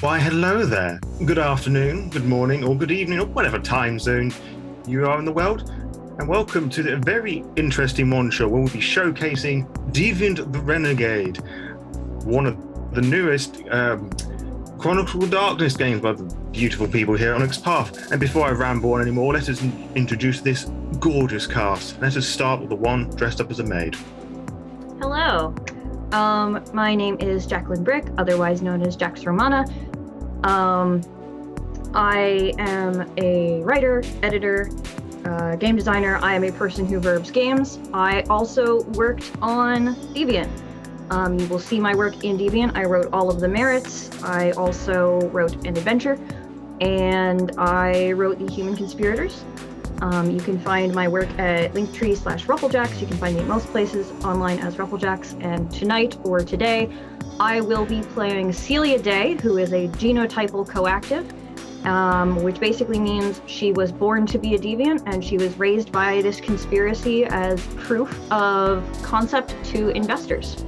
Why, hello there. Good afternoon, good morning, or good evening, or whatever time zone you are in the world. And welcome to the very interesting one-shot where we'll be showcasing Deviant the Renegade, one of the newest Chronicles of Darkness games by the beautiful people here at Onyx Path. And before I ramble on anymore, let us introduce this gorgeous cast. Let us start with the one dressed up as a maid. Hello. My name is Jacqueline Bryk, otherwise known as Jax Romana. I am a writer, editor, game designer. I am a person who verbs games. I also worked on Deviant. You will see my work in Deviant. I wrote all of the merits. I also wrote an adventure, and I wrote the Human Conspirators. You can find my work at linktree/Rufflejax. You can find me at most places online as Rufflejax. And tonight, or today, I will be playing Celia Day, who is a Genotypal Coactive, which basically means she was born to be a deviant, and she was raised by this conspiracy as proof of concept to investors.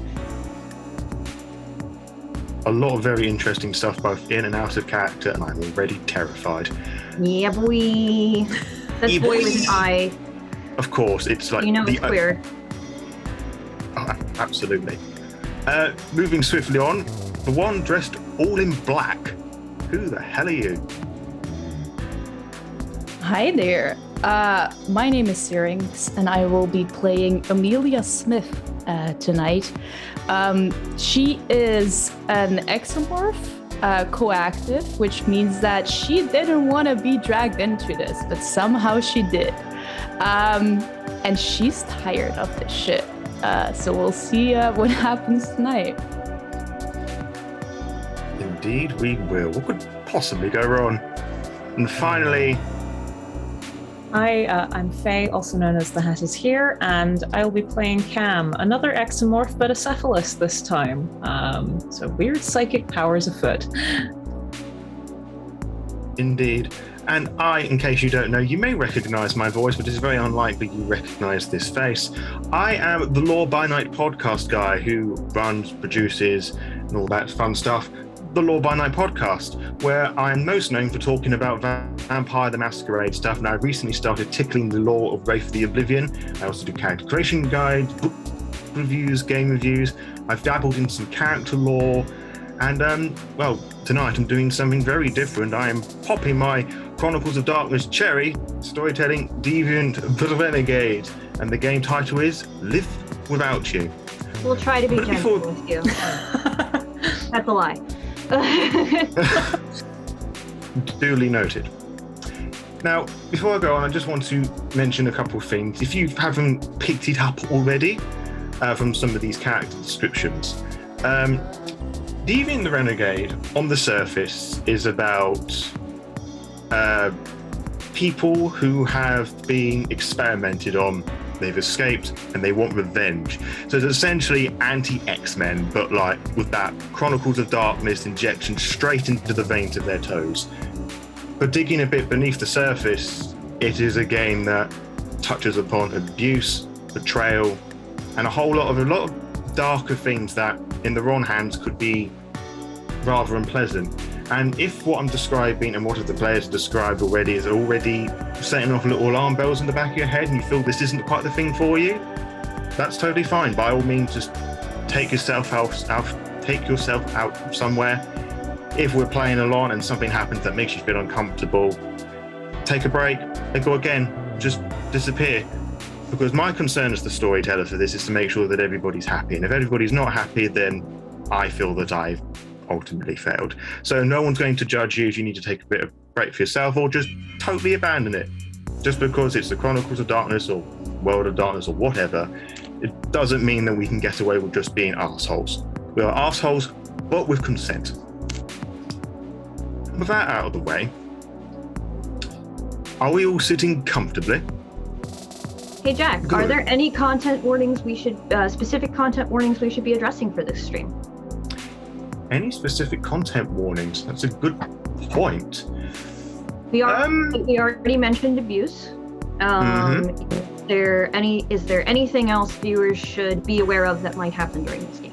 A lot of very interesting stuff, both in and out of character, and I'm already terrified. Yeah, boy. That's boy with an I. Of course, it's like it's queer. Oh, absolutely. Moving swiftly on, the one dressed all in black. Who the hell are you? Hi there. My name is Syriinx, and I will be playing Amelia Smith tonight. She is an Exomorph Coactive, which means that she didn't want to be dragged into this, but somehow she did. And she's tired of this shit. So we'll see what happens tonight. Indeed we will. What could possibly go wrong? And finally... Hi, I'm Faye, also known as TheHatIsHere, and I'll be playing Cam, another Exomorph, but a Cephalist this time. So weird psychic powers afoot. Indeed. And I, in case you don't know, you may recognize my voice, but it's very unlikely you recognize this face. I am the Law by Night podcast guy who runs, produces, and all that fun stuff. The Law by Night podcast, where I'm most known for talking about Vampire the Masquerade stuff, and I recently started tickling the lore of Wraith of the Oblivion. I also do character creation guides, book reviews, game reviews. I've dabbled in some character lore, and tonight I'm doing something very different. I am popping my Chronicles of Darkness cherry, storytelling Deviant the Renegade, and the game title is Live Without You. We'll try to be gentle with you. That's a lie. Duly noted. Now, before I go on, I just want to mention a couple of things. If you haven't picked it up already from some of these character descriptions, Deviant the Renegade, on the surface, is about people who have been experimented on. They've escaped and they want revenge. So it's essentially anti-X-Men, but like with that Chronicles of Darkness injection straight into the veins of their toes. But digging a bit beneath the surface, it is a game that touches upon abuse, betrayal, and a lot of darker things that in the wrong hands could be rather unpleasant. And if what I'm describing and what the players described already is already setting off little alarm bells in the back of your head and you feel this isn't quite the thing for you, that's totally fine. By all means, just take yourself out somewhere. If we're playing along and something happens that makes you feel uncomfortable, take a break and go again, just disappear. Because my concern as the storyteller for this is to make sure that everybody's happy. And if everybody's not happy, then I feel that I've ultimately failed. So no one's going to judge you if you need to take a bit of break for yourself, or just totally abandon it. Just because it's the Chronicles of Darkness or World of Darkness or whatever, it doesn't mean that we can get away with just being assholes. We are assholes, but with consent. With that out of the way, are we all sitting comfortably? Hey Jack, good. Are there any content warnings specific content warnings we should be addressing for this stream? Any specific content warnings? That's a good point. We already mentioned abuse. Is there anything else viewers should be aware of that might happen during this game?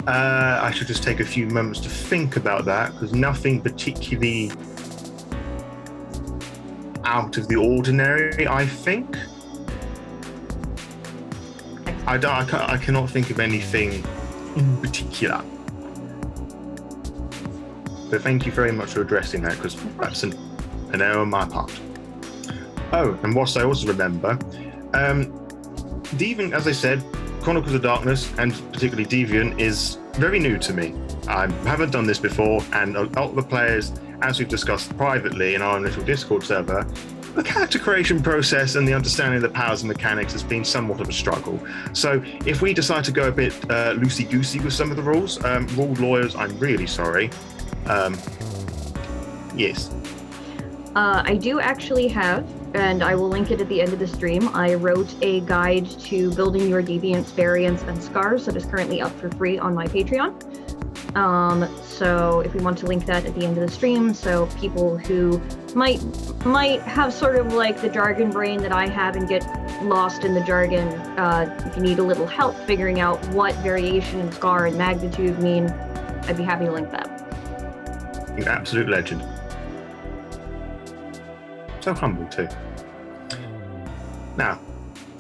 I should just take a few moments to think about that, because nothing particularly out of the ordinary, I think. I cannot think of anything in particular. But thank you very much for addressing that, because that's an error on my part. Oh, and whilst I also remember, Deviant, as I said, Chronicles of Darkness, and particularly Deviant, is very new to me. I haven't done this before, and a lot of the players, as we've discussed privately in our initial Discord server, the character creation process and the understanding of the powers and mechanics has been somewhat of a struggle. So if we decide to go a bit loosey-goosey with some of the rules, rule lawyers, I'm really sorry. Yes. I do actually have, and I will link it at the end of the stream, I wrote a guide to building your Deviant's variants and scars that is currently up for free on my Patreon. So if we want to link that at the end of the stream, so people who might have sort of like the jargon brain that I have and get lost in the jargon, if you need a little help figuring out what variation and scar and magnitude mean, I'd be happy to link that. You absolute legend. So humble too. Now,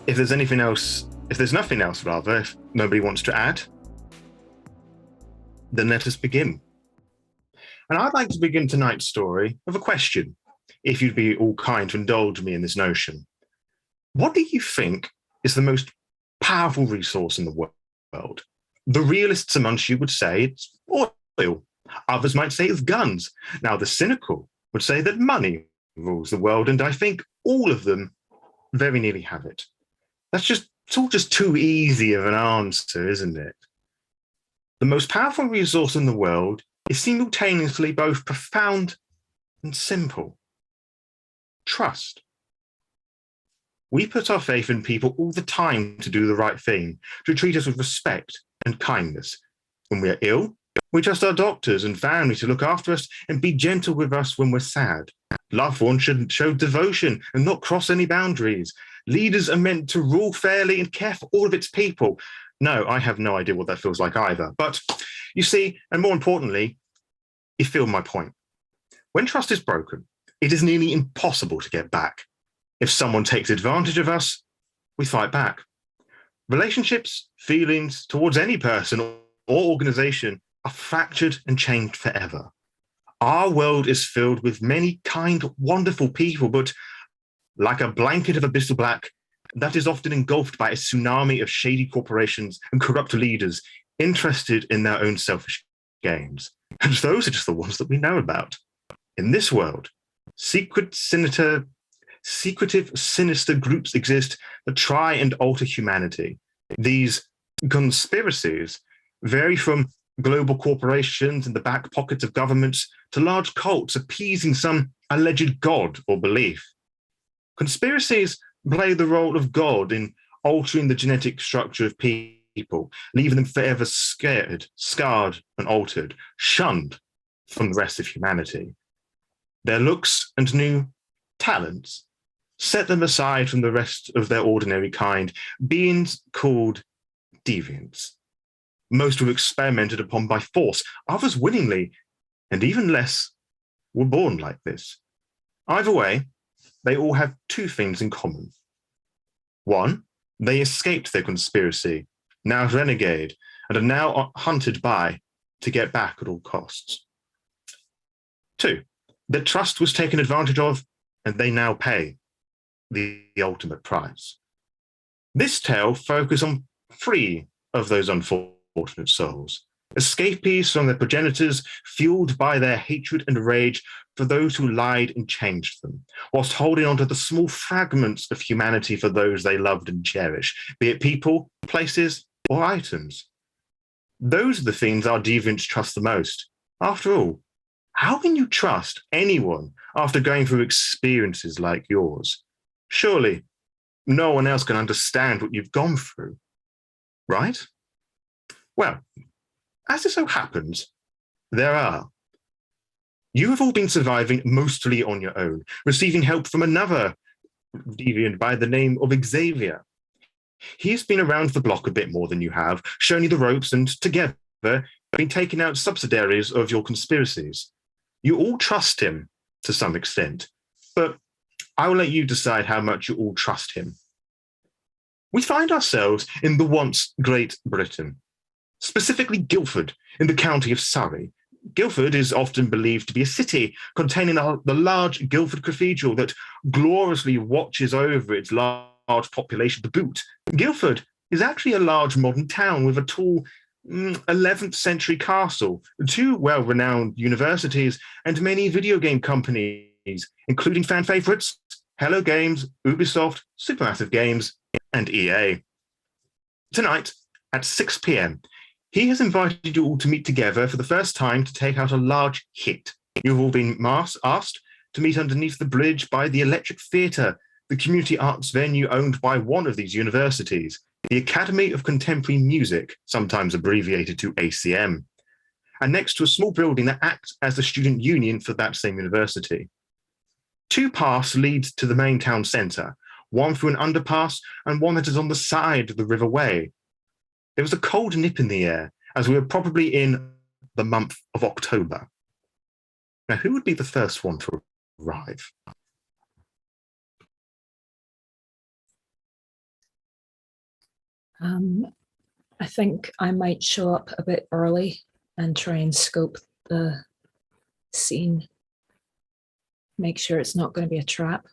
if there's nothing else, if nobody wants to add, then let us begin. And I'd like to begin tonight's story with a question, if you'd be all kind to indulge me in this notion. What do you think is the most powerful resource in the world? The realists amongst you would say it's oil. Others might say it's guns. Now, the cynical would say that money rules the world, and I think all of them very nearly have it. It's all just too easy of an answer, isn't it? The most powerful resource in the world is simultaneously both profound and simple. Trust. We put our faith in people all the time to do the right thing, to treat us with respect and kindness. When we are ill, we trust our doctors and family to look after us and be gentle with us when we're sad. Loved ones should show devotion and not cross any boundaries. Leaders are meant to rule fairly and care for all of its people. No, I have no idea what that feels like either. But you see, and more importantly, you feel my point. When trust is broken, it is nearly impossible to get back. If someone takes advantage of us, we fight back. Relationships, feelings towards any person or organization are fractured and changed forever. Our world is filled with many kind, wonderful people, but like a blanket of abyssal black, that is often engulfed by a tsunami of shady corporations and corrupt leaders interested in their own selfish gains. And those are just the ones that we know about. In this world, secretive, sinister groups exist that try and alter humanity. These conspiracies vary from global corporations in the back pockets of governments to large cults appeasing some alleged god or belief. Conspiracies play the role of God in altering the genetic structure of people, leaving them forever scared, scarred, and altered, shunned from the rest of humanity. Their looks and new talents set them aside from the rest of their ordinary kind, beings called deviants. Most were experimented upon by force, others willingly, and even less were born like this. Either way, they all have two things in common. One, they escaped their conspiracy, now renegade, and are now hunted by to get back at all costs. Two, their trust was taken advantage of, and they now pay the ultimate price. This tale focuses on three of those unfortunate souls, escapees from their progenitors, fueled by their hatred and rage for those who lied and changed them, whilst holding on to the small fragments of humanity for those they loved and cherished, be it people, places, or items. Those are the things our deviants trust the most. After all, how can you trust anyone after going through experiences like yours? Surely no one else can understand what you've gone through, right? Well, as it so happens, there are. You have all been surviving mostly on your own, receiving help from another deviant by the name of Xavier. He's been around the block a bit more than you have, shown you the ropes, and together been taking out subsidiaries of your conspiracies. You all trust him to some extent, but I will let you decide how much you all trust him. We find ourselves in the once Great Britain, specifically Guildford, in the county of Surrey. Guildford is often believed to be a city containing the large Guildford Cathedral that gloriously watches over its large population to boot. Guildford is actually a large modern town with a tall 11th century castle, 2 well-renowned universities, and many video game companies, including fan favorites, Hello Games, Ubisoft, Supermassive Games, and EA. Tonight, at 6 p.m., he has invited you all to meet together for the first time to take out a large hit. You've all been asked to meet underneath the bridge by the Electric Theatre, the community arts venue owned by one of these universities, the Academy of Contemporary Music, sometimes abbreviated to ACM, and next to a small building that acts as the student union for that same university. 2 paths lead to the main town centre, one through an underpass and one that is on the side of the River Wey. There was a cold nip in the air, as we were probably in the month of October. Now, who would be the first one to arrive? I think I might show up a bit early and try and scope the scene. Make sure it's not going to be a trap.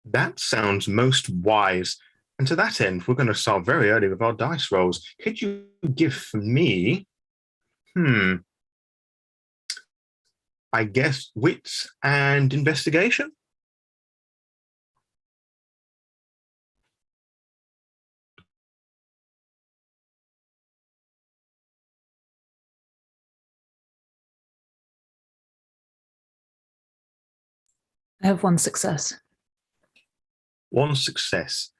That sounds most wise. And to that end, we're going to start very early with our dice rolls. Could you give me, I guess, wits and investigation? I have 1 success. 1 success.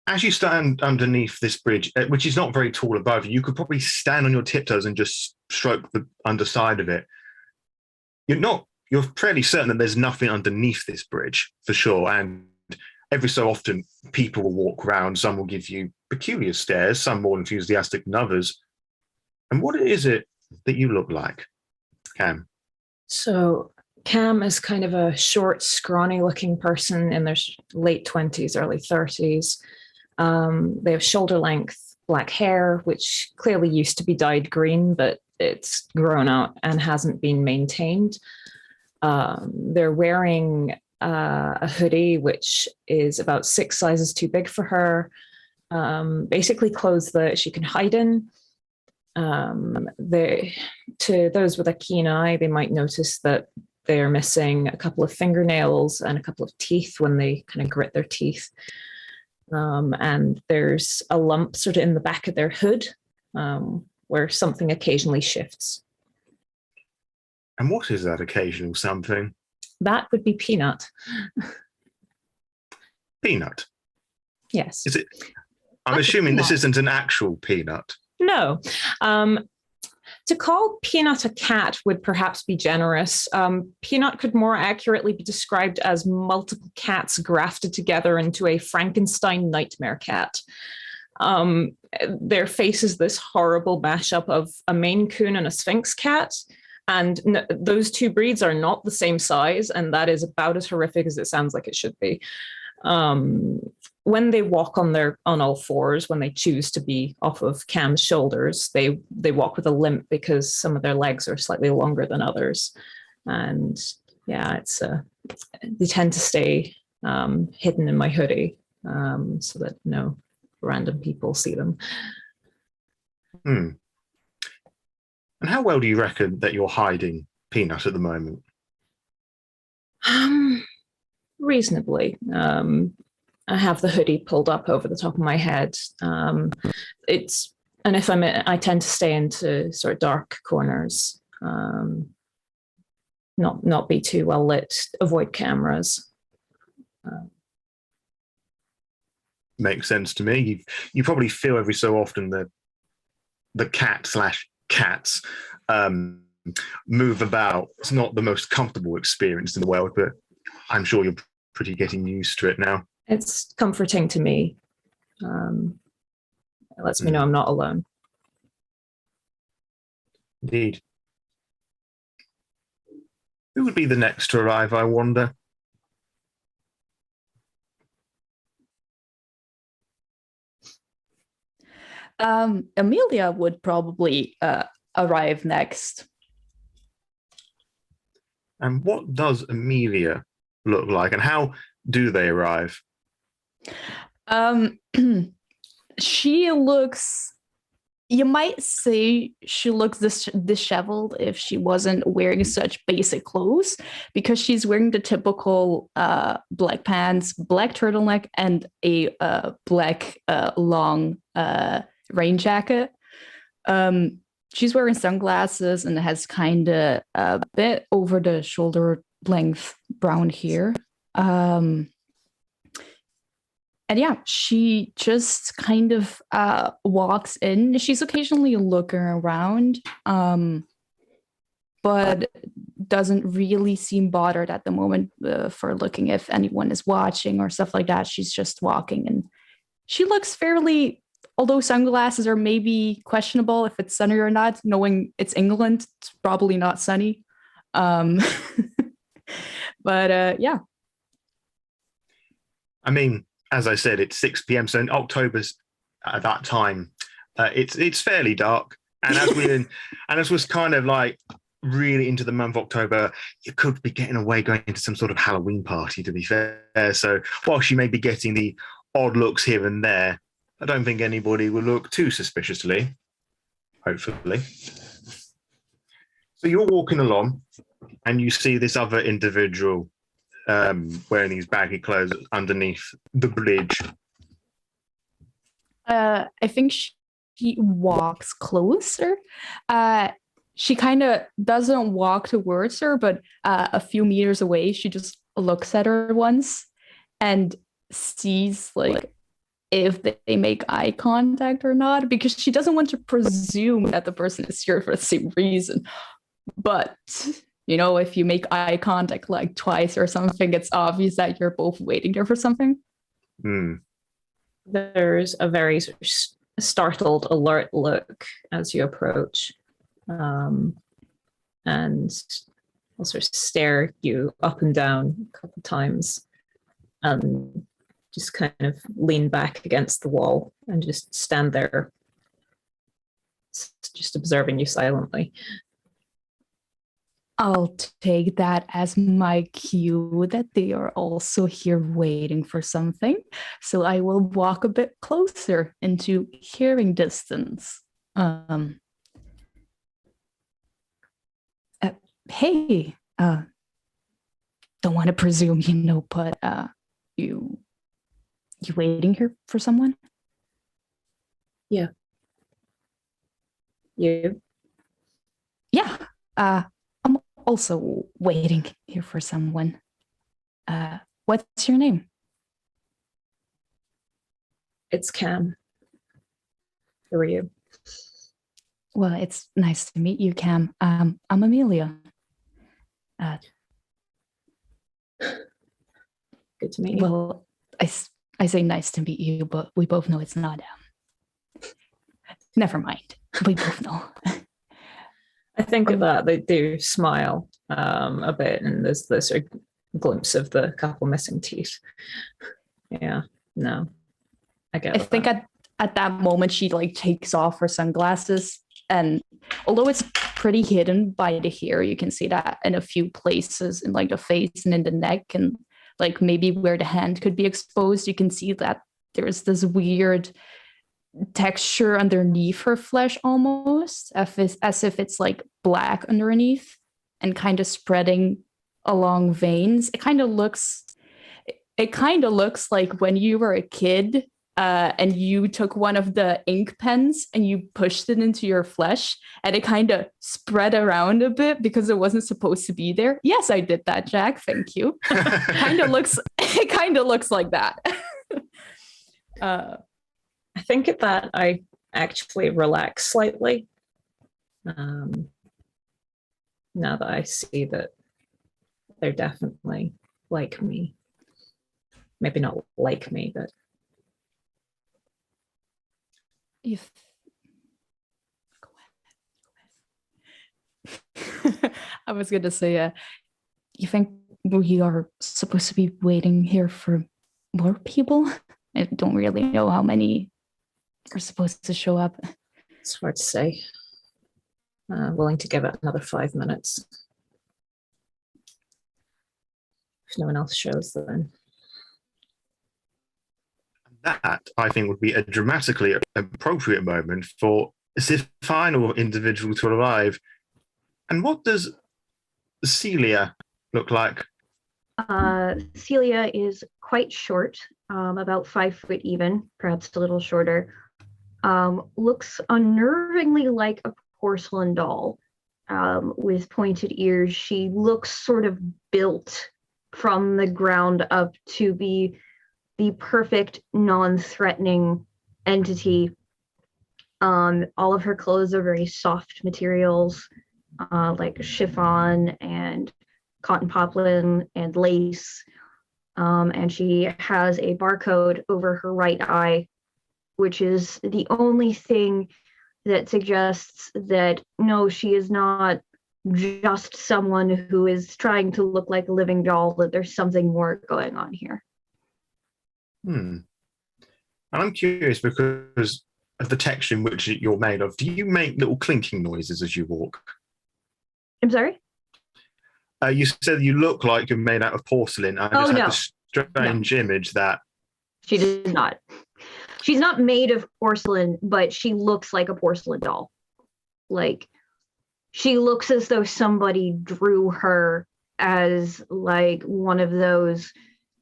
As you stand underneath this bridge, which is not very tall above you, you could probably stand on your tiptoes and just stroke the underside of it. You're fairly certain that there's nothing underneath this bridge, for sure. And every so often, people will walk around. Some will give you peculiar stares, some more enthusiastic than others. And what is it that you look like, Cam? So Cam is kind of a short, scrawny-looking person in their late 20s, early 30s. They have shoulder-length black hair, which clearly used to be dyed green, but it's grown out and hasn't been maintained. They're wearing a hoodie, which is about 6 sizes too big for her. Basically clothes that she can hide in. To those with a keen eye, they might notice that they're missing a couple of fingernails and a couple of teeth when they kind of grit their teeth. And there's a lump sort of in the back of their hood where something occasionally shifts. And what is that occasional something? That would be Peanut. Peanut? Yes. Is it? I'm assuming this isn't an actual peanut. No. To call Peanut a cat would perhaps be generous. Peanut could more accurately be described as multiple cats grafted together into a Frankenstein nightmare cat. Their face is this horrible mashup of a Maine Coon and a Sphinx cat. And those 2 breeds are not the same size, and that is about as horrific as it sounds like it should be. When they walk on all 4s, when they choose to be off of Cam's shoulders, they walk with a limp because some of their legs are slightly longer than others. And yeah, they tend to stay hidden in my hoodie so that no random people see them. And how well do you reckon that you're hiding Peanut at the moment? Reasonably. I have the hoodie pulled up over the top of my head. And if I tend to stay into sort of dark corners, not be too well lit, avoid cameras. Makes sense to me. You probably feel every so often that the cat/cats move about. It's not the most comfortable experience in the world, but I'm sure you're pretty getting used to it now. It's comforting to me. It lets me know I'm not alone. Indeed. Who would be the next to arrive, I wonder? Amelia would probably arrive next. And what does Amelia look like, and how do they arrive? She looks, you might say she looks disheveled if she wasn't wearing such basic clothes, because she's wearing the typical black pants, black turtleneck, and a black long rain jacket. She's wearing sunglasses and has kind of a bit over the shoulder length brown hair. And yeah, she just kind of walks in. She's occasionally looking around, but doesn't really seem bothered at the moment for looking if anyone is watching or stuff like that. She's just walking, and she looks fairly, although sunglasses are maybe questionable if it's sunny or not, knowing it's England, it's probably not sunny. But yeah. I mean, as I said, it's 6 p.m. So in October's at that time, it's fairly dark. And as was kind of like really into the month of October, you could be getting away going into some sort of Halloween party, to be fair. So while she may be getting the odd looks here and there, I don't think anybody will look too suspiciously, hopefully. So you're walking along and you see this other individual wearing these baggy clothes underneath the bridge. I think she walks closer. She kind of doesn't walk towards her, but a few meters away, she just looks at her once and sees like if they make eye contact or not, because she doesn't want to presume that the person is here for the same reason. But you know, if you make eye contact like twice or something, it's obvious that you're both waiting there for something. There's a very startled, alert look as you approach, and I'll sort of stare you up and down a couple of times, and just kind of lean back against the wall and just stand there, just observing you silently. I'll take that as my cue that they are also here waiting for something. So I will walk a bit closer into hearing distance. Hey, don't want to presume, you know, but you waiting here for someone? Yeah. You? Yeah. I'm also waiting here for someone. What's your name? It's Cam. Who are you? Well, it's nice to meet you, Cam. I'm Amelia. Good to meet you. Well, I say nice to meet you, but we both know it's not. Never mind. We both know. I think of that they do smile a bit, and there's this sort of glimpse of the couple missing teeth. Yeah, no, I get. I think at that moment she like takes off her sunglasses, and although it's pretty hidden by the hair, you can see that in a few places in like the face and in the neck, and like maybe where the hand could be exposed, you can see that there's this weird texture underneath her flesh, almost as if it's like black underneath and kind of spreading along veins. It kind of looks like when you were a kid and you took one of the ink pens and you pushed it into your flesh and it kind of spread around a bit because it wasn't supposed to be there. Yes, I did that, Jack. Thank you. It kind of looks like that. I think at that I actually relax slightly. Now that I see that they're definitely like me. Maybe not like me, but If go ahead. I was gonna say, you think we are supposed to be waiting here for more people? I don't really know how many are supposed to show up. It's hard to say. Willing to give it another 5 minutes. If no one else shows, then. That, I think, would be a dramatically appropriate moment for this final individual to arrive. And what does Celia look like? Celia is quite short, about 5 foot even, perhaps a little shorter. Looks unnervingly like a porcelain doll with pointed ears. She looks sort of built from the ground up to be the perfect non-threatening entity. All of her clothes are very soft materials, like chiffon and cotton poplin and lace. And she has a barcode over her right eye, which is the only thing that suggests that no, she is not just someone who is trying to look like a living doll, that there's something more going on here. And I'm curious because of the texture in which you're made of. Do you make little clinking noises as you walk? I'm sorry? You said you look like you're made out of porcelain. I just had this strange image that... She does not. She's not made of porcelain, but she looks like a porcelain doll. Like, she looks as though somebody drew her as like one of those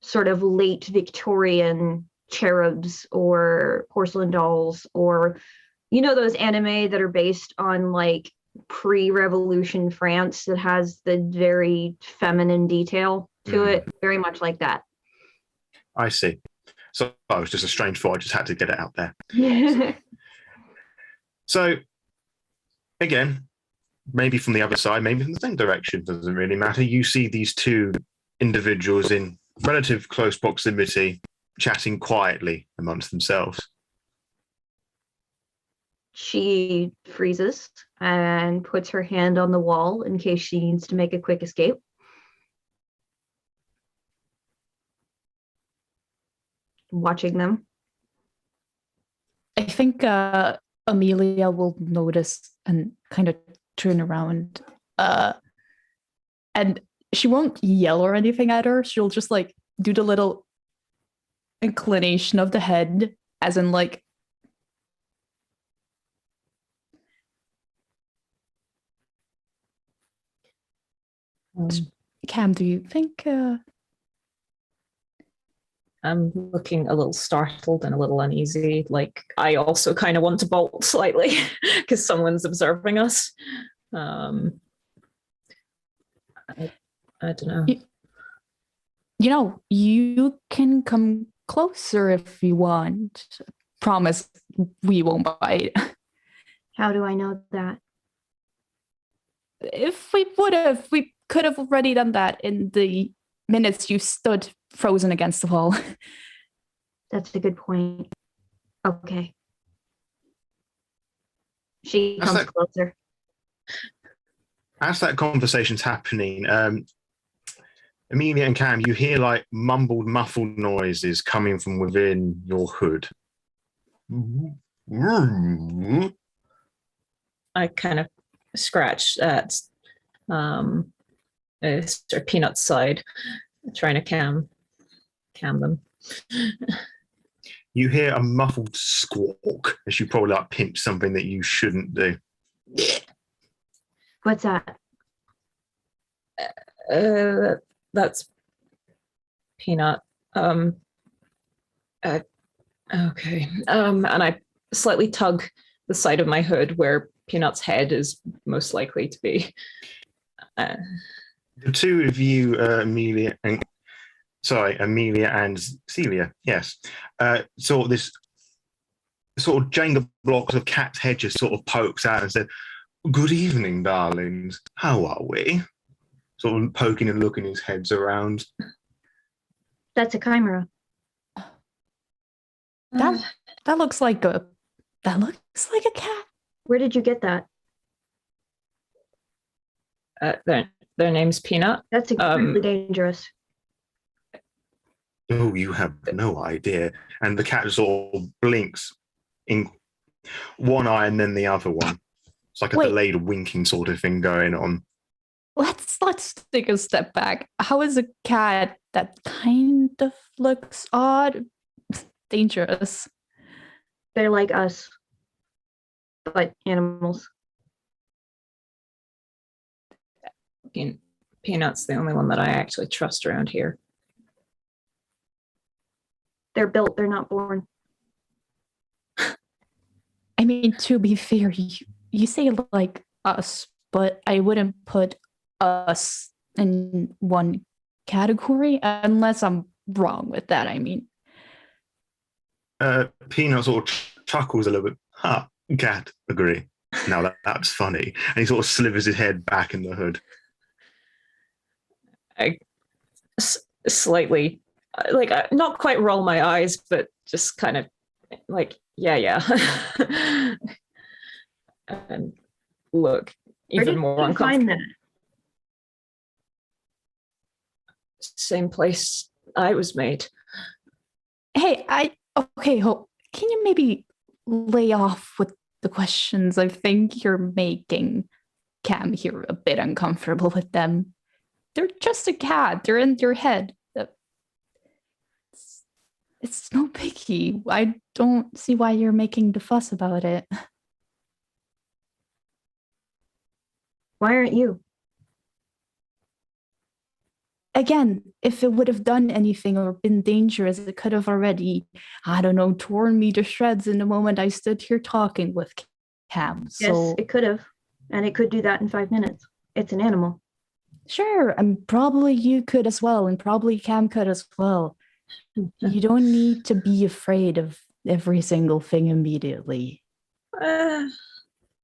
sort of late Victorian cherubs or porcelain dolls, or those anime that are based on like pre-revolution France that has the very feminine detail to it, very much like that. I see. So it was just a strange thought. I just had to get it out there. So again, maybe from the other side, maybe from the same direction, doesn't really matter. You see these two individuals in relative close proximity chatting quietly amongst themselves. She freezes and puts her hand on the wall in case she needs to make a quick escape. Watching them. I think Amelia will notice and kind of turn around. And she won't yell or anything at her. She'll just like do the little inclination of the head, as in like, Cam, do you think I'm looking a little startled and a little uneasy. Like, I also kind of want to bolt slightly because someone's observing us. I don't know. You can come closer if you want. Promise we won't bite. How do I know that? If we could have already done that in the minutes you stood frozen against the wall. That's a good point. Okay. She comes closer. As that conversation's happening, Amelia and Cam, you hear like mumbled, muffled noises coming from within your hood. I kind of scratch at Peanut's side, trying to calm them. You hear a muffled squawk as you probably like pinch something that you shouldn't do. What's that? That's Peanut. Okay. And I slightly tug the side of my hood where Peanut's head is most likely to be. The two of you, Amelia and Celia, yes, saw this sort of Jenga blocks of cat's head just sort of pokes out and said, "Good evening, darlings. How are we?" Sort of poking and looking his heads around. That's a chimera. That looks like a That looks like a cat. Where did you get that? Their name's Peanut. That's incredibly dangerous. Oh, you have no idea. And the cat sort of blinks in one eye and then the other one. It's like a delayed winking sort of thing going on. Let's take a step back. How is a cat that kind of looks odd dangerous? They're like us, but animals. Peanut's the only one that I actually trust around here. They're built, they're not born. I mean, to be fair, you say like us, but I wouldn't put us in one category unless I'm wrong with that. I mean, Peanut sort of chuckles a little bit. Cat, agree. Now that's funny. And he sort of slivers his head back in the hood. I slightly, like, not quite roll my eyes, but just kind of like, yeah. And look even more uncomfortable. Same place I was made. Hey, can you maybe lay off with the questions? I think you're making Cam here a bit uncomfortable with them. They're just a cat. They're in your head. It's no biggie. I don't see why you're making the fuss about it. Why aren't you? Again, if it would have done anything or been dangerous, it could have already, I don't know, torn me to shreds in the moment I stood here talking with Cam. So, yes, it could have. And it could do that in 5 minutes. It's an animal. Sure, and probably you could as well, and probably Cam could as well. You don't need to be afraid of every single thing immediately. To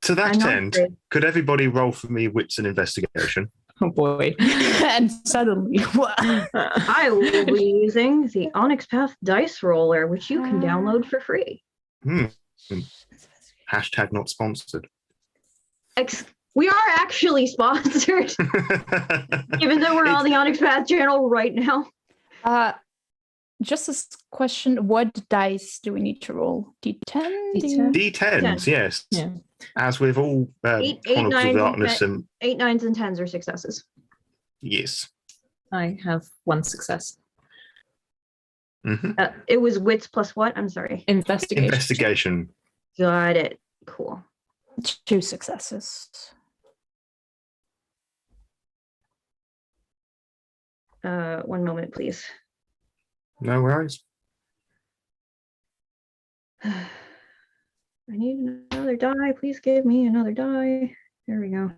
that end, could everybody roll for me wits and investigation? Oh boy. And suddenly, what? I will be using the Onyx Path dice roller, which you can download for free. Hashtag not sponsored. We are actually sponsored, even though we're on the Onyx Path channel right now. Just a question, what dice do we need to roll? D10? D10s, yes. Yeah. As with all Chronicles of Darkness and 8, 9s, and 10s are successes. Yes. I have 1 success. Mm-hmm. It was wits plus what? I'm sorry. Investigation. Got it. Cool. 2 successes. One moment, please. No worries. I need another die. Please give me another die. There we go.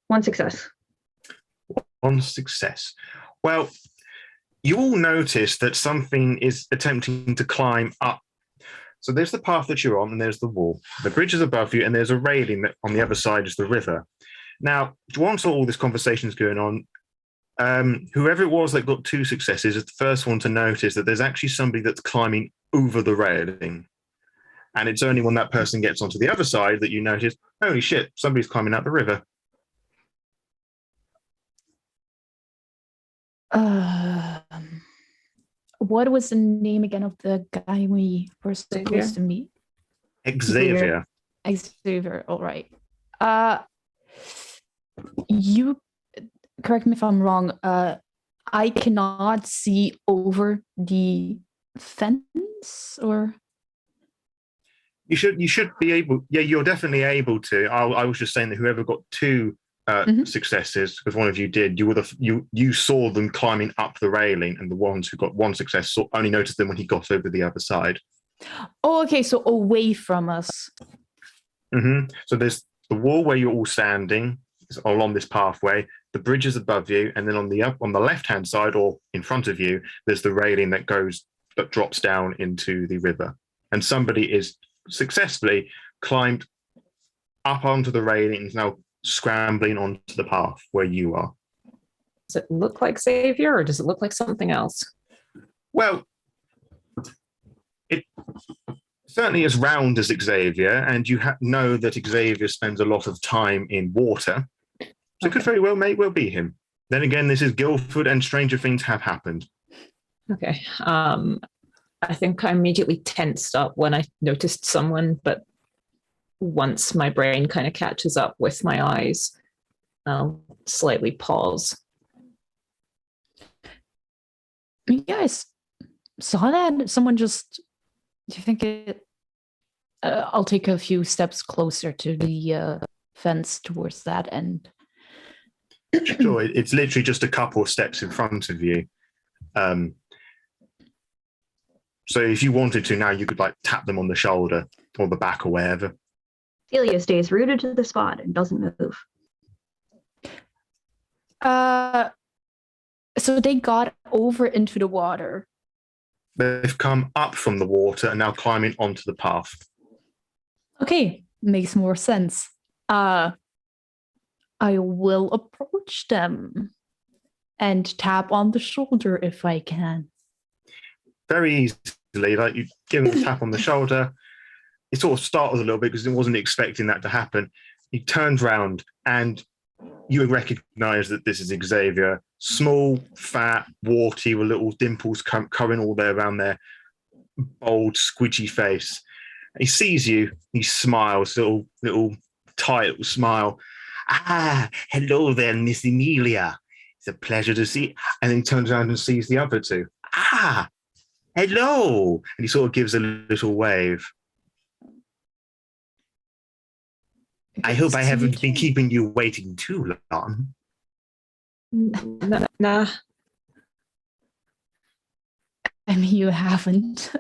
1 success. 1 success. Well, you all notice that something is attempting to climb up. So there's the path that you're on, and there's the wall. The bridge is above you, and there's a railing that on the other side is the river. Now, once all this conversation is going on, whoever it was that got 2 successes is the first one to notice that there's actually somebody that's climbing over the railing. And it's only when that person gets onto the other side that you notice, holy shit, somebody's climbing up the river. What was the name again of the guy we were supposed to meet? Xavier. Xavier, all right. You correct me if I'm wrong. I cannot see over the fence, or you should be able. Yeah, you're definitely able to. I was just saying that whoever got 2 successes, because one of you did, you saw them climbing up the railing, and the ones who got 1 success only noticed them when he got over the other side. Oh, okay, so away from us. Mm-hmm. So there's the wall where you're all standing along this pathway. The bridge is above you, and then on the left-hand side or in front of you, there's the railing that drops down into the river. And somebody is successfully climbed up onto the railing and is now scrambling onto the path where you are. Does it look like Xavier, or does it look like something else? Well, It certainly as round as Xavier, and you know that Xavier spends a lot of time in water, so it could very well may well be him. Then again, this is Guildford, and stranger things have happened. Okay. I think I immediately tensed up when I noticed someone, but once my brain kind of catches up with my eyes, I'll slightly pause. You guys saw that? Someone just, do you think it? I'll take a few steps closer to the fence towards that end. Sure, it's literally just a couple of steps in front of you. So if you wanted to now, you could like tap them on the shoulder or the back or wherever. Celia stays rooted to the spot and doesn't move. So they got over into the water. They've come up from the water and now climbing onto the path. Okay, makes more sense. I will approach them and tap on the shoulder if I can. Very easily, like you give him a tap on the shoulder. It sort of startles a little bit because it wasn't expecting that to happen. He turns round and you recognize that this is Xavier. Small, fat, warty, with little dimples coming all there around their bold, squidgy face. He sees you, he smiles, little tight smile. Ah, hello there, Miss Amelia. It's a pleasure to see. And then he turns around and sees the other two. Ah, hello. And he sort of gives a little wave. I hope I haven't been keeping you waiting too long. Nah. I mean, you haven't.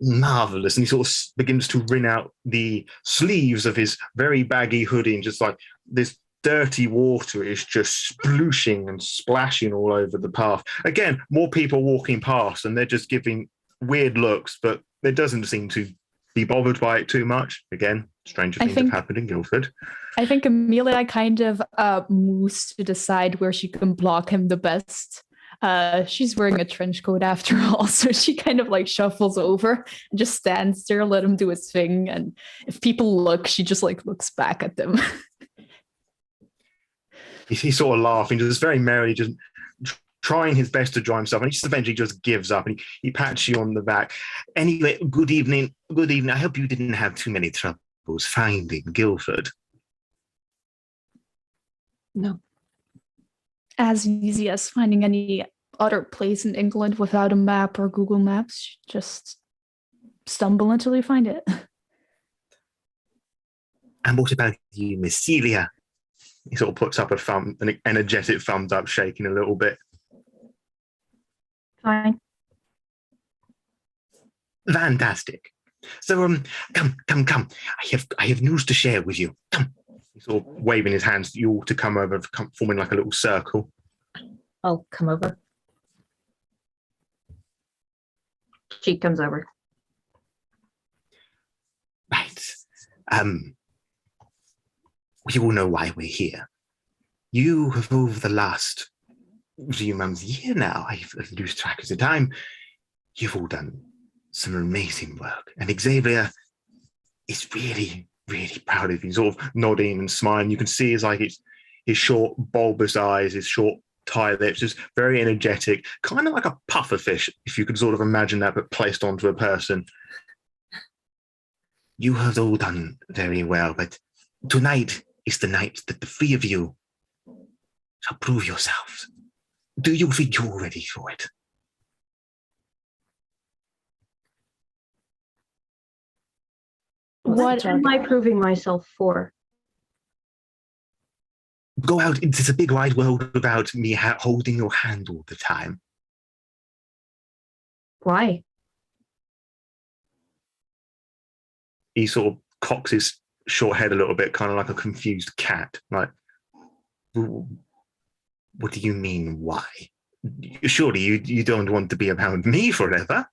Marvelous. And he sort of begins to wring out the sleeves of his very baggy hoodie, and just like this dirty water is just splooshing and splashing all over the path. Again, more people walking past and they're just giving weird looks, but there doesn't seem to be bothered by it too much. Again, stranger things have happened in Guildford. I think Amelia kind of moves to decide where she can block him the best. She's wearing a trench coat after all, so she kind of like shuffles over and just stands there, let him do his thing. And if people look, she just like looks back at them. He's sort of laughing, just very merrily, just trying his best to dry himself, and he just eventually just gives up and he pats you on the back. Anyway, good evening. Good evening. I hope you didn't have too many troubles finding Guildford. No. As easy as finding any other place in England without a map or Google Maps. Just stumble until you find it. And what about you, Miss Celia? He sort of puts up a thumb, an energetic thumbs up, shaking a little bit. Fine. Fantastic. So, come. I have news to share with you. Come. He's sort of waving his hands to you all to come over, forming like a little circle. I'll come over. She comes over. Right. We all know why we're here. You have, over the last few months, year now, I lose track of the time, you've all done some amazing work. And Xavier is really, really proud of you. He's sort of nodding and smiling. You can see his short, bulbous eyes, his short, tight lips, just very energetic, kind of like a pufferfish, if you could sort of imagine that, but placed onto a person. You have all done very well, but tonight is the night that the three of you shall prove yourselves. Do you think you're ready for it? What am I proving myself for? Go out into the big wide world without me holding your hand all the time. Why? He sort of cocks his short head a little bit, kind of like a confused cat. Like, what do you mean, why? Surely you don't want to be around me forever?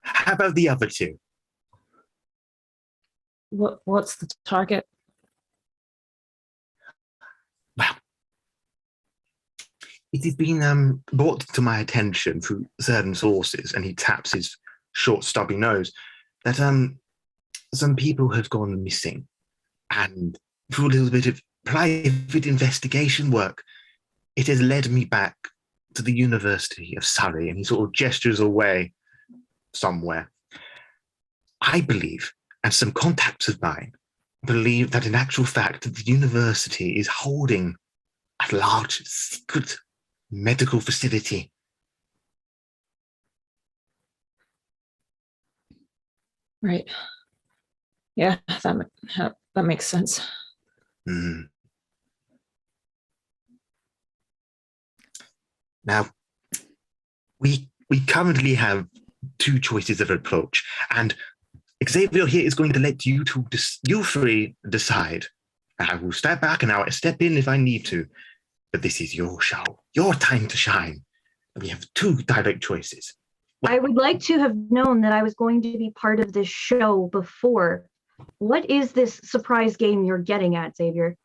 How about the other two? What's the target? It has been brought to my attention through certain sources, and he taps his short, stubby nose, that some people have gone missing. And through a little bit of private investigation work, it has led me back to the University of Surrey, and he sort of gestures away somewhere. I believe, and some contacts of mine believe that in actual fact the university is holding a large secret medical facility. Right. Yeah, that makes sense. Mm. Now, we currently have two choices of approach, and Xavier here is going to let you three decide. I will step back and I'll step in if I need to, but this is your show, your time to shine. We have two direct choices. I would like to have known that I was going to be part of this show before. What is this surprise game you're getting at, Xavier?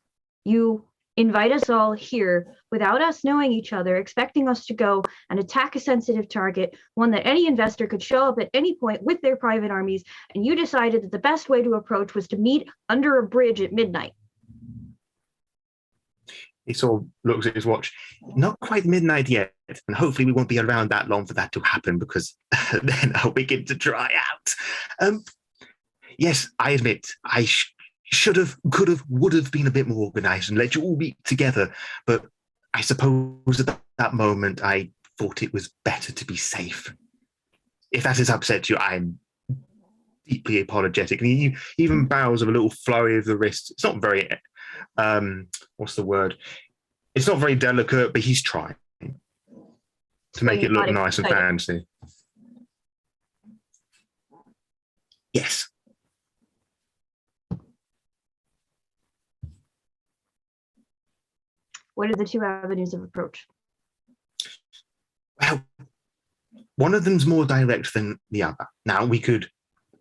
You invite us all here without us knowing each other, expecting us to go and attack a sensitive target, one that any investor could show up at any point with their private armies, and you decided that the best way to approach was to meet under a bridge at midnight. He sort of looks at his watch. Not quite midnight yet, and hopefully we won't be around that long for that to happen, because then I'll begin to dry out. Yes, I admit, I should have, could have, would have been a bit more organized and let you all meet together, but I suppose at that moment I thought it was better to be safe. If that has upset you, I'm deeply apologetic. And he even bows with a little flurry of the wrist. It's not very, what's the word? It's not very delicate, but he's trying to make it look nice and fancy. Yes. What are the two avenues of approach? Well, one of them's more direct than the other. Now, we could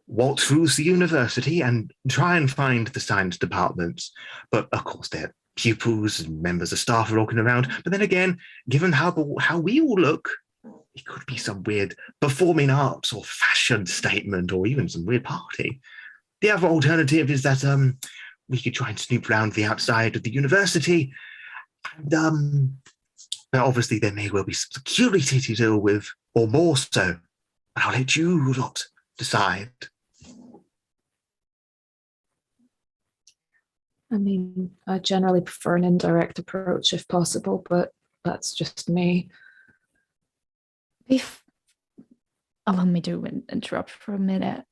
waltz through the university and try and find the science departments, but of course their pupils and members of staff are walking around. But then again, given how we all look, it could be some weird performing arts or fashion statement, or even some weird party. The other alternative is that we could try and snoop around the outside of the university. And now obviously there may well be some security to deal with, or more so. But I'll let you lot decide. I mean, I generally prefer an indirect approach if possible, but that's just me. Allow me to interrupt for a minute.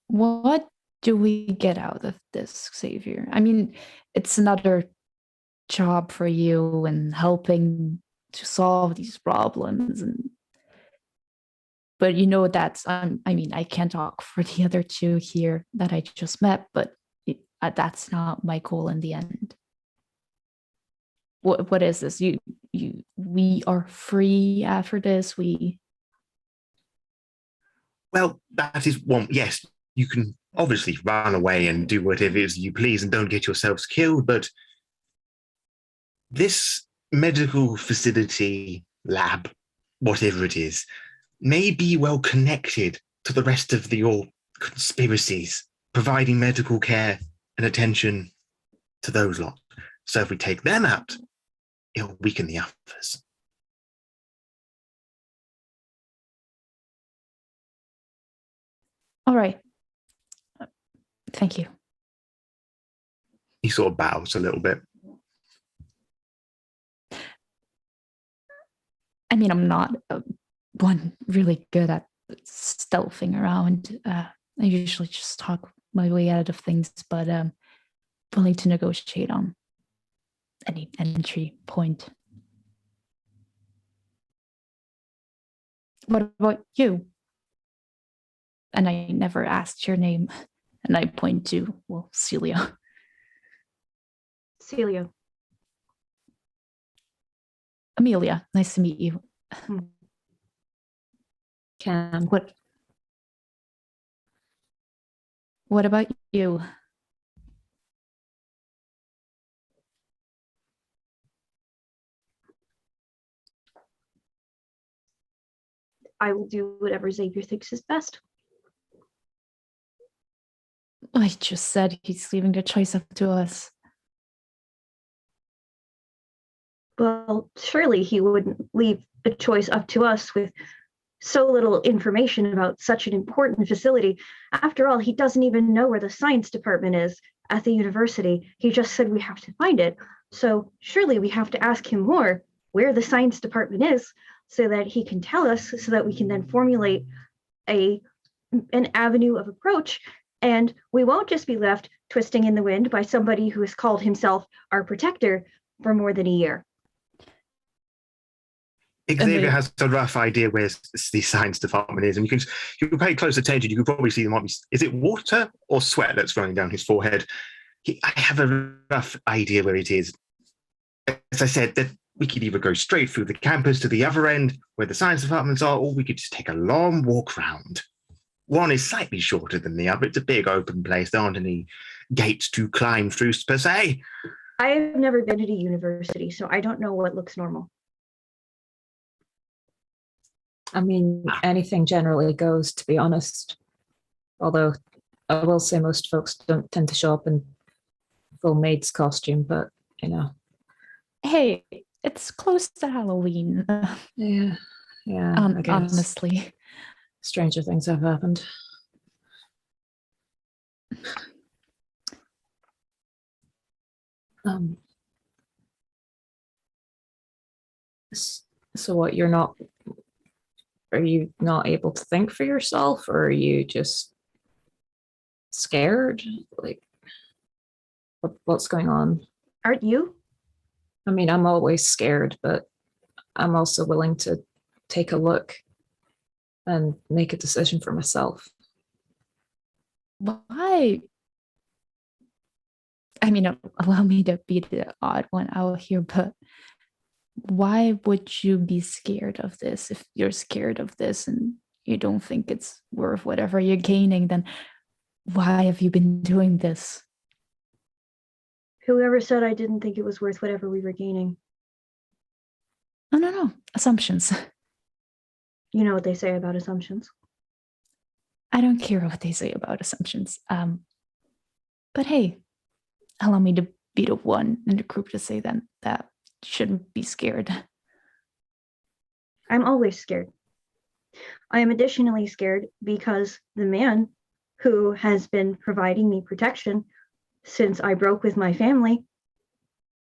What do we get out of this, Xavier? I mean, it's another job for you and helping to solve these problems, but you know that's I mean, I can't talk for the other two here that I just met, but that's not my goal in the end. What is this? We are free after this. Well, that is one. Yes, you can obviously run away and do whatever it is you please and don't get yourselves killed, but this medical facility, lab, whatever it is, may be well connected to the rest of your conspiracies, providing medical care and attention to those lot. So if we take them out, it'll weaken the others. All right. Thank you. He sort of bows a little bit. I mean, I'm not one really good at stealthing around. I usually just talk my way out of things, but willing to negotiate on any entry point. What about you? And I never asked your name, and I point to, well, Celia. Celia. Amelia, nice to meet you. Cam. What about you? I will do whatever Xavier thinks is best. I just said he's leaving the choice up to us. Well, surely he wouldn't leave a choice up to us with so little information about such an important facility. After all, he doesn't even know where the science department is at the university. He just said we have to find it. So surely we have to ask him more where the science department is so that he can tell us, so that we can then formulate an avenue of approach. And we won't just be left twisting in the wind by somebody who has called himself our protector for more than a year. Xavier has a rough idea where the science department is, and you can pay close attention. You can probably see there might be, is it water or sweat that's running down his forehead? I have a rough idea where it is. As I said, that we could either go straight through the campus to the other end where the science departments are, or we could just take a long walk round. One is slightly shorter than the other. It's a big open place. There aren't any gates to climb through per se. I have never been at a university, so I don't know what looks normal. I mean, anything generally goes, to be honest. Although I will say most folks don't tend to show up in full maid's costume, but you know. Hey, it's close to Halloween. Yeah, I guess. Honestly. Stranger things have happened. So what, are you not able to think for yourself, or are you just scared? Like, what's going on? Aren't you? I mean, I'm always scared, but I'm also willing to take a look and make a decision for myself. Why? I mean, allow me to be the odd one out here, but why would you be scared of this? If you're scared of this and you don't think it's worth whatever you're gaining, then why have you been doing this? Whoever said I didn't think it was worth whatever we were gaining? No. Assumptions. You know what they say about assumptions. I don't care what they say about assumptions. But hey, allow me to be the one in the group to say then that shouldn't be scared. I'm always scared. I am additionally scared because the man who has been providing me protection since I broke with my family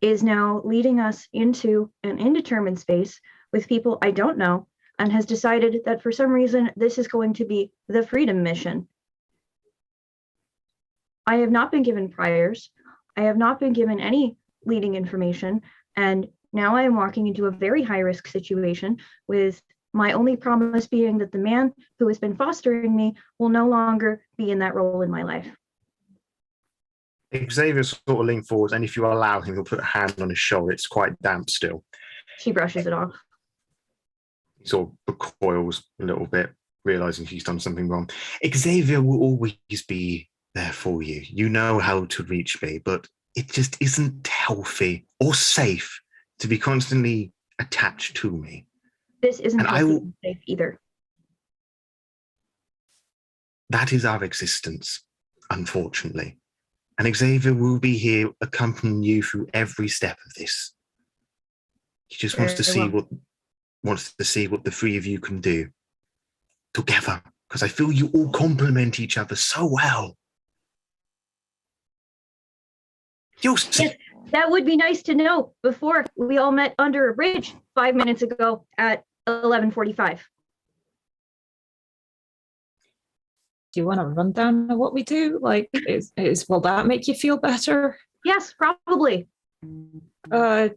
is now leading us into an indeterminate space with people I don't know, and has decided that for some reason this is going to be the freedom mission. I have not been given priors. I have not been given any leading information, and now I am walking into a very high-risk situation with my only promise being that the man who has been fostering me will no longer be in that role in my life. Xavier sort of leans forward, and if you allow him, he'll put a hand on his shoulder. It's quite damp still. She brushes it off. He sort of recoils a little bit, realizing he's done something wrong. Xavier will always be there for you. You know how to reach me, but it just isn't healthy or safe to be constantly attached to me. This isn't safe either. That is our existence, unfortunately. And Xavier will be here accompanying you through every step of this. He just wants to see what the three of you can do together, because I feel you all complement each other so well. You'll see. Yes, that would be nice to know before we all met under a bridge 5 minutes ago at 11:45. Do you want a rundown of what we do? Like, will that make you feel better? Yes, probably. I'm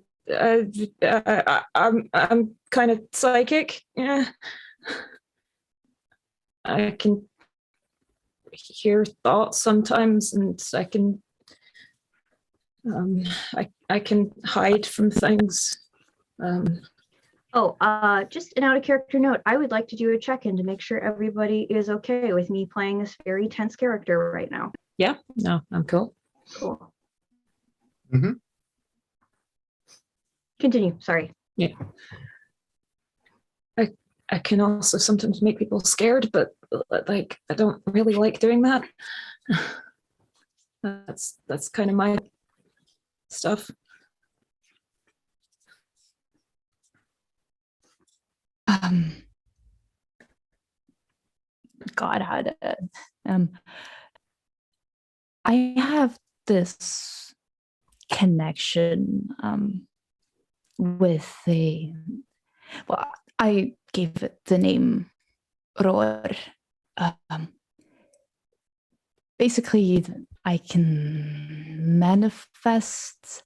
kind of psychic. Yeah. I can hear thoughts sometimes, and I can I can hide from things. Just an out of character note. I would like to do a check-in to make sure everybody is okay with me playing this very tense character right now. Yeah, no, I'm cool. Cool. Mm-hmm. Continue. Sorry. Yeah. I can also sometimes make people scared, but like I don't really like doing that. That's kind of my stuff. God, how to I have this connection with I gave it the name Roar. Basically, I can manifest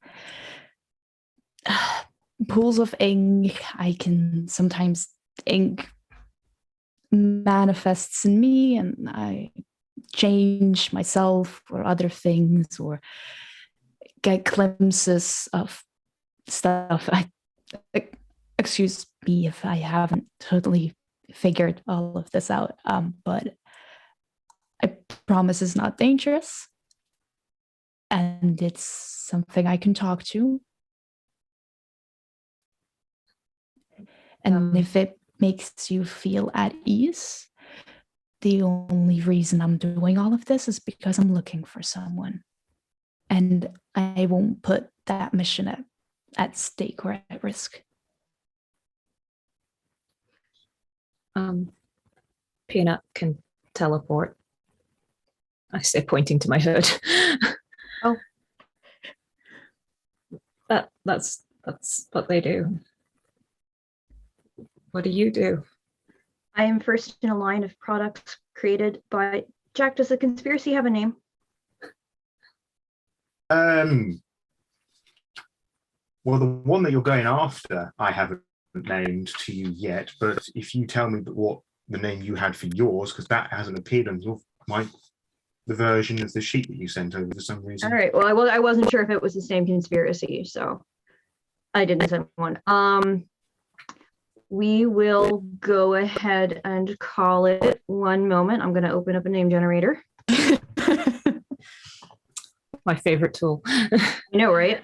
pools of ink. I can sometimes ink manifests in me, and I change myself or other things, or get glimpses of stuff. Excuse me if I haven't totally figured all of this out, but I promise it's not dangerous, and it's something I can talk to. And if it makes you feel at ease, the only reason I'm doing all of this is because I'm looking for someone. And I won't put that mission at stake or at risk. Peanut can teleport. I say, pointing to my hood. Oh. That's what they do. What do you do? I am first in a line of products created by Jack. Does the conspiracy have a name? Well, the one that you're going after, I haven't named to you yet. But if you tell me what the name you had for yours, because that hasn't appeared on the version of the sheet that you sent over for some reason. All right. Well, I wasn't sure if it was the same conspiracy, so I didn't send one. We will go ahead and call it. One moment. I'm going to open up a name generator. My favorite tool. I know, right?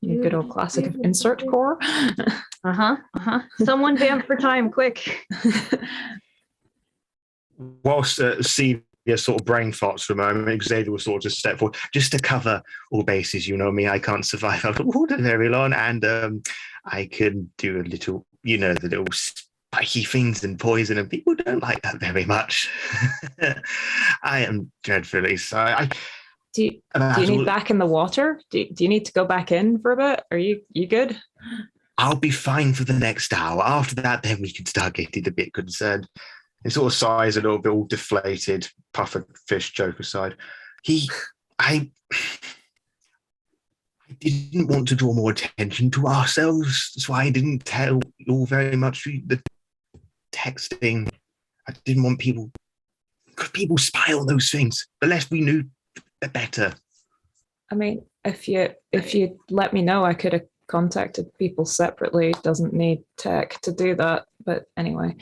Good old classic of insert core. Someone vamp for time, quick. Whilst Celia sort of brain farts for a moment, Xavier will sort of just step forward, just to cover all bases. You know me, I can't survive under water very long, and I can do a little, the little spiky things and poison, and people don't like that very much. I am dreadfully so. Do you need back in the water? Do you need to go back in for a bit? Are you good? I'll be fine for the next hour. After that, then we can start getting a bit concerned. It sort of sighs a little bit, all deflated, puffer fish joke aside. I didn't want to draw more attention to ourselves. That's why I didn't tell you all very much the texting. I didn't want people, because people spy on those things. The less we knew, the better. I mean, if you let me know, I could have contacted people separately. It doesn't need tech to do that. But anyway.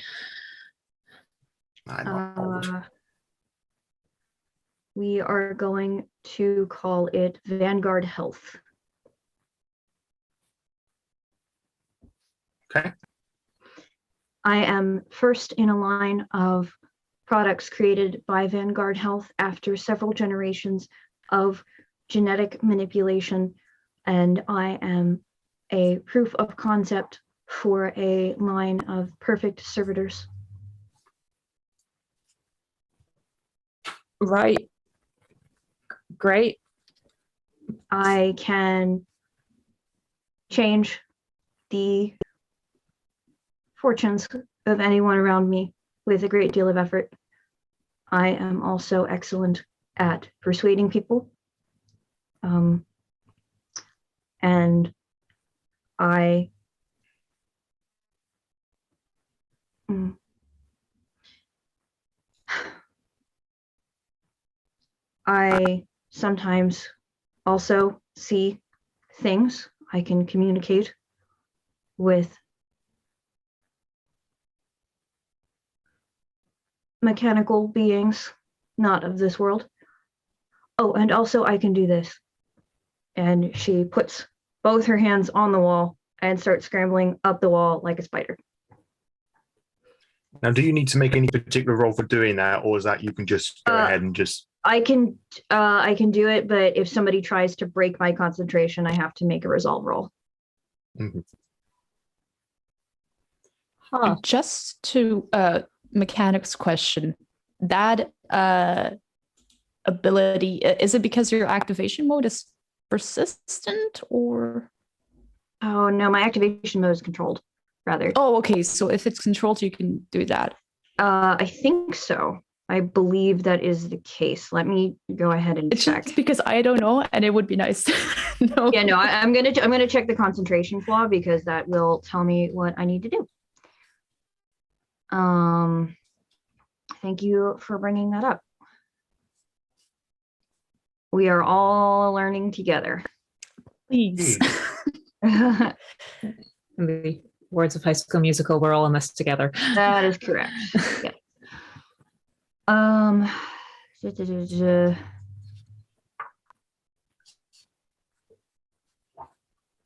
We are going to call it Vanguard Health. Okay. I am first in a line of products created by Vanguard Health after several generations of genetic manipulation, and I am a proof of concept for a line of perfect servitors. Right. Great. I can change the fortunes of anyone around me with a great deal of effort. I am also excellent at persuading people. And I sometimes also see things. I can communicate with mechanical beings, not of this world. Oh, and also I can do this. And she puts both her hands on the wall and starts scrambling up the wall like a spider. Now, do you need to make any particular roll for doing that, or is that you can just go ahead and just... I can do it, but if somebody tries to break my concentration, I have to make a resolve roll. Mhm. Huh. Just to mechanics question, that ability, is it because your activation mode is persistent or? Oh no, my activation mode is controlled, rather. Oh, okay. So if it's controlled, you can do that. I think so. I believe that is the case. Let me go ahead and It's check. just because I don't know, and it would be nice to know. Yeah, no, I'm gonna check the concentration flaw because that will tell me what I need to do. Thank you for bringing that up. We are all learning together. Please. In the words of High School Musical, we're all in this together. That is correct. Yeah.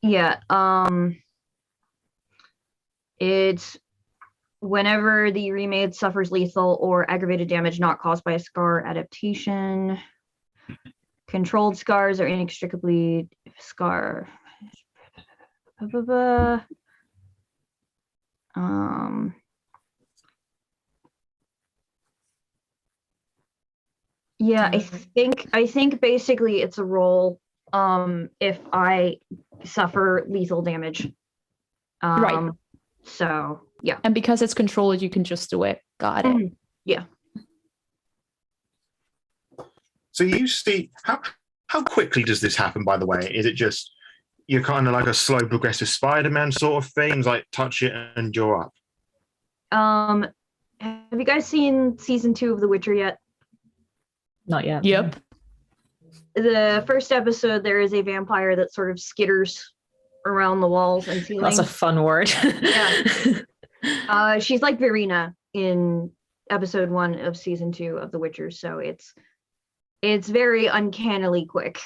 Yeah. It's whenever the remade suffers lethal or aggravated damage not caused by a scar adaptation. Controlled scars are inextricably scar. Yeah, I think basically it's a roll if I suffer lethal damage. Right. So yeah. And because it's controlled, you can just do it. Got it. Yeah. So you see, how quickly does this happen, by the way? Is it just, you're kind of like a slow progressive Spider-Man sort of thing, like touch it and you're up? Have you guys seen season 2 of The Witcher yet? Not yet. Yep. The first episode, there is a vampire that sort of skitters around the walls and ceilings. That's a fun word. Yeah. She's like Verena in episode 1 of season 2 of The Witcher, so it's very uncannily quick.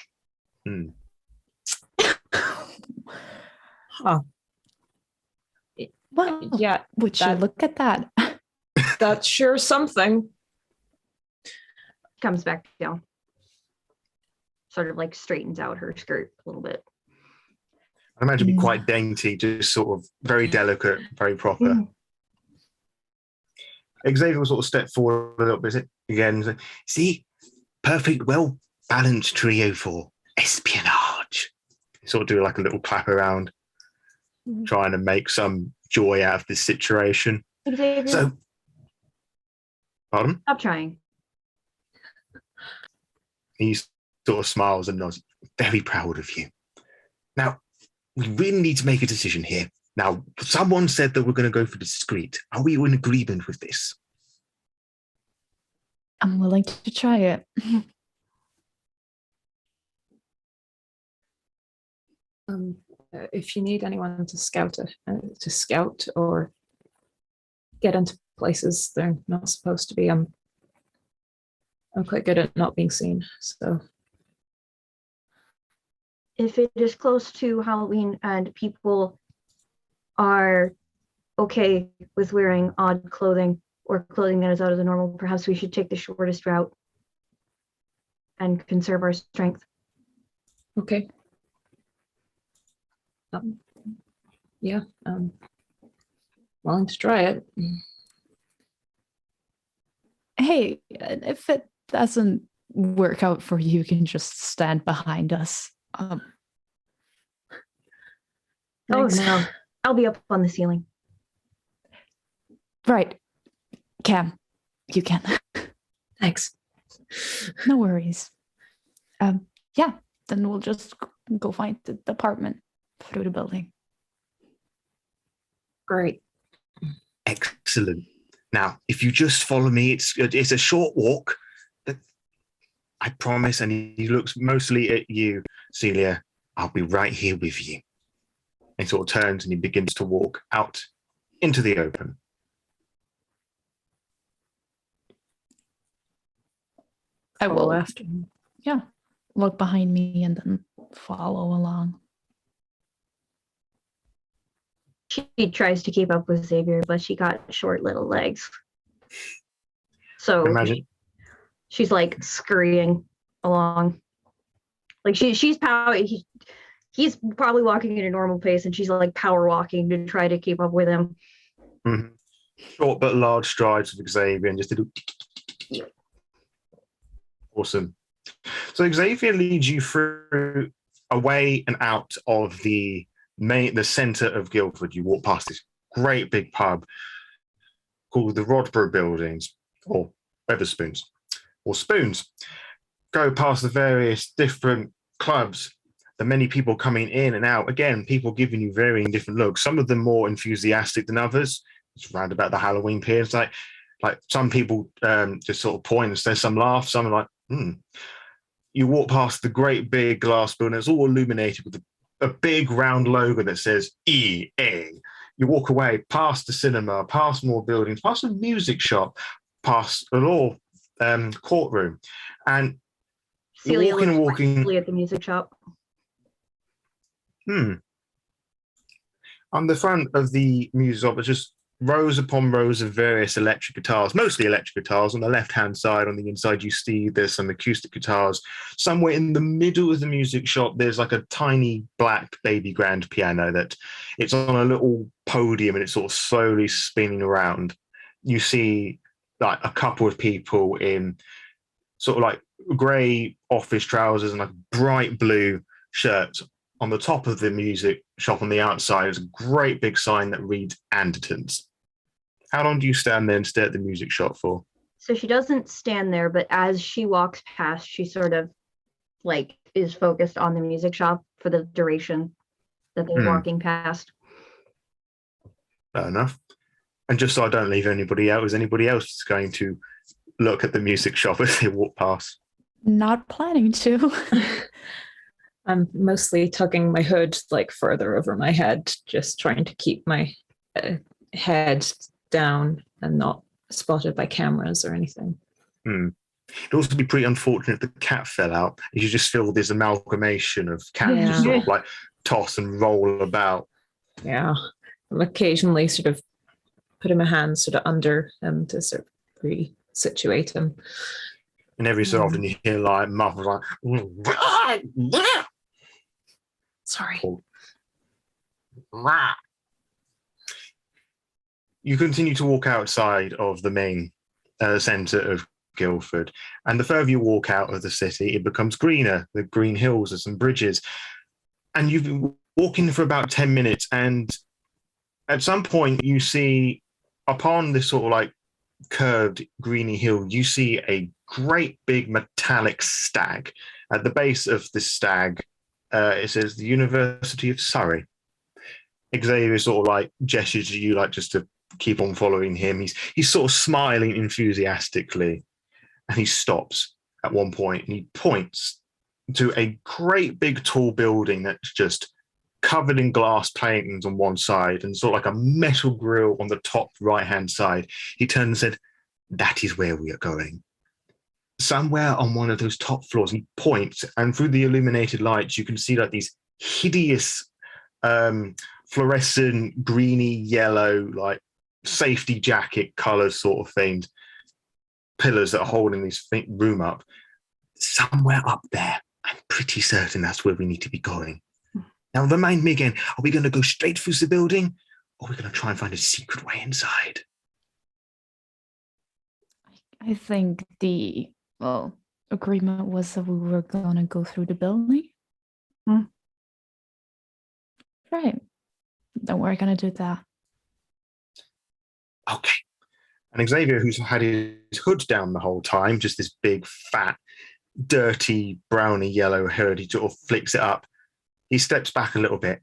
Huh. Well, Yeah, would you look at that? that's sure something. Comes back down. Sort of like straightens out her skirt a little bit. I imagine it'd be quite dainty, just sort of very delicate, very proper. Xavier will sort of step forward a little bit again and say, see, perfect, well-balanced trio for espionage. Sort of do like a little clap around, trying to make some joy out of this situation. Xavier, So, pardon? stop trying. He sort of smiles and nods. Very proud of you. Now, we really need to make a decision here. Now, someone said that we're going to go for discreet. Are we in agreement with this? I'm willing to try it. If you need anyone to scout or get into places they're not supposed to be, I'm quite good at not being seen. So If it is close to Halloween and people are okay with wearing odd clothing or clothing that is out of the normal, perhaps we should take the shortest route and conserve our strength. okay. Yeah, willing to try it. Hey, if it doesn't work out for you, you can just stand behind us. Oh Thanks. no, I'll be up on the ceiling. Right. Cam, you can. Thanks. No worries. Yeah, then we'll just go find the apartment through the building. Great. Excellent. Now, if you just follow me, it's a short walk. I promise. And he looks mostly at you, Celia. I'll be right here with you. And he sort of turns and he begins to walk out into the open. I will after. look behind me and then follow along. She tries to keep up with Xavier, but she got short little legs. So Imagine. she's like scurrying along. Like she's power. He's probably walking at a normal pace, and she's like power walking to try to keep up with him. Mm-hmm. Short but large strides with Xavier, and just a little. Awesome. So Xavier leads you through away and out of the center of Guildford. You walk past this great big pub called the Rodborough Buildings, or Weatherspoons, or Spoons. Go past the various different clubs, the many people coming in and out. Again, people giving you varying different looks. Some of them more enthusiastic than others. It's round about the Halloween period. Like some people just sort of point and there's some laugh. Some are like, You walk past the great big glass building. It's all illuminated with a big round logo that says EA. You walk away past the cinema, past more buildings, past a music shop, past a law courtroom, and Celia walking and looks walking at the music shop. On the front of the music shop, there's just rows upon rows of various electric guitars, mostly electric guitars. On the left-hand side, on the inside, you see there's some acoustic guitars. Somewhere in the middle of the music shop, there's like a tiny black baby grand piano that it's on a little podium and it's sort of slowly spinning around. You see like a couple of people in sort of like grey office trousers and like bright blue shirts. On the top of the music shop on the outside is a great big sign that reads Andertons. How long do you stand there and stare at the music shop for? So she doesn't stand there, but as she walks past, she sort of like is focused on the music shop for the duration that they're walking past. Fair enough. And just so I don't leave anybody out, is anybody else going to look at the music shop as they walk past? Not planning to. I'm mostly tugging my hood like further over my head, just trying to keep my head down and not spotted by cameras or anything. It'd also be pretty unfortunate if the cat fell out. You just feel this amalgamation of cats just sort of like toss and roll about. Yeah. I'm occasionally sort of putting my hands sort of under him to sort of re-situate him. And every so often you hear like muffled like sorry. You continue to walk outside of the main centre of Guildford, and the further you walk out of the city, it becomes greener. The green hills and some bridges, and you've been walking for about 10 minutes, and at some point you see upon this sort of like curved greeny hill, you see a great big metallic stag. At the base of this stag, it says the University of Surrey. Xavier sort of like gestures to you like just to keep on following him. He's sort of smiling enthusiastically, and he stops at one point and he points to a great big tall building that's just covered in glass paintings on one side and sort of like a metal grill on the top right hand side. He turned and said, "That is where we are going." Somewhere on one of those top floors, he points, and through the illuminated lights, you can see like these hideous fluorescent greeny yellow, like safety jacket colors sort of things, pillars that are holding this room up. Somewhere up there, I'm pretty certain that's where we need to be going. Now, remind me again, are we going to go straight through the building, or are we going to try and find a secret way inside? I think the agreement was that we were going to go through the building. Right. Then we're going to do that. Okay. And Xavier, who's had his hood down the whole time, just this big, fat, dirty, browny yellow hood, he sort of flicks it up. He steps back a little bit.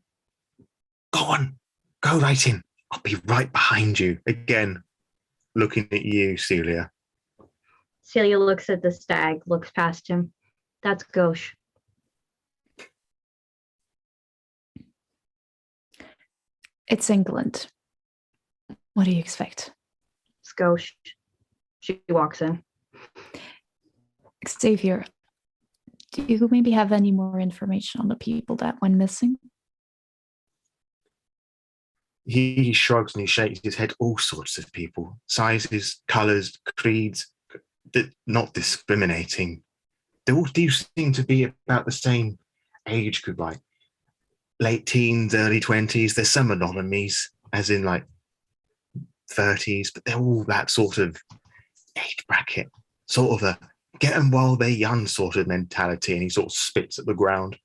Go on. Go right in. I'll be right behind you. Again, looking at you, Celia. Celia looks at the stag, looks past him. That's gauche. It's England. What do you expect? It's gauche. She walks in. Xavier, Do you maybe have any more information on the people that went missing? He shrugs and he shakes his head. All sorts of people, sizes, colors, creeds, not discriminating. They all do seem to be about the same age group, like late teens, early 20s. There's some anomalies, as in like 30s, but they're all that sort of age bracket, sort of a get them while they're young sort of mentality. And he sort of spits at the ground.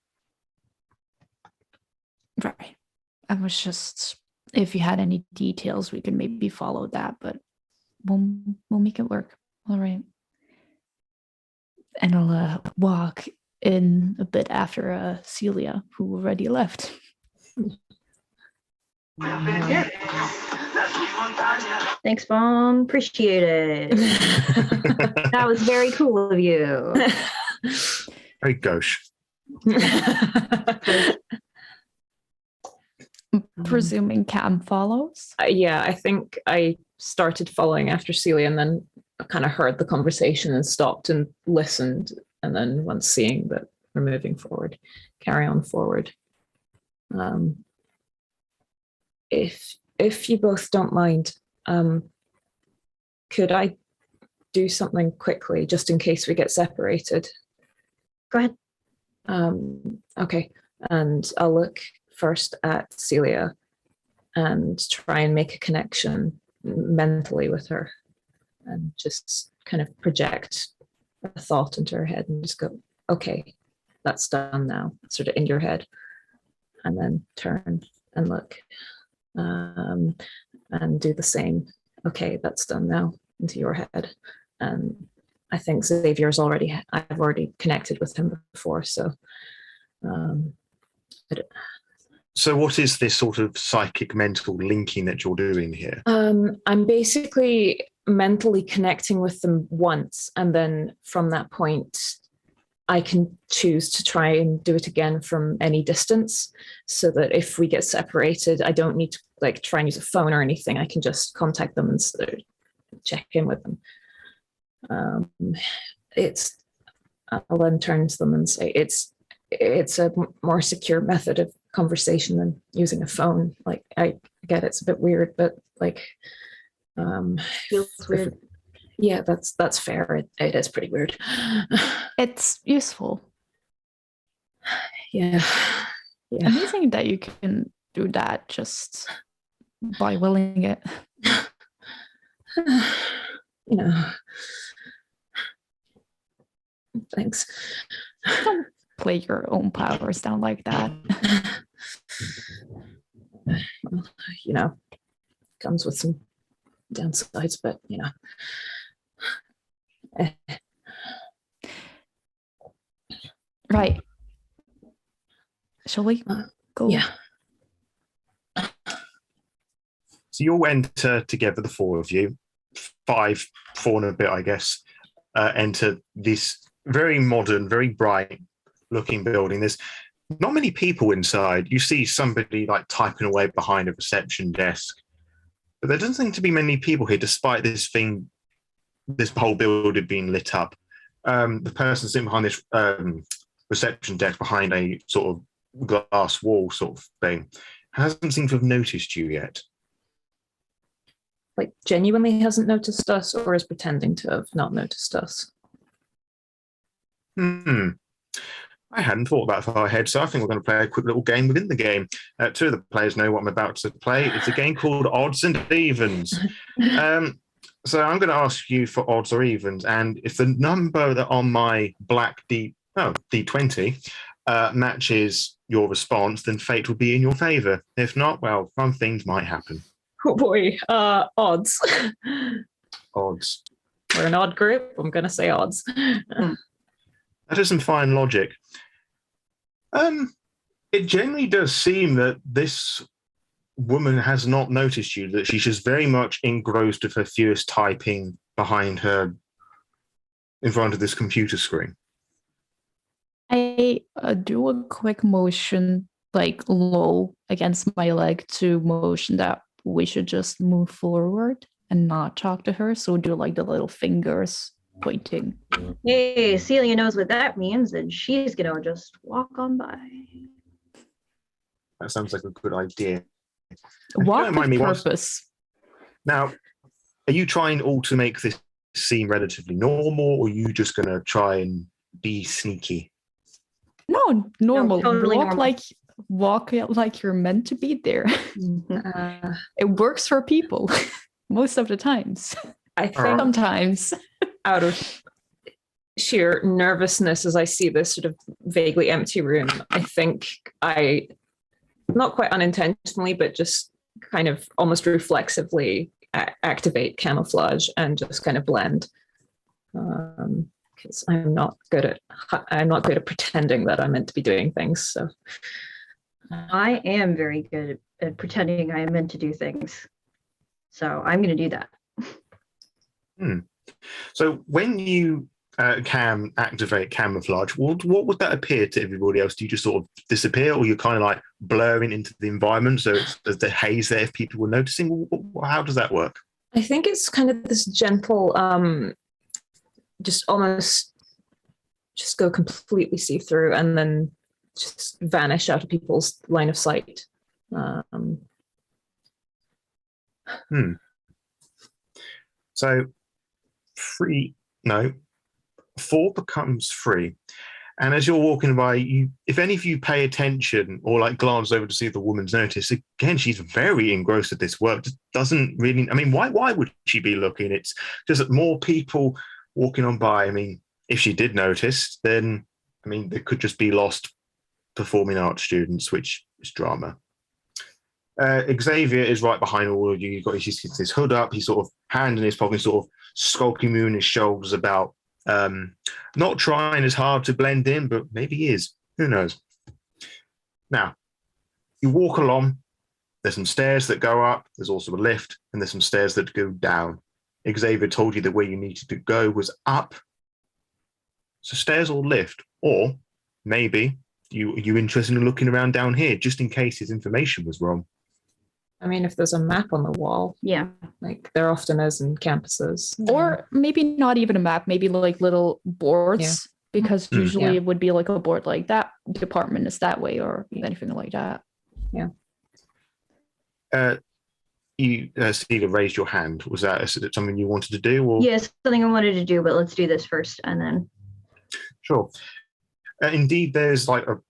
Right. I was just, if you had any details, we could maybe follow that, but we'll make it work. All right. And I'll walk in a bit after Celia, who already left. Thanks, Mom. Appreciate it. That was very cool of you. Very gauche. Presuming Cam follows? Yeah, I think I started following after Celia and then kind of heard the conversation and stopped and listened. And then once seeing that we're moving forward, carry on forward. If you both don't mind, could I do something quickly just in case we get separated? Go ahead. Okay, and I'll look first at Celia and try and make a connection mentally with her and just kind of project a thought into her head and just go, okay, that's done now, sort of in your head, and then turn and look and do the same. Okay, that's done now into your head. And I think Xavier's I've already connected with him before, so So what is this sort of psychic mental linking that you're doing here? I'm basically mentally connecting with them once, and then from that point, I can choose to try and do it again from any distance, so that if we get separated, I don't need to like try and use a phone or anything. I can just contact them and sort of check in with them. I'll then turn to them and say it's a more secure method of conversation than using a phone. Like I get it's a bit weird, but like Feels weird. Yeah, that's fair. It is pretty weird. It's useful. Yeah. Amazing that you can do that just by willing it. You know. Thanks. Don't play your own powers down like that. You know, comes with some downsides, but you know. Right. Shall we go? Yeah. So you'll enter together, the four of you, four and a bit, I guess, enter this very modern, very bright looking building. There's not many people inside. You see somebody like typing away behind a reception desk, but there doesn't seem to be many people here, despite this whole building being lit up. The person sitting behind this reception desk behind a sort of glass wall sort of thing hasn't seemed to have noticed you yet. Like genuinely hasn't noticed us, or is pretending to have not noticed us? I hadn't thought that far ahead, so I think we're going to play a quick little game within the game. Two of the players know what I'm about to play. It's a game called Odds and Evens. So I'm going to ask you for odds or evens, and if the number that on my black D20 matches your response, then fate will be in your favour. If not, well, fun things might happen. Oh boy, odds. Odds. We're an odd group. I'm going to say odds. That is some fine logic. It generally does seem that this woman has not noticed you, that she's just very much engrossed with her furious typing behind her in front of this computer screen. I do a quick motion, like low against my leg, to motion that we should just move forward and not talk to her. So do like the little fingers pointing. Hey, Celia knows what that means, and she's gonna just walk on by. That sounds like a good idea. Walk don't mind with me, whilst- purpose. Now, are you trying all to make this seem relatively normal, or are you just going to try and be sneaky? No, normal. No, totally walk normal. like you're meant to be there. Mhm. It works for people most of the times. I think Sometimes. out of sheer nervousness as I see this sort of vaguely empty room, I think I, not quite unintentionally, but just kind of almost reflexively activate camouflage and just kind of blend. Because I'm not good at pretending that I'm meant to be doing things. So I am very good at pretending I am meant to do things. So I'm going to do that. So when you can activate camouflage, what would that appear to everybody else? Do you just sort of disappear, or you're kind of like blurring into the environment so there's the haze there if people were noticing? How does that work? I think it's kind of this gentle, just almost just go completely see through and then just vanish out of people's line of sight. So 4 becomes 3. And as you're walking by, if any of you pay attention or like glance over to see if the woman's noticed, again, she's very engrossed at this work. Just doesn't really, I mean, why would she be looking? It's just that more people walking on by. I mean, if she did notice, then, I mean, they could just be lost performing arts students, which is drama. Xavier is right behind all of you. You've got his hood up, he's sort of hand in his pocket, sort of skulking moving his shoulders about, not trying as hard to blend in, but maybe he is. Who knows? Now, you walk along. There's some stairs that go up. There's also a lift, and there's some stairs that go down. Xavier told you that where you needed to go was up. So stairs or lift, or maybe you interested in looking around down here, just in case his information was wrong. I mean, if there's a map on the wall, Yeah. like there often is in campuses. Or maybe not even a map, maybe like little boards, because usually it would be like a board like that department is that way or anything like that. Yeah. You, Celia, raised your hand. Was that something you wanted to do? Or? Yes, something I wanted to do, but let's do this first and then. Sure. Indeed, there's like a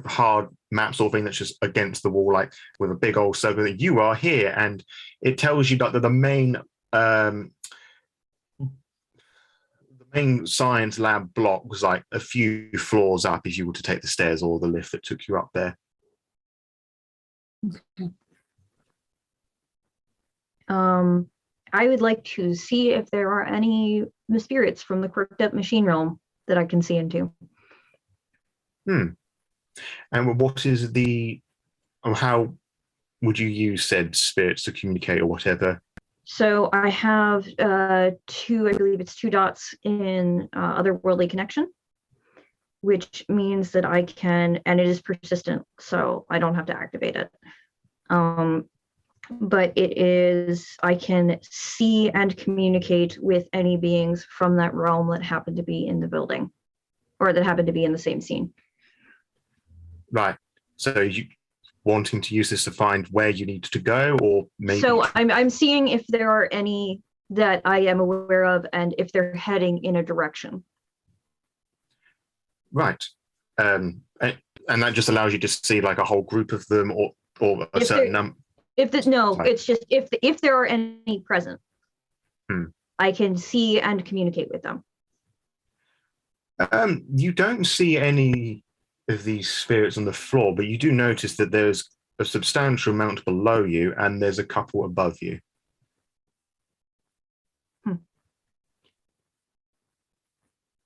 hard map sort of thing that's just against the wall, like with a big old circle that you are here, and it tells you that the main science lab block was like a few floors up if you were to take the stairs or the lift that took you up there. Okay. I would like to see if there are any spirits from the quirked up machine realm that I can see into. And what is how would you use said spirits to communicate or whatever? So I have I believe it's 2 dots in otherworldly connection, which means that I can, and it is persistent, so I don't have to activate it. But it is, I can see and communicate with any beings from that realm that happen to be in the building or that happen to be in the same scene. Right. So you wanting to use this to find where you need to go, or maybe? So I'm seeing if there are any that I am aware of and if they're heading in a direction. Right. And that just allows you to see like a whole group of them or a If certain number. It's just if there are any present, I can see and communicate with them. You don't see any of these spirits on the floor, but you do notice that there's a substantial amount below you and there's a couple above you.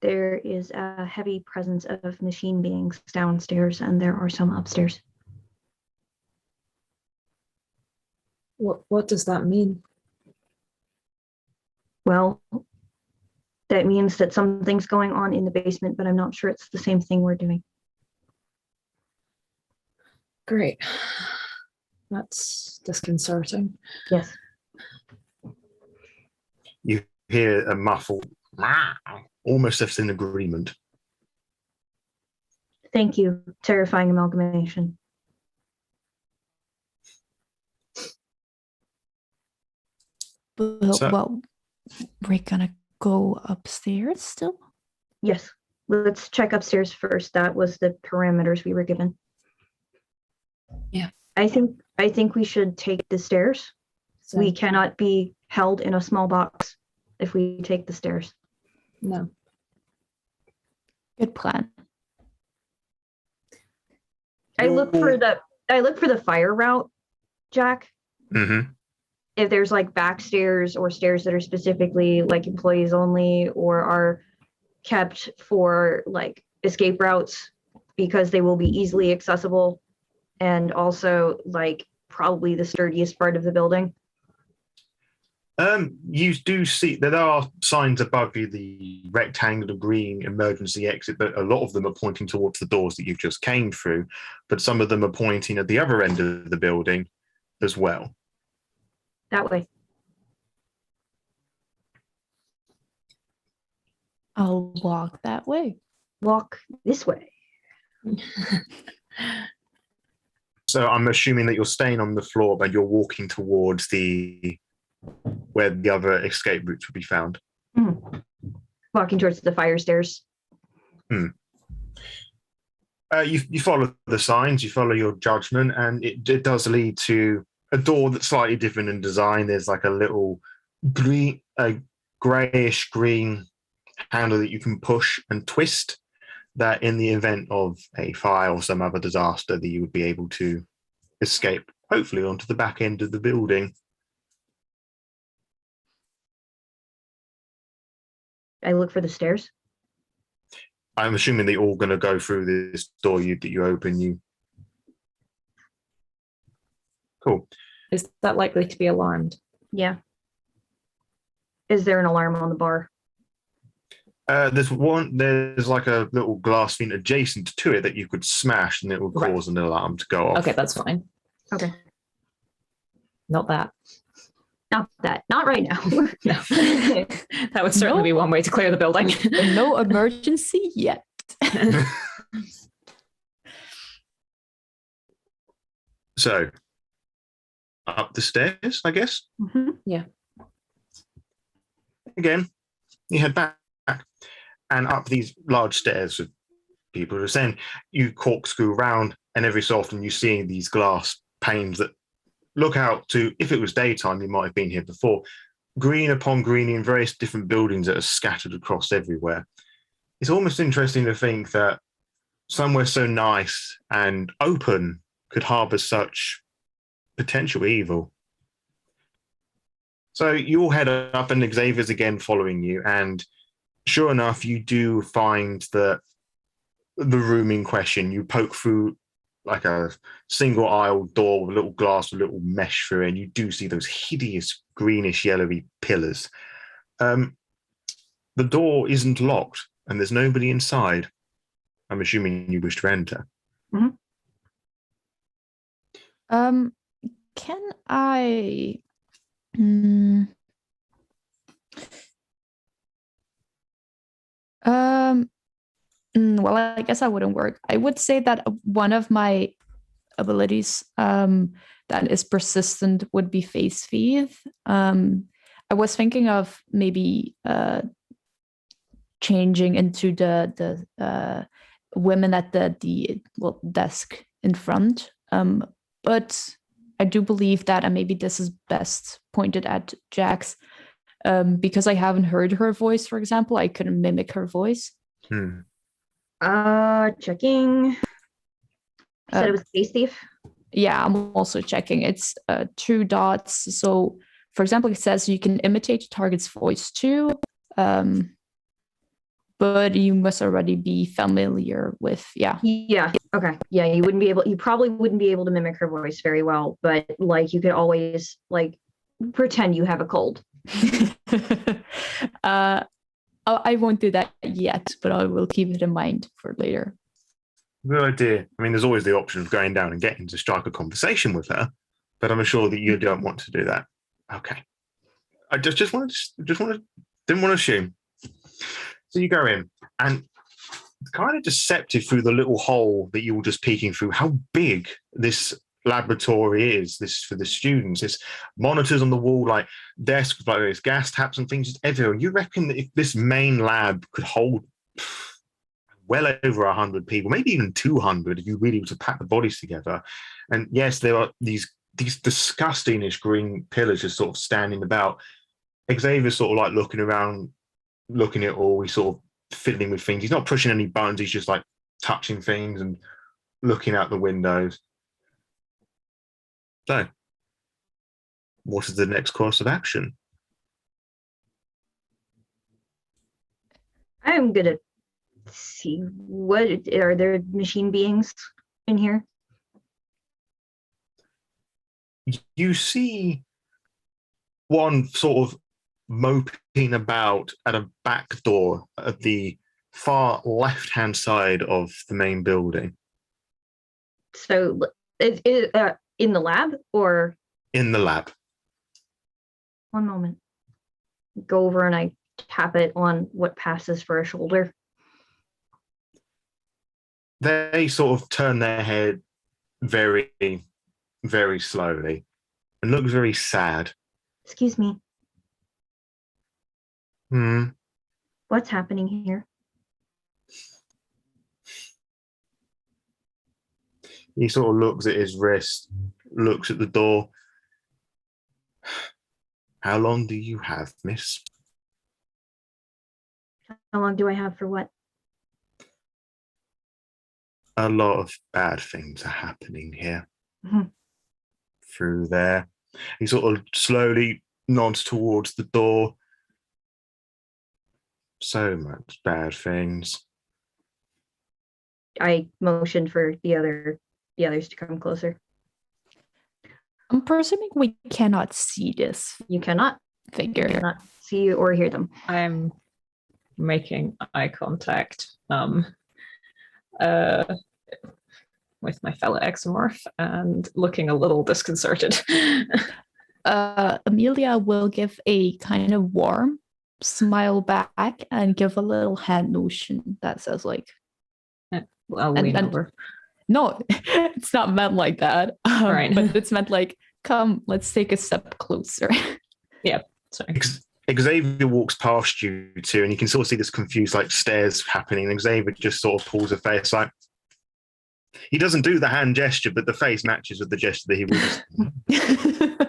There is a heavy presence of machine beings downstairs, and there are some upstairs. What does that mean? Well, that means that something's going on in the basement, but I'm not sure it's the same thing we're doing. Great. That's disconcerting. Yes. You hear a muffled almost as in agreement. Thank you, terrifying amalgamation. Well, we're gonna go upstairs still? Yes, let's check upstairs first. That was the parameters we were given. Yeah. I think we should take the stairs. So, We cannot be held in a small box if we take the stairs. no. Good plan. I look for the fire route, Jack. Mm-hmm. If there's like back stairs or stairs that are specifically like employees only or are kept for like escape routes because they will be easily accessible and also like probably the sturdiest part of the building. You do see there are signs above you, the rectangular green emergency exit, but a lot of them are pointing towards the doors that you've just came through, but some of them are pointing at the other end of the building as well. That way. I'll walk that way. Walk this way. So I'm assuming that you're staying on the floor, but you're walking towards where the other escape routes would be found. Mm-hmm. Walking towards the fire stairs. You follow the signs, you follow your judgment, and it does lead to a door that's slightly different in design. There's like a little grayish green handle that you can push and twist, that in the event of a fire or some other disaster that you would be able to escape, hopefully onto the back end of the building. I look for the stairs. I'm assuming they're all going to go through this door that you open. Cool. Is that likely to be alarmed? Yeah. Is there an alarm on the bar? There's like a little glass thing adjacent to it that you could smash and it will cause an alarm to go off. Okay, that's fine. Okay. Not that. Not right now. No. That would certainly be one way to clear the building. No emergency yet. So, up the stairs, I guess? Mm-hmm. Yeah. Again, you head back and up these large stairs with people who ascend. You corkscrew around, and every so often you see these glass panes that look out to, if it was daytime, you might have been here before, green upon green in various different buildings that are scattered across everywhere. It's almost interesting to think that somewhere so nice and open could harbour such potential evil. So you all head up, and Xavier's again following you, and sure enough, you do find the room in question. You poke through like a single aisle door with a little glass, a little mesh through it, and you do see those hideous greenish yellowy pillars. The door isn't locked, and there's nobody inside. I'm assuming you wish to enter. Mm-hmm. Can I? Well, I guess that wouldn't work. I would say that one of my abilities that is persistent would be face feed. I was thinking of maybe changing into the women at the desk in front. But I do believe that, and maybe this is best pointed at Jax, because I haven't heard her voice, for example, I couldn't mimic her voice. Checking. You said it was Space Thief? Yeah, I'm also checking. It's 2 dots. So, for example, it says you can imitate the target's voice too, but you must already be familiar with, Yeah, okay. Yeah, you probably wouldn't be able to mimic her voice very well, but like you could always like pretend you have a cold. I won't do that yet, but I will keep it in mind for later. Good idea. I mean, there's always the option of going down and getting to strike a conversation with her, but I'm sure that you don't want to do that. Okay. I didn't want to assume. So you go in, and it's kind of deceptive through the little hole that you were just peeking through how big this laboratory is. This for the students. There's monitors on the wall, like desks, like there's gas taps and things just everywhere. You reckon that if this main lab could hold well over 100 people, maybe even 200, if you really were to pack the bodies together. And yes, there are these disgustingish green pillars just sort of standing about. Xavier's sort of like looking around, looking at all. He's sort of fiddling with things. He's not pushing any buttons. He's just like touching things and looking out the windows. So, what is the next course of action? I'm gonna see what are there machine beings in here? You see one sort of moping about at a back door at the far left-hand side of the main building. So, is in the lab or? In the lab. One moment. Go over and I tap it on what passes for a shoulder. They sort of turn their head very, very slowly and look very sad. Excuse me. Hmm. What's happening here? He sort of looks at his wrist, looks at the door. How long do you have, miss? How long do I have for what? A lot of bad things are happening here. Mhm. Through there. He sort of slowly nods towards the door. So much bad things. I motioned for the others to come closer. I'm presuming we cannot see this You cannot. figure. You cannot see or hear them. I'm making eye contact with my fellow exomorph and looking a little disconcerted. Amelia will give a kind of warm smile back and give a little hand motion that says like, I'll lean and over. no, it's not meant like that. Right. But it's meant like, come, let's take a step closer. Sorry. Xavier walks past you two, and you can sort of see this confused like stares happening. And Xavier just sort of pulls a face like he doesn't do the hand gesture, but the face matches with the gesture that he would.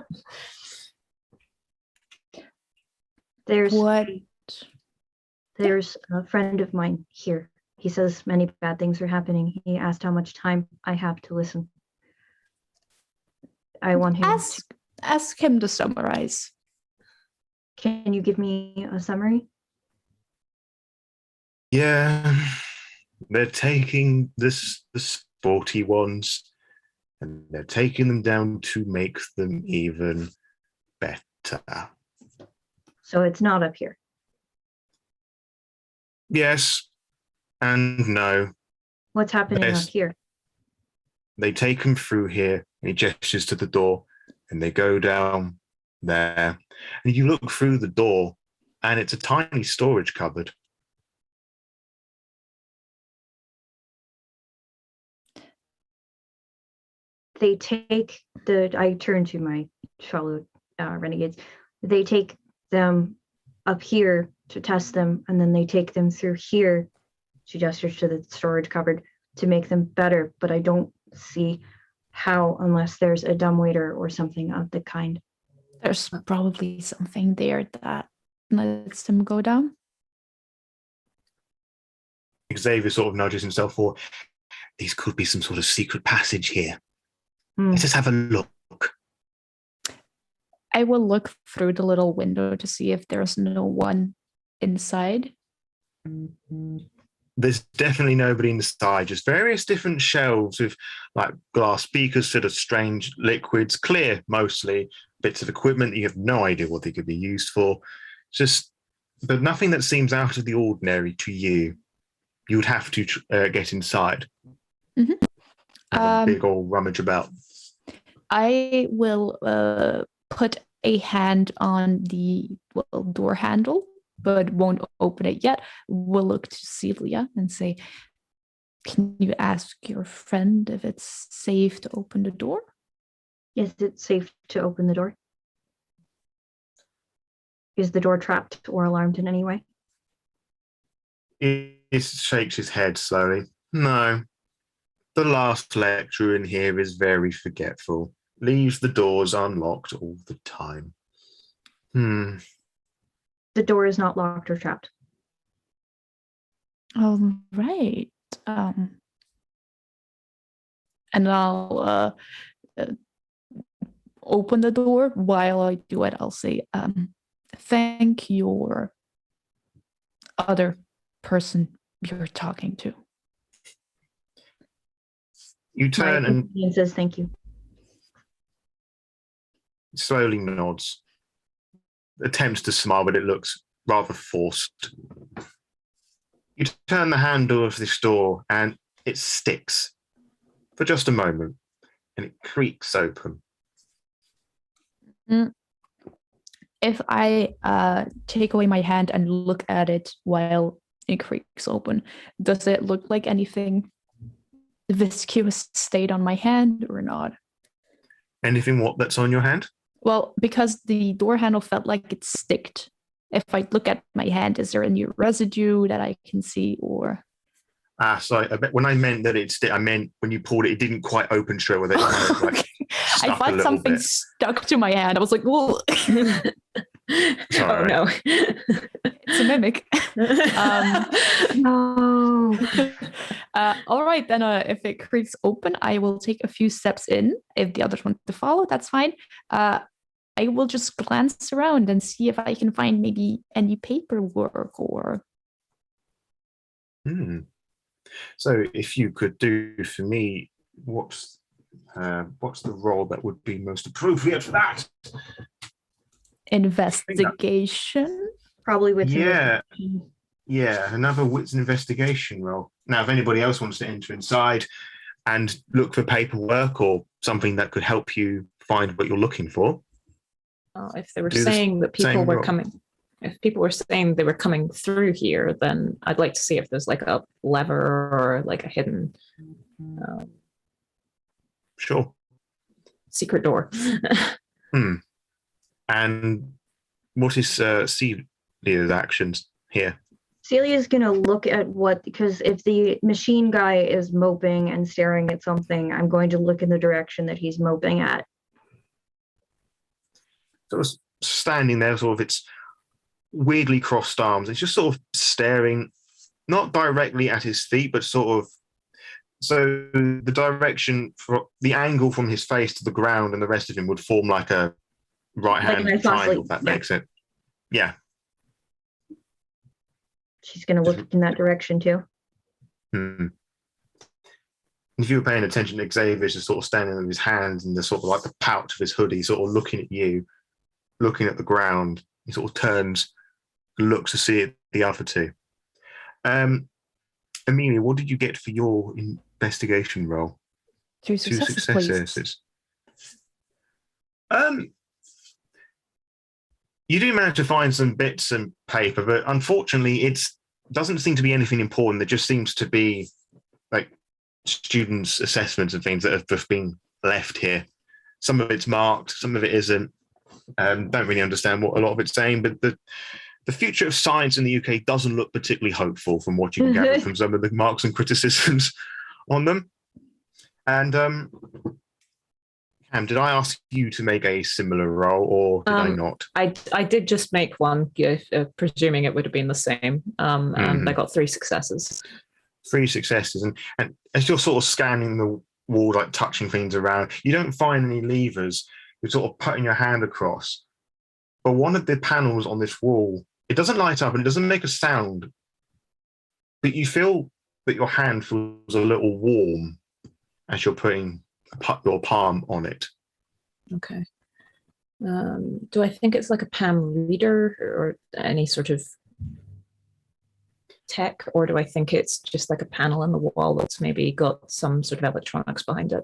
There's What? There's a friend of mine here. He says many bad things are happening. He asked how much time I have to listen. I want him. Ask him to summarize. Can you give me a summary? Yeah, they're taking the sporty ones, and they're taking them down to make them even better. So it's not up here. Yes and no. What's happening up here? They take them through here, and he gestures to the door, and they go down there. And you look through the door, and it's a tiny storage cupboard. They take I turn to my fellow renegades. They take them up here to test them, and then they take them through here, she gestures to the storage cupboard, to make them better. But I don't see how, unless there's a dumbwaiter or something of the kind. There's probably something there that lets them go down. Xavier sort of nudges himself forward. These could be some sort of secret passage here. Let's just have a look. I will look through the little window to see if there's no one inside. There's definitely nobody inside, just various different shelves with like glass beakers full of strange liquids, clear mostly, bits of equipment that you have no idea what they could be used for. But nothing that seems out of the ordinary to you. You would have to get inside. Mm-hmm. Have a big old rummage about. I will put a hand on the door handle but won't open it yet, will look to Celia and say, "Can you ask your friend if it's safe to open the door?" Is it safe to open the door? Is the door trapped or alarmed in any way? He shakes his head slowly. No. The last lecturer in here is very forgetful. Leaves the doors unlocked all the time. The door is not locked or trapped. All right. And I'll open the door. While I do it, I'll say, "Thank your other person you're talking to." You turn and says thank you. slowly nods. Attempts to smile, but it looks rather forced. You turn the handle of this door and it sticks for just a moment and it creaks open. If I take away my hand and look at it while it creaks open, does it look like anything viscous stayed on my hand or not? Anything that's on your hand? Well, because the door handle felt like it sticked. If I look at my hand, is there any residue that I can see, or? Sorry. When I meant that I meant when you pulled it, it didn't quite open straight with it. Kind of like I thought something stuck to my hand. I was like, "Whoa!" Oh no, it's a mimic. No. All right, then if it creaks open, I will take a few steps in. If the others want to follow, that's fine. I will just glance around and see if I can find maybe any paperwork or... So if you could do for me, what's the role that would be most appropriate for that? Investigation? Probably with another wits and investigation role. Now, if anybody else wants to enter inside and look for paperwork or something that could help you find what you're looking for. If they were saying that people were coming, if people were saying they were coming through here, then I'd like to see if there's like a lever or like a hidden sure secret door. And what is Celia's actions here? Celia's going to look at because if the machine guy is moping and staring at something, I'm going to look in the direction that he's moping at. Sort of standing there, sort of its weirdly crossed arms. It's just sort of staring, not directly at his feet, but sort of. So the direction for the angle from his face to the ground and the rest of him would form like a right-hand triangle. That makes it. Yeah. She's going to look in that direction too. If you were paying attention, Xavier's just sort of standing with his hands in the sort of like the pouch of his hoodie, sort of looking at you, looking at the ground. He sort of turns, looks to see the other two. Amelia, what did you get for your investigation role? 2 successes. You do manage to find some bits and paper, but unfortunately, it doesn't seem to be anything important. There just seems to be like students' assessments and things that have just been left here. Some of it's marked, some of it isn't. Don't really understand what a lot of it's saying, but the future of science in the UK doesn't look particularly hopeful from what you can gather from some of the marks and criticisms on them. And Cam, did I ask you to make a similar roll, or did I not? I did just make one, presuming it would have been the same, and I got 3 successes. 3 successes, and as you're sort of scanning the wall, like touching things around, you don't find any levers. You're sort of putting your hand across, but one of the panels on this wall, it doesn't light up and it doesn't make a sound, but you feel that your hand feels a little warm as you're putting your palm on it. Okay. Do I think it's like a palm reader or any sort of tech, or do I think it's just like a panel in the wall that's maybe got some sort of electronics behind it?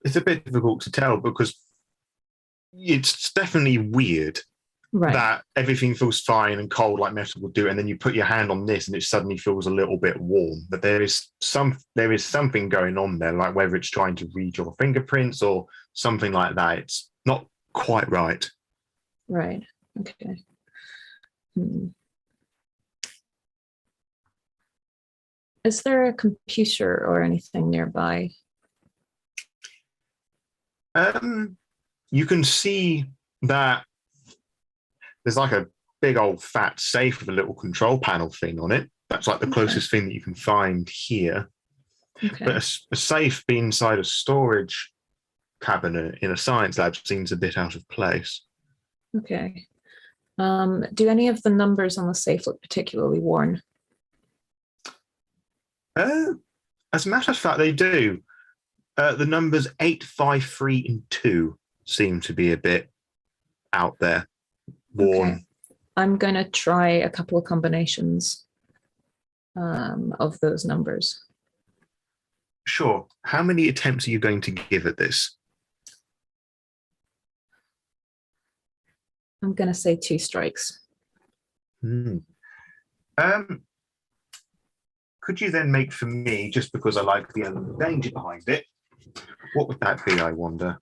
It's a bit difficult to tell because it's definitely weird. Right. that everything feels fine and cold like metal would do, and then you put your hand on this and it suddenly feels a little bit warm. But there is something going on there, like whether it's trying to read your fingerprints or something like that. It's not quite right. Right. Okay. Is there a computer or anything nearby? You can see that there's like a big old fat safe with a little control panel thing on it. That's like the closest thing that you can find here. Okay. But a safe being inside a storage cabinet in a science lab seems a bit out of place. Okay. Do any of the numbers on the safe look particularly worn? As a matter of fact, they do. The numbers 8, 5, 3, and 2 seem to be a bit out there, worn. Okay. I'm going to try a couple of combinations of those numbers. Sure. How many attempts are you going to give at this? I'm going to say 2 strikes. Could you then make for me, just because I like the element of danger behind it, what would that be, I wonder?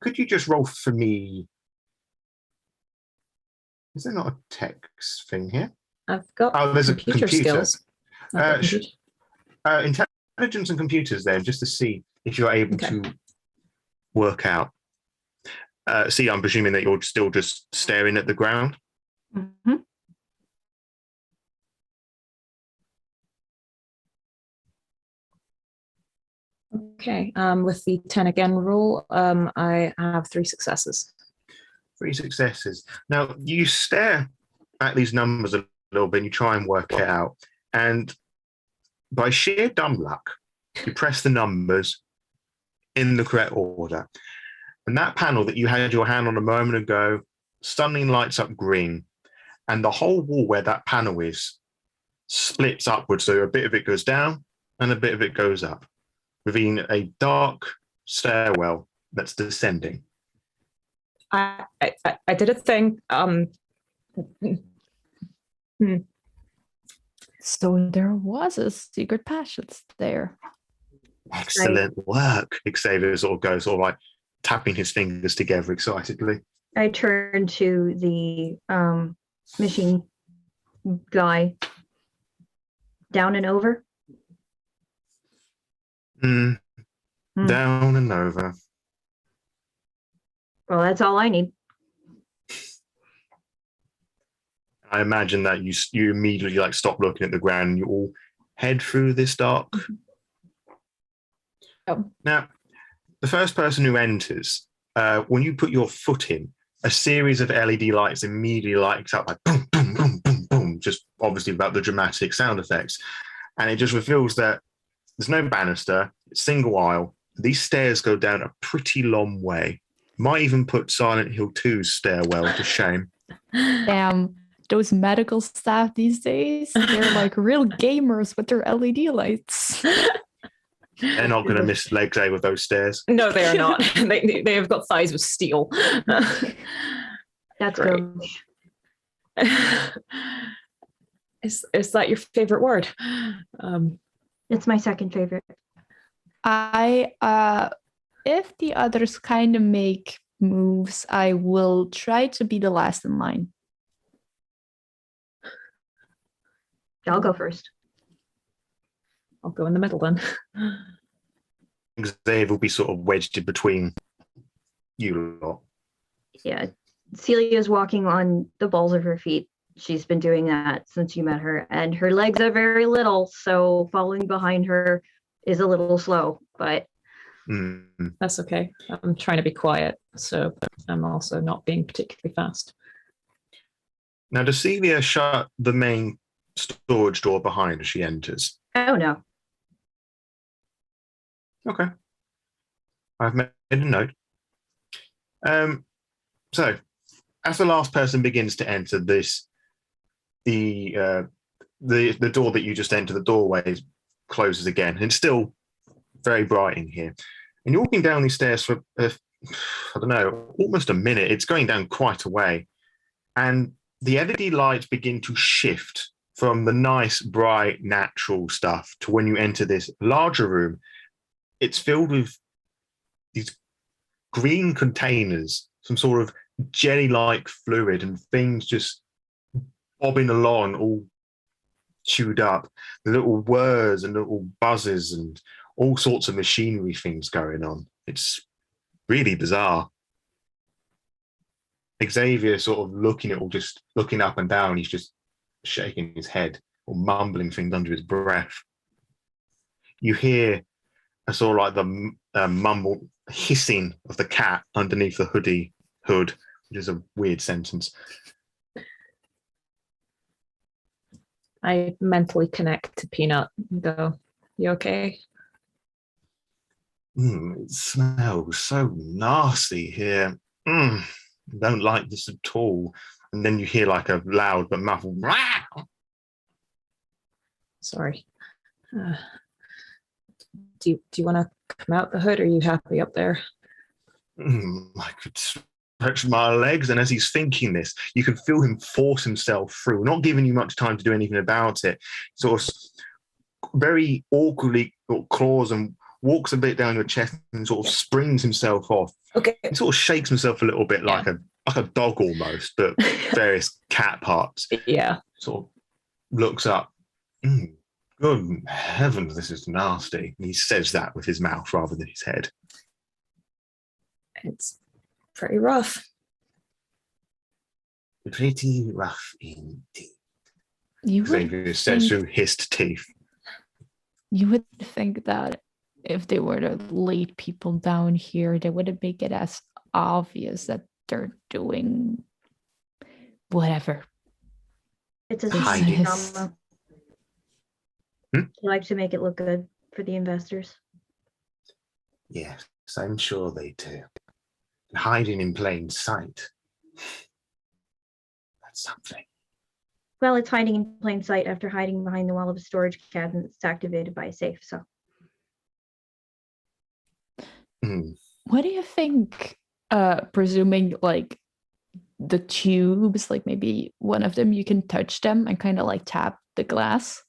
Could you just roll for me? Is there not a text thing here? I've got there's computer a computer. skills. Intelligence and computers there, just to see if you're able to work out. See, I'm presuming that you're still just staring at the ground. Mm-hmm. Okay. With the 10 again rule, I have 3 successes. 3 successes. Now, you stare at these numbers a little bit and you try and work it out. And by sheer dumb luck, you press the numbers in the correct order. And that panel that you had your hand on a moment ago suddenly lights up green. And the whole wall where that panel is splits upwards. So a bit of it goes down and a bit of it goes up, revealing a dark stairwell that's descending. I did a thing. So there was a secret passage there. Excellent work. Xavier sort of goes, sort of like tapping his fingers together excitedly. I turn to the machine guy. Down and over? Down and over. Well, that's all I need. I imagine that you immediately like stop looking at the ground and you all head through this dark. Oh. Now, the first person who enters, when you put your foot in, a series of LED lights immediately lights up like boom, boom, boom, boom, boom, just obviously about the dramatic sound effects. And it just reveals that there's no banister, it's single aisle. These stairs go down a pretty long way. Might even put Silent Hill 2's stairwell to shame. Damn, those medical staff these days, they're like real gamers with their LED lights. They're not going to miss leg day with those stairs. No, they are not. They have got thighs of steel. That's Great. good. Is that your favorite word? It's my second favorite. If the others kind of make moves, I will try to be the last in line. I'll go first. I'll go in the middle then. Xavier will be sort of wedged in between you lot. Yeah. Celia's walking on the balls of her feet. She's been doing that since you met her, and her legs are very little, so following behind her is a little slow, but That's okay. I'm trying to be quiet, so I'm also not being particularly fast. Now, does Celia shut the main storage door behind as she enters? oh no. Okay. I've made a note. So, as the last person begins to enter this, the door that you just entered, the doorway closes again. And it's still very bright in here. And you're walking down these stairs for a I don't know, almost a minute. It's going down quite a way. And the LED lights begin to shift from the nice, bright, natural stuff to when you enter this larger room. It's filled with these green containers, some sort of jelly-like fluid, and things just bobbing along, all chewed up. The little whirs and little buzzes and all sorts of machinery things going on. It's really bizarre. Xavier sort of looking at all, just looking up and down. He's just shaking his head or mumbling things under his breath. You hear a sort of like the mumble hissing of the cat underneath the hood, which is a weird sentence. I mentally connect to Peanut and go, "You okay?" It smells so nasty here. I don't like this at all. And then you hear like a loud but muffled. Sorry. Do you want to come out the hood? Or are you happy up there? I could stretch my legs, and as he's thinking this, you can feel him force himself through, not giving you much time to do anything about it. Sort of very awkwardly claws and walks a bit down your chest and sort of springs himself off. Okay. He sort of shakes himself a little bit like a dog almost, but various cat parts. Yeah. Sort of looks up. Good heavens, this is nasty. And he says that with his mouth rather than his head. It's pretty rough. Pretty rough indeed. Xavier says through hissed teeth. You would think that if they were to lead people down here, they wouldn't make it as obvious that they're doing whatever. It's a Hiding. drama. I like to make it look good for the investors. Yes, I'm sure they do. Hiding in plain sight. That's something. Well, it's hiding in plain sight after hiding behind the wall of a storage cabinet that's activated by a safe, so. What do you think, presuming like the tubes, like maybe one of them, you can touch them and kind of like tap the glass?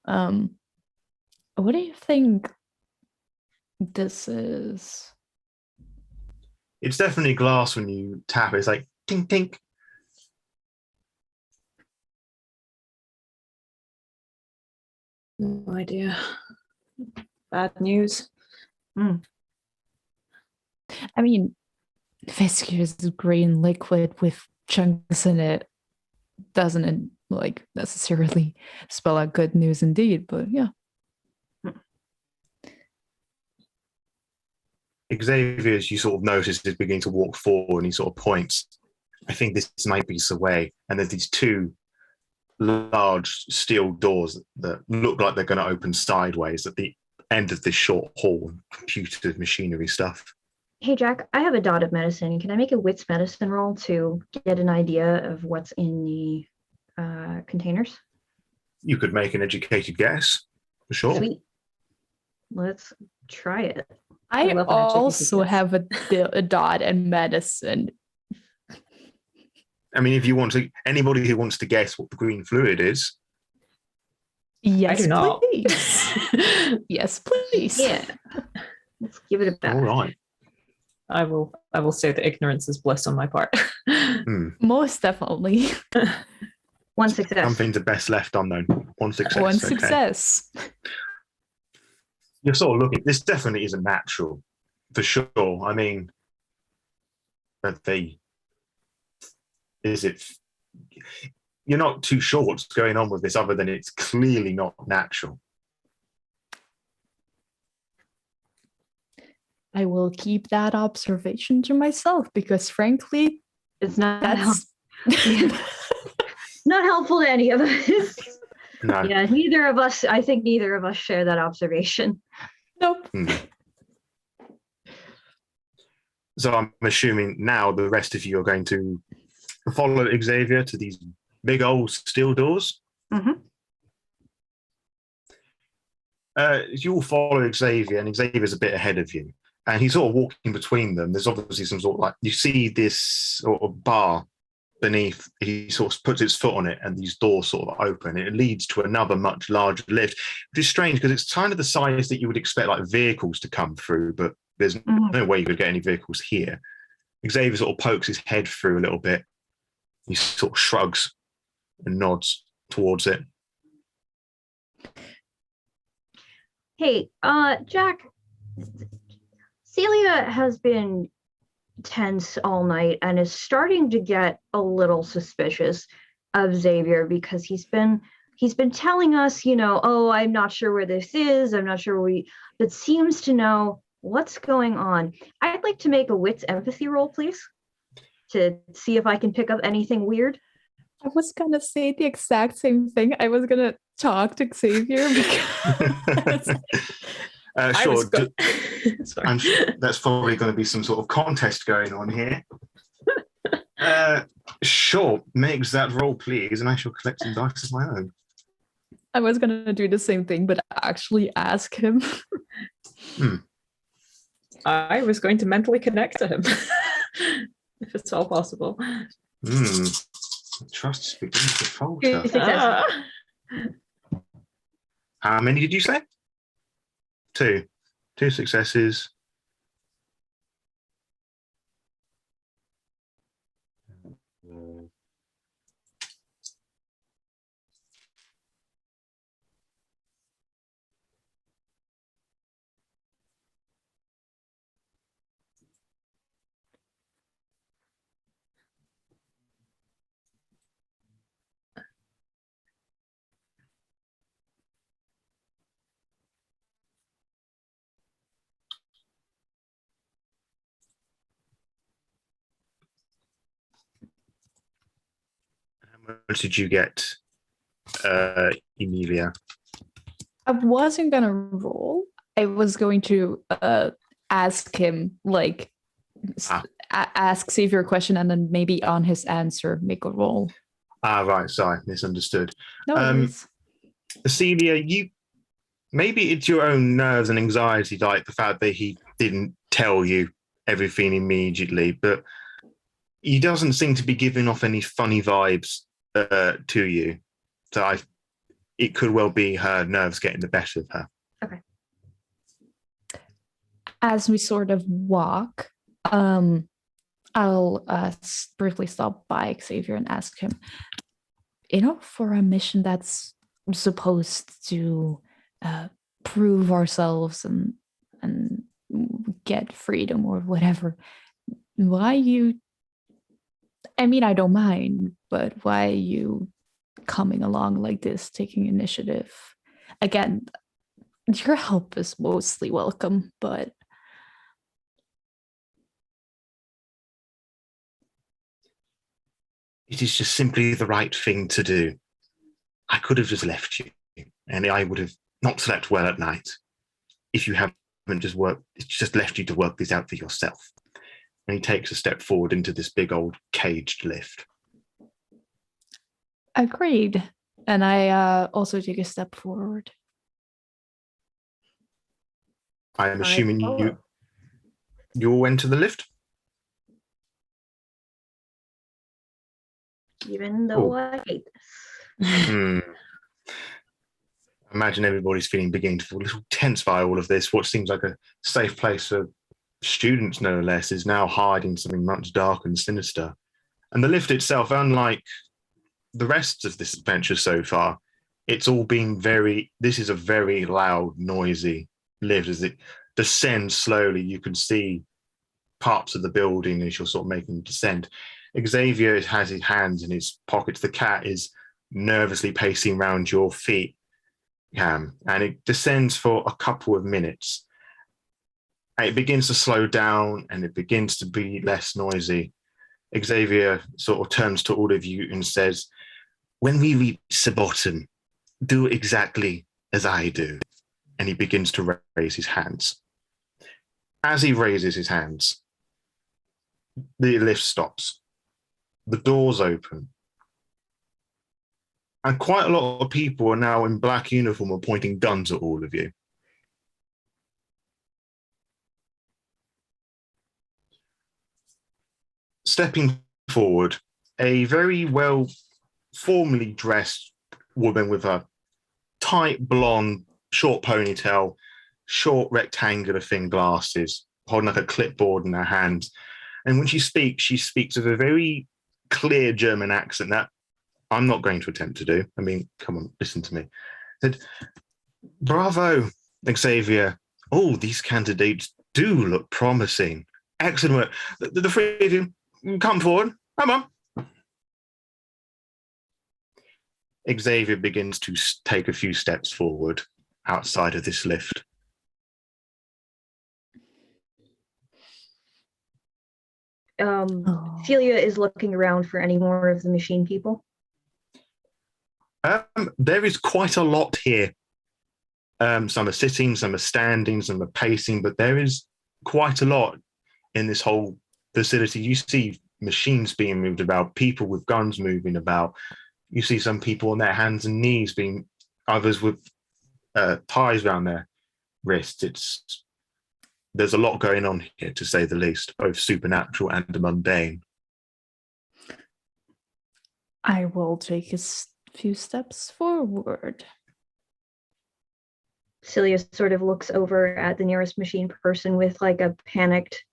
What do you think this is? It's definitely glass when you tap it. It's like tink tink. No idea. Bad news. I mean, viscous green liquid with chunks in it doesn't like necessarily spell out good news indeed, but yeah. Xavier, as you sort of notice, is beginning to walk forward and he sort of points. I think this might be the way. And there's these two large steel doors that look like they're going to open sideways at the end of this short hall, computer machinery stuff. Hey, Jack, I have a dot of medicine. Can I make a wits medicine roll to get an idea of what's in the containers? You could make an educated guess, for sure. Sweet. Let's try it. I love an also educated have a dot and medicine. I mean, if you want to, anybody who wants to guess what the green fluid is. Yes, I do not. please. Yes, please. Yeah. Let's give it a bash. All right. I will say that ignorance is bliss on my part. Most definitely. One success. Something's best left unknown. One success. One okay. success. You're sort of looking, this definitely isn't natural, for sure. I mean, but you're not too sure what's going on with this other than it's clearly not natural. I will keep that observation to myself because frankly, It's not that's not helpful to any of us. No. Yeah, I think neither of us share that observation. nope. So I'm assuming now the rest of you are going to follow Xavier to these big old steel doors. You all follow Xavier, and Xavier's a bit ahead of you. and he's sort of walking between them. There's obviously some sort of like, you see this sort of bar beneath, he sort of puts his foot on it and these doors sort of open. It leads to another much larger lift, which is strange because it's kind of the size that you would expect like vehicles to come through, but there's no way you could get any vehicles here. Xavier sort of pokes his head through a little bit. He sort of shrugs and nods towards it. Hey, Jack, Celia has been tense all night and is starting to get a little suspicious of Xavier because he's been telling us, oh, I'm not sure where this is. I'm not sure but seems to know what's going on. I'd like to make a wits empathy roll, please, to see if I can pick up anything weird. I was gonna say the exact same thing. I was gonna talk to Xavier because sure. I'm sure that's probably going to be some sort of contest going on here. Sure, make that roll, please, and I shall collect some dice of my own. I was going to do the same thing, but actually ask him. I was going to mentally connect to him, if it's all possible. Trust is beginning to falter. How many did you say? Two successes. How much did you get, Amelia? I wasn't gonna roll. I was going to ask him, ask Xavier a question, and then maybe on his answer make a roll. Right. Sorry, misunderstood. No, Celia, maybe it's your own nerves and anxiety, like the fact that he didn't tell you everything immediately, but he doesn't seem to be giving off any funny vibes to you. So it could well be her nerves getting the better of her. Okay. As we sort of walk, I'll briefly stop by Xavier and ask him, for a mission that's supposed to prove ourselves and get freedom or whatever, I don't mind, but why are you coming along like this, taking initiative? Again, your help is mostly welcome, but it is just simply the right thing to do. I could have just left you, and I would have not slept well at night if you haven't just left you to work this out for yourself. And he takes a step forward into this big old caged lift. Agreed. And I also take a step forward. I am assuming you all went to the lift? Even though I hate this. Imagine everybody's beginning to feel a little tense by all of this. What seems like a safe place for students, no less, is now hiding something much dark and sinister. And the lift itself, unlike the rest of this adventure so far, it's all been this is a very loud, noisy lift. As it descends slowly, you can see parts of the building as you're sort of making descent. Xavier has his hands in his pockets. The cat is nervously pacing around your feet, Cam, and it descends for a couple of minutes. And it begins to slow down and it begins to be less noisy. Xavier sort of turns to all of you and says, when we reach the bottom, do exactly as I do. And he begins to raise his hands. As he raises his hands, the lift stops. The doors open. And quite a lot of people are now in black uniform and pointing guns at all of you. stepping forward, a very well formally dressed woman with a tight blonde, short ponytail, short rectangular thin glasses, holding like a clipboard in her hand. And when she speaks with a very clear German accent that I'm not going to attempt to do. I mean, come on, listen to me. Said, bravo, Xavier. Oh, these candidates do look promising. Excellent work. The three of you, come forward. Come on. Xavier begins to take a few steps forward outside of this lift. Celia is looking around for any more of the machine people. There is quite a lot here. Some are sitting, some are standing, some are pacing, but there is quite a lot in this whole facility. You see machines being moved about, people with guns moving about. You see some people on their hands and knees, others with ties around their wrists. There's a lot going on here, to say the least, both supernatural and mundane. I will take a few steps forward. Celia sort of looks over at the nearest machine person with like a panicked,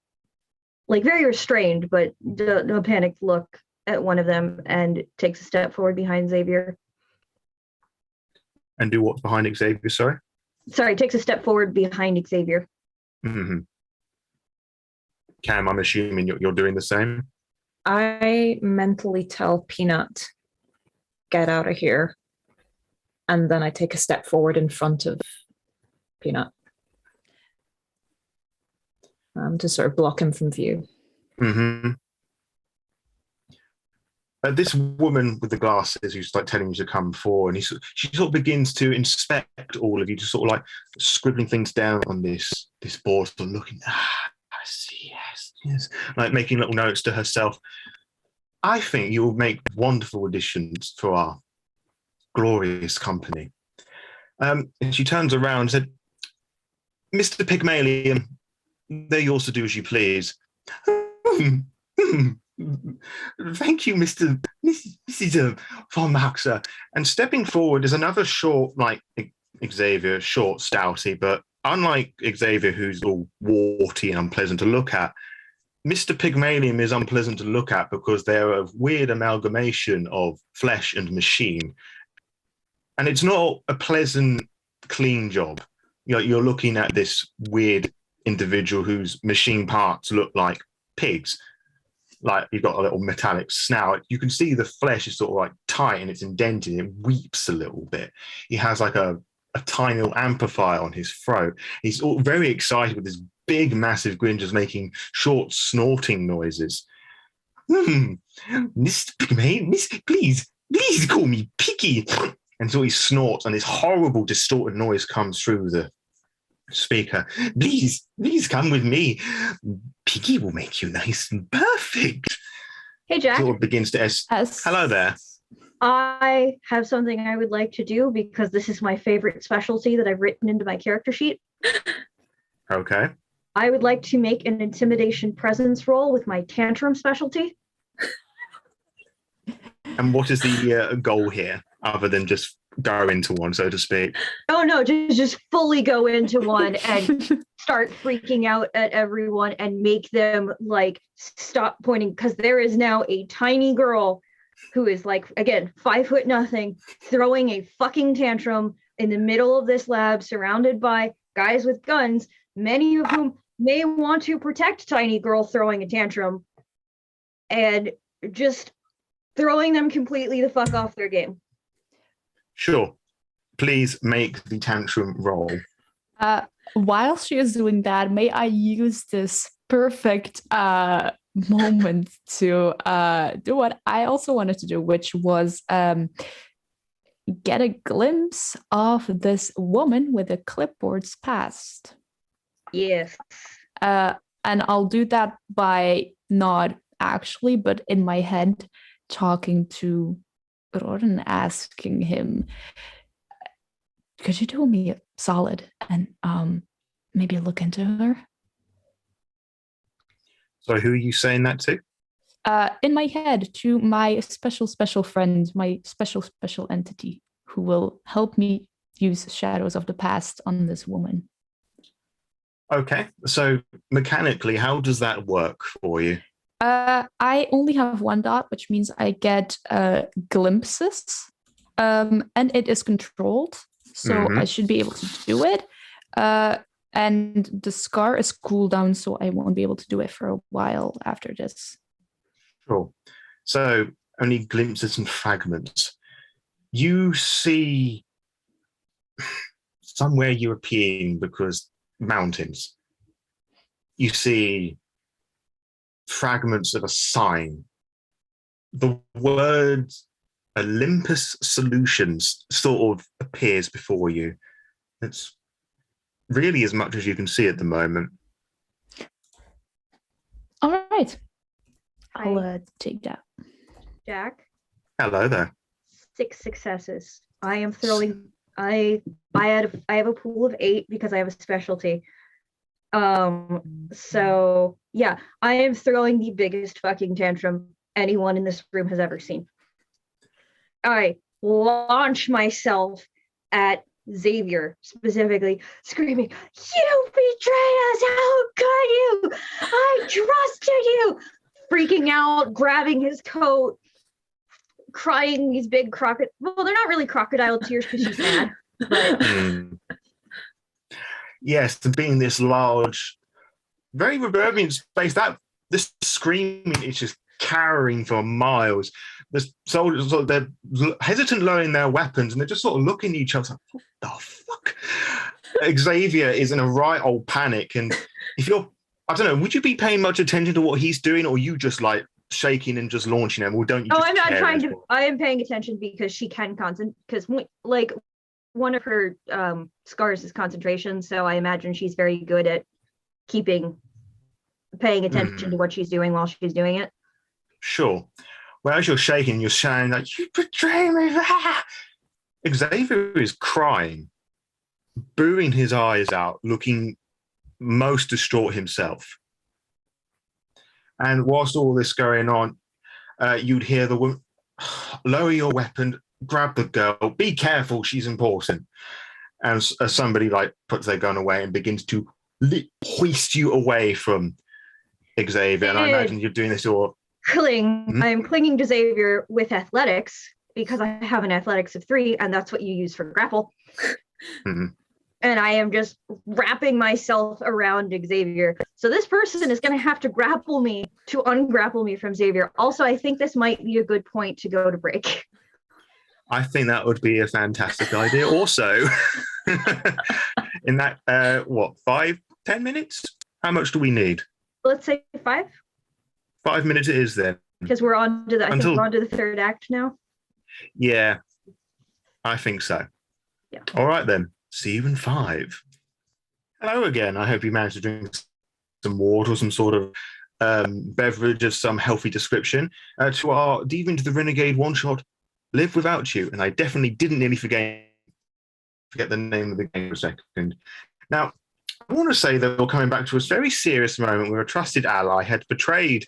like very restrained, but no panicked look at one of them and takes a step forward behind Xavier. And do what's behind Xavier, sorry? Sorry, takes a step forward behind Xavier. Mm-hmm. Cam, I'm assuming you're doing the same? I mentally tell Peanut, get out of here. And then I take a step forward in front of Peanut to sort of block him from view. Mm-hmm. This woman with the glasses who's like telling you to come forward, and she sort of begins to inspect all of you, just sort of like scribbling things down on this board, sort of looking, I see, yes, like making little notes to herself. I think you'll make wonderful additions for our glorious company. And she turns around and said, Mr. Pygmalion, there you also do as you please. Thank you, Mrs. von Maxer. And stepping forward is another short, like Xavier, short, stouty, but unlike Xavier, who's all warty and unpleasant to look at, Mr. Pygmalion is unpleasant to look at because they're a weird amalgamation of flesh and machine. And it's not a pleasant, clean job. You're looking at this weird individual whose machine parts look like pigs. Like you've got a little metallic snout. You can see the flesh is sort of like tight and it's indented. It weeps a little bit. He has like a tiny little amplifier on his throat. He's all very excited with this big, massive grin, just making short snorting noises. Mr. Pygmalion, please call me Piggy. And so he snorts, and this horrible, distorted noise comes through the speaker. Please come with me. Piggy will make you nice and perfect. Hey, Jack. Sort of begins to Hello there. I have something I would like to do because this is my favorite specialty that I've written into my character sheet. Okay. I would like to make an intimidation presence roll with my tantrum specialty. And what is the goal here, other than just go into one, so to speak? Oh no, just fully go into one and start freaking out at everyone and make them like stop pointing, because there is now a tiny girl who is like, again, 5'0", throwing a fucking tantrum in the middle of this lab, surrounded by guys with guns, many of whom may want to protect tiny girl throwing a tantrum, and just throwing them completely the fuck off their game. Sure. Please make the tantrum roll. While she is doing that, may I use this perfect moment to do what I also wanted to do, which was get a glimpse of this woman with a clipboard's past. Yes. And I'll do that by not actually, but in my head, talking to Roden, asking him, could you do me a solid and maybe look into her? So who are you saying that to? in my head to my special friend, my special entity, who will help me use shadows of the past on this woman. Okay, so mechanically, how does that work for you? I only have one dot, which means I get glimpses, and it is controlled, so I should be able to do it. And the scar is cooldown, so I won't be able to do it for a while after this. Sure. So only glimpses and fragments. You see somewhere European because mountains. You see fragments of a sign. The word Olympus Solutions sort of appears before you. It's really as much as you can see at the moment. All right. Hi. I'll take that. Jack. Hello there. 6 successes. I am throwing. I have a pool of 8 because I have a specialty. So yeah, I am throwing the biggest fucking tantrum anyone in this room has ever seen. I launch myself at Xavier, specifically screaming, "You betrayed us! How could you? I trusted you!" Freaking out, grabbing his coat, crying these big crocodile. Well, they're not really crocodile tears because she's mad. But yes, to being this large, very reverberant space, that this screaming is just carrying for miles. The soldiers, they're hesitant lowering their weapons, and they're just sort of looking at each other like, what the fuck? Xavier is in a right old panic, and if you're, I don't know, would you be paying much attention to what he's doing, or you just like shaking and just launching him, or don't you? I'm not trying to. I am paying attention because she can concentrate. Because like one of her scars is concentration, so I imagine she's very good at paying attention to what she's doing while she's doing it. Sure. Well, as you're shaking, you're shouting like, "You betray me!" Xavier is crying, booing his eyes out, looking most distraught himself. And whilst all this going on, you'd hear the woman, "Lower your weapon, grab the girl, be careful, she's important." And as somebody like puts their gun away and begins to hoist you away from Xavier. And I imagine you're doing this all. I am clinging to Xavier with athletics because I have an athletics of 3, and that's what you use for grapple. And I am just wrapping myself around Xavier. So this person is going to have to grapple me to ungrapple me from Xavier. Also, I think this might be a good point to go to break. I think that would be a fantastic idea. Also, in that, 5-10 minutes? How much do we need? Let's say 5. 5 minutes it is then. Because we're on to the third act now. Yeah, I think so. Yeah. All right then. See you in 5. Hello again. I hope you managed to drink some water or some sort of beverage of some healthy description to our Deviant the Renegade one-shot, Live Without You. And I definitely didn't nearly forget the name of the game for a second. Now, I want to say that we're coming back to a very serious moment where a trusted ally had betrayed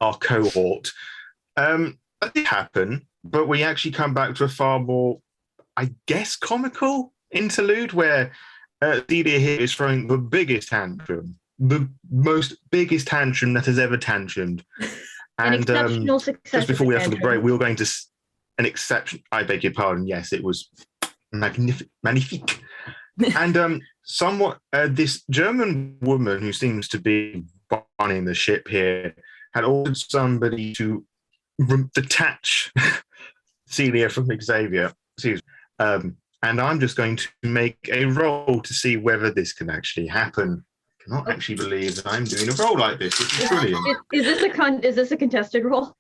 our cohort. That did happen, but we actually come back to a far more, I guess, comical interlude where Celia here is throwing the biggest tantrum, the most biggest tantrum that has ever tantrumed. An exceptional success. Just before we have to the break, we were going to an exception. I beg your pardon. Yes, it was magnifique. And somewhat, this German woman who seems to be running the ship here had ordered somebody to detach Celia from Xavier. And I'm just going to make a roll to see whether this can actually happen. I cannot actually believe that I'm doing a roll like this. It's brilliant. Is this a contested roll?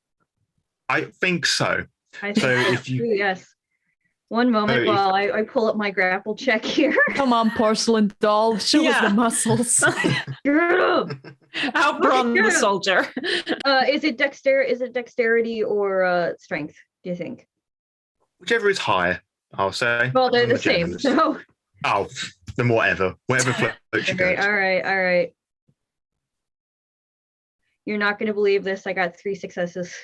I think so. I think so. If you, yes. One moment while I pull up my grapple check here. Come on, porcelain doll. Show us the muscles. Outrun the soldier. Is it dexterity or strength, do you think? whichever is higher, I'll say. Well, they're the same. So. Oh, then whatever floats your boat. All right. You're not going to believe this. I got 3 successes.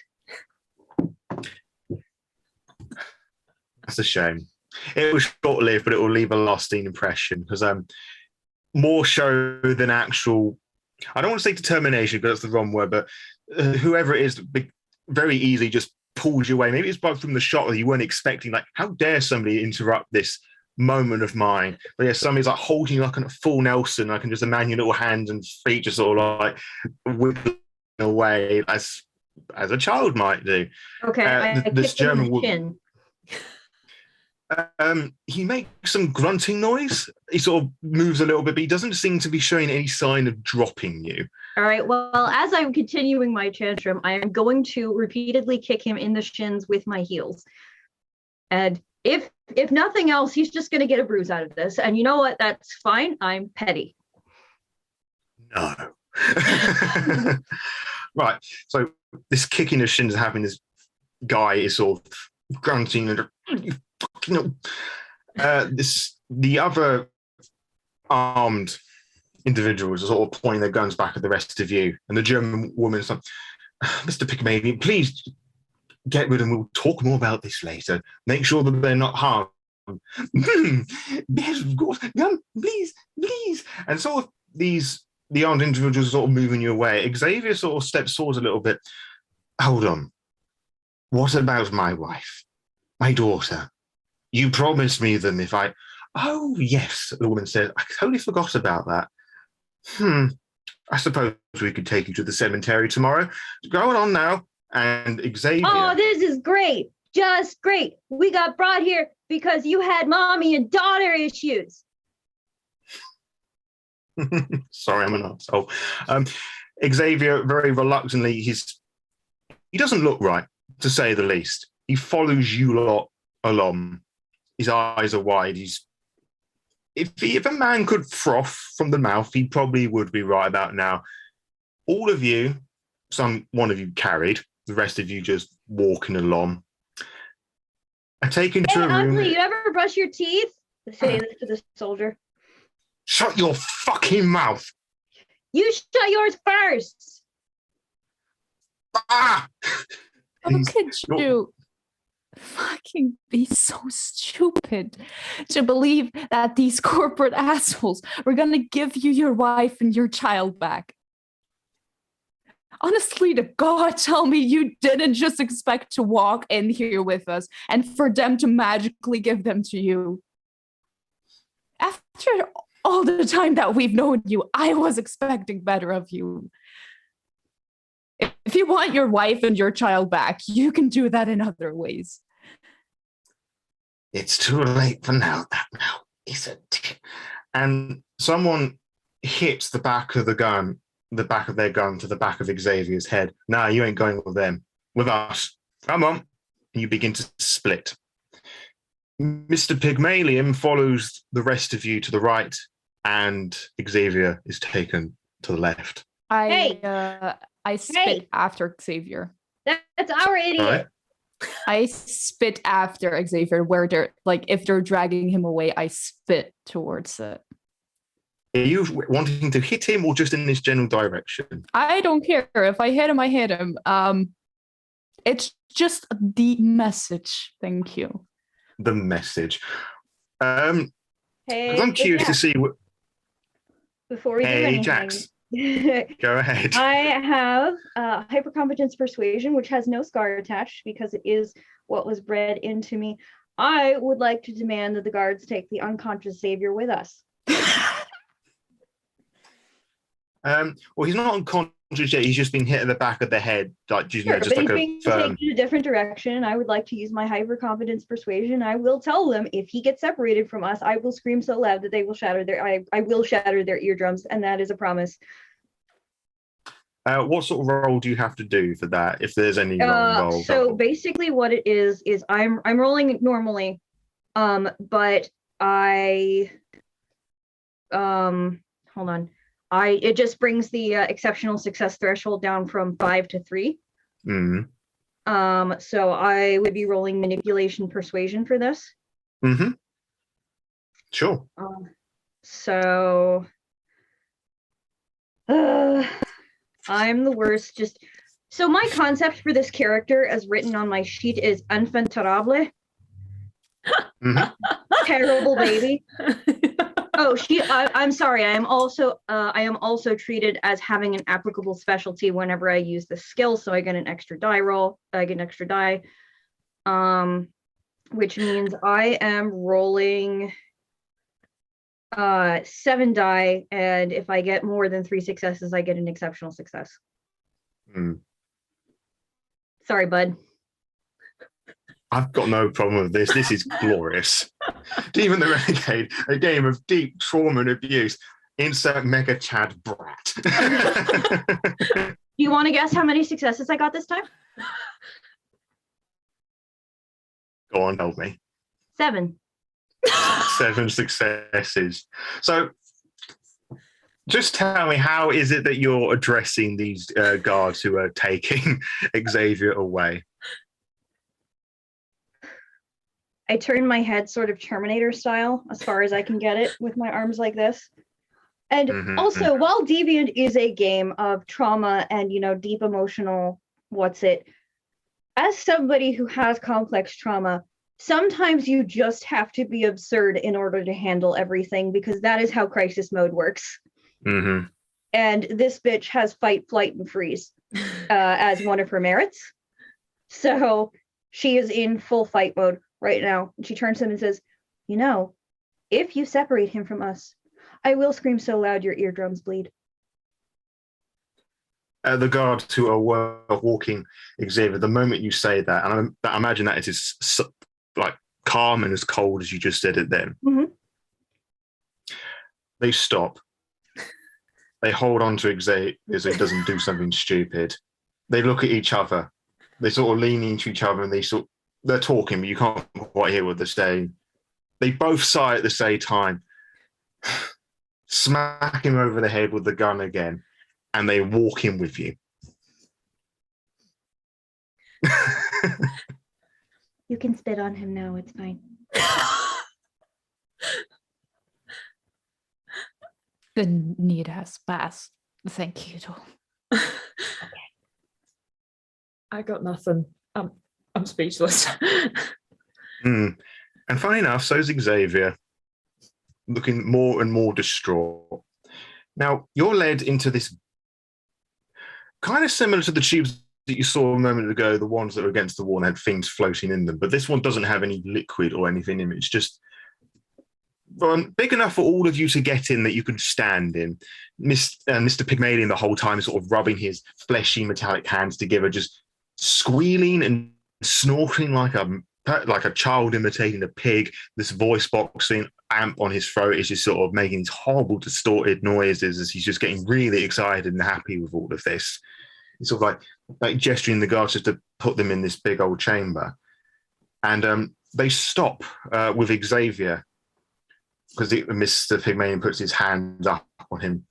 That's a shame. It was short-lived, but it will leave a lasting impression because more show than actual. I don't want to say determination because that's the wrong word, but whoever it is, very easily just pulls you away. Maybe it's from the shot that you weren't expecting. Like, how dare somebody interrupt this moment of mine? But yeah, somebody's like holding you like a full Nelson. I can just imagine your little hands and feet just sort of like wiggling away as a child might do. Okay, this German chin. He makes some grunting noise. He sort of moves a little bit, but he doesn't seem to be showing any sign of dropping you. All right, well, as I'm continuing my tantrum, I am going to repeatedly kick him in the shins with my heels. And if nothing else, he's just going to get a bruise out of this. And you know what? That's fine. I'm petty. No. Right, so this kicking of shins happening, this guy is sort of grunting and the other armed individuals are sort of pointing their guns back at the rest of you, and the German woman is like, Mr. Pygmalion, please get rid of them. We'll talk more about this later. Make sure that they're not harmed. Yes, of course. Please. And sort of the armed individuals are sort of moving you away. Xavier sort of steps forward a little bit. Hold on. What about my wife? My daughter? You promised me them if I... Oh, yes, the woman said. I totally forgot about that. I suppose we could take you to the cemetery tomorrow. Go on now. And Xavier... Oh, this is great. Just great. We got brought here because you had mommy and daughter issues. Sorry, I'm an asshole. Xavier, very reluctantly, he doesn't look right, to say the least. He follows you lot along. His eyes are wide. If a man could froth from the mouth, he probably would be right about now. All of you, one of you carried, the rest of you just walking along. I take into a room. Ugly, you ever brush your teeth? Say this to the soldier. Shut your fucking mouth. You shut yours first. Ah! How could you fucking be so stupid to believe that these corporate assholes were gonna give you your wife and your child back? Honestly to God, tell me you didn't just expect to walk in here with us and for them to magically give them to you. After all the time that we've known you, I was expecting better of you. If you want your wife and your child back, you can do that in other ways. It's too late for now. That now is a and someone hits the back of their gun to the back of Xavier's head. Nah, you ain't going with them. With us. Come on. And you begin to split. Mr. Pygmalion follows the rest of you to the right, and Xavier is taken to the left. I spit after Xavier. That's our idiot. Right. I spit after Xavier, where they're like, if they're dragging him away, I spit towards it. Are you wanting to hit him or just in this general direction? I don't care. If I hit him, I hit him. It's just the message. Thank you. The message. Hey, I'm curious to see what. Before we do Hey, anything, Jax. Go ahead. I have hypercompetence persuasion, which has no scar attached because it is what was bred into me. I would like to demand that the guards take the unconscious savior with us. Well, he's not unconscious yet. He's just been hit at the back of the head, like just Sure, just but like he's a being firm. taken in a different direction. I would like to use my hypercompetence persuasion. I will tell them if he gets separated from us, I will scream so loud that they will shatter I will shatter their eardrums, and that is a promise. What sort of role do you have to do for that, if there's any role involved? So basically, what it is I'm rolling normally, but I hold on. It just brings the exceptional success threshold down from 5 to 3. Mm-hmm. So I would be rolling manipulation persuasion for this. Mm-hmm. Sure. So I'm the worst. So my concept for this character, as written on my sheet, is enfant terrible. Terrible baby. Oh, I'm sorry. I am also treated as having an applicable specialty whenever I use the skill, so I get an extra die roll. I get an extra die, which means I am rolling 7 die, and if I get more than 3 successes, I get an exceptional success. Sorry, bud. I've got no problem with this. This is glorious. Even the Renegade, a game of deep trauma and abuse. Insert Mega Chad brat. Do you want to guess how many successes I got this time? Go on, help me. 7. 7 successes. So just tell me, how is it that you're addressing these guards who are taking Xavier away? I turn my head sort of Terminator style as far as I can get it with my arms like this. And also, while Deviant is a game of trauma and, deep emotional, as somebody who has complex trauma, sometimes you just have to be absurd in order to handle everything, because that is how crisis mode works. And this bitch has fight, flight, and freeze as one of her merits. So she is in full fight mode right now. And she turns to him and says, if you separate him from us, I will scream so loud your eardrums bleed. The guards who are walking Xavier, the moment you say that, and I imagine that it is like calm and as cold as you just said it then, they stop. They hold on to Xavier so he doesn't do something stupid. They look at each other. They sort of lean into each other and they're talking, but you can't quite hear what they're saying. They both sigh at the same time, smack him over the head with the gun again, and they walk in with you. You can spit on him now, it's fine. The need has passed. Thank you, though. I got nothing. I'm speechless. And funny enough, so's Xavier, looking more and more distraught. Now, you're led into this kind of similar to the tubes that you saw a moment ago, the ones that were against the wall and had things floating in them, but this one doesn't have any liquid or anything in it. It's just big enough for all of you to get in that you can stand in. Mr. Pygmalion the whole time sort of rubbing his fleshy metallic hands together, just squealing and snorting like a child imitating a pig. This voice boxing amp on his throat is just sort of making these horrible distorted noises as he's just getting really excited and happy with all of this. He's sort of like gesturing the guards just to put them in this big old chamber. And they stop with Xavier because Mr. Pygmalion puts his hands up on him.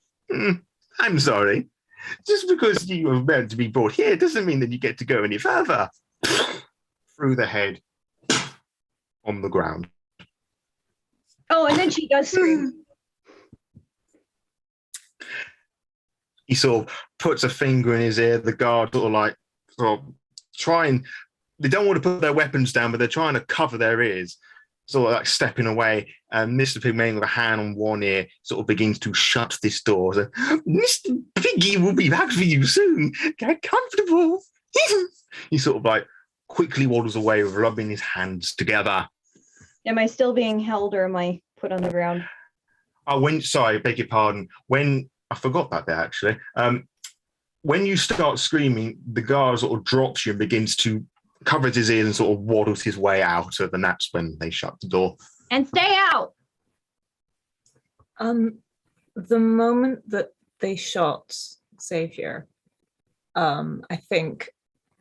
I'm sorry. Just because you were meant to be brought here doesn't mean that you get to go any further. Through the head, on the ground. Oh, and then she does scream. He sort of puts a finger in his ear. The guard sort of trying. They don't want to put their weapons down, but they're trying to cover their ears, sort of like stepping away. And Mr. Pygmalion, with a hand on one ear, sort of begins to shut this door. So, Mr. Piggy will be back for you soon. Get comfortable. He sort of like quickly waddles away, rubbing his hands together. Am I still being held, or am I put on the ground? Sorry, beg your pardon. I forgot that bit actually. When you start screaming, the guard sort of drops you and begins to cover his ears and sort of waddles his way out. So then that's when they shut the door. And stay out. The moment that they shot Xavier, I think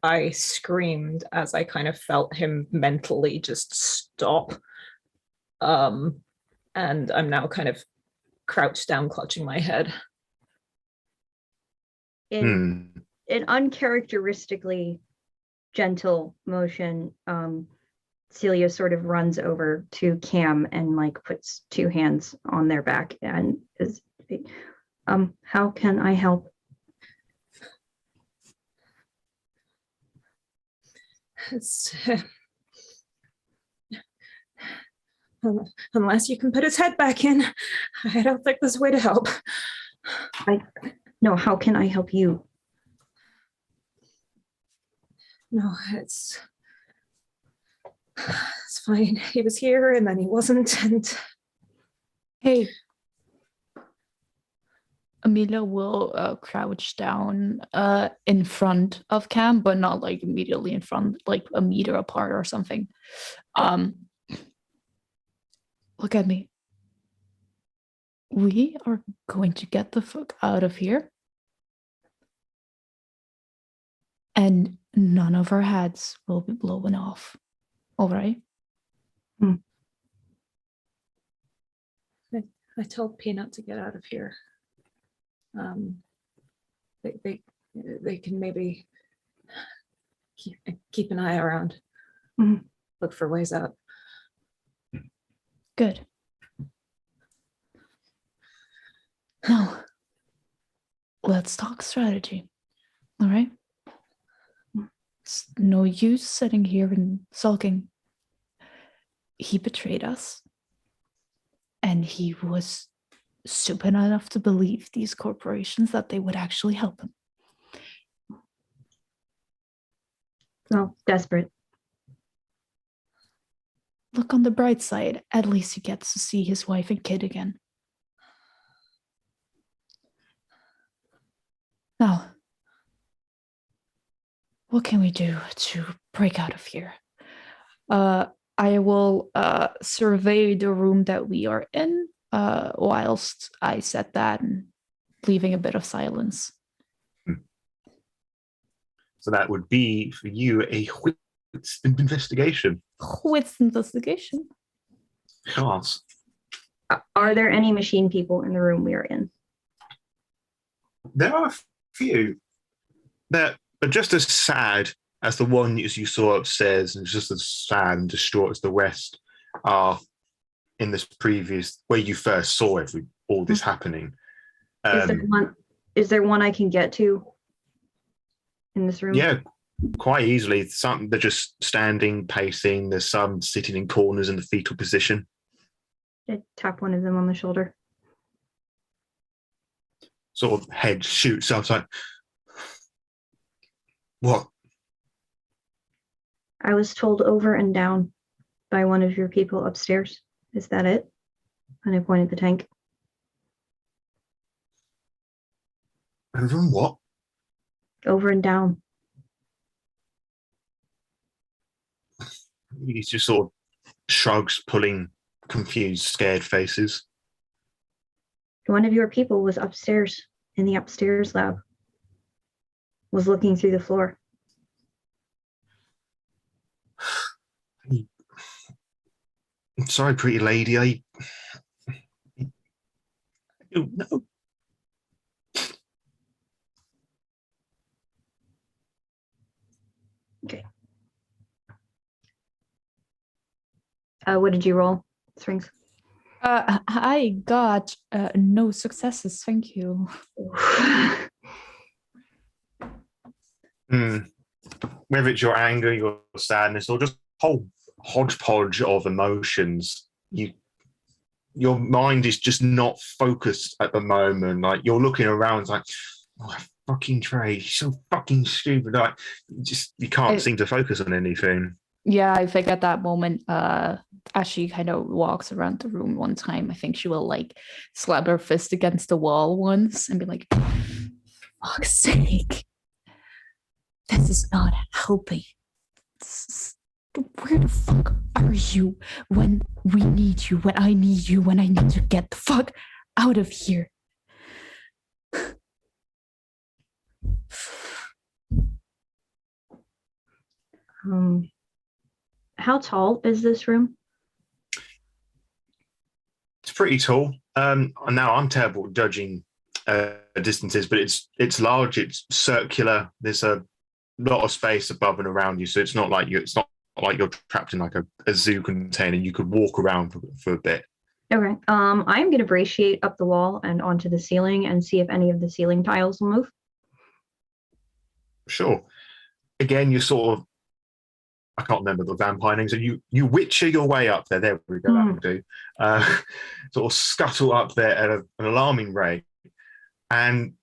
I screamed as I kind of felt him mentally just stop. And I'm now kind of crouched down, clutching my head. In an uncharacteristically gentle motion, Celia sort of runs over to Cam and puts 2 hands on their back and is, how can I help? It's, unless you can put his head back in, I don't think there's a way to help. No, how can I help you? No, it's fine. He was here and then he wasn't, and... Hey. Amelia will crouch down in front of Cam, but not like immediately in front, like a meter apart or something. Look at me. We are going to get the fuck out of here. And none of our heads will be blown off. All right? I told Peanut to get out of here. They can maybe keep an eye around. Mm-hmm. Look for ways out. Good. Now, let's talk strategy. All right? It's no use sitting here and sulking. He betrayed us. And he was stupid enough to believe these corporations that they would actually help him. Well, desperate. Look on the bright side. At least he gets to see his wife and kid again. Now, what can we do to break out of here? I will survey the room that we are in whilst I said that and leaving a bit of silence. So that would be, for you, a wits investigation. Wits investigation? Yes. Are there any machine people in the room we are in? There are a few that are just as sad as the one as you saw upstairs, and just as sad and distraught as the rest are in this previous, where you first saw all this happening. Is there one I can get to in this room? Yeah, quite easily. Some they're just standing, pacing. There's some sitting in corners in the fetal position. I tap one of them on the shoulder. Sort of head shoots up, like, what? I was told over and down by one of your people upstairs. Is that it? And I pointed the tank. Over and what? Over and down. He just sort of shrugs, pulling confused, scared faces. One of your people was upstairs in the upstairs lab. Was looking through the floor. I'm sorry, pretty lady. I don't know. Okay. What did you roll, Syriinx? I got no successes, thank you. Whether it's your anger, your sadness, or just a whole hodgepodge of emotions, your mind is just not focused at the moment. Like, you're looking around, like, oh, fucking Trey, he's so fucking stupid. Like, you can't seem to focus on anything. Yeah, I think at that moment, as she kind of walks around the room one time, I think she will like slap her fist against the wall once and be like, fuck's sake, this is not helping. Where the fuck are you when we need you, when I need you, when I need to get the fuck out of here? How tall is this room? It's pretty tall. Now I'm terrible at judging distances, but it's large. It's circular. There's a lot of space above and around you, so it's not like you're trapped in like a zoo container. You could walk around for a bit. Okay. I'm going to braciate up the wall and onto the ceiling and see if any of the ceiling tiles will move. Sure. Again, you're sort of I can't remember the vampire name. So you witcher your way up there. There we go. That will do. Sort of scuttle up there at an alarming rate, and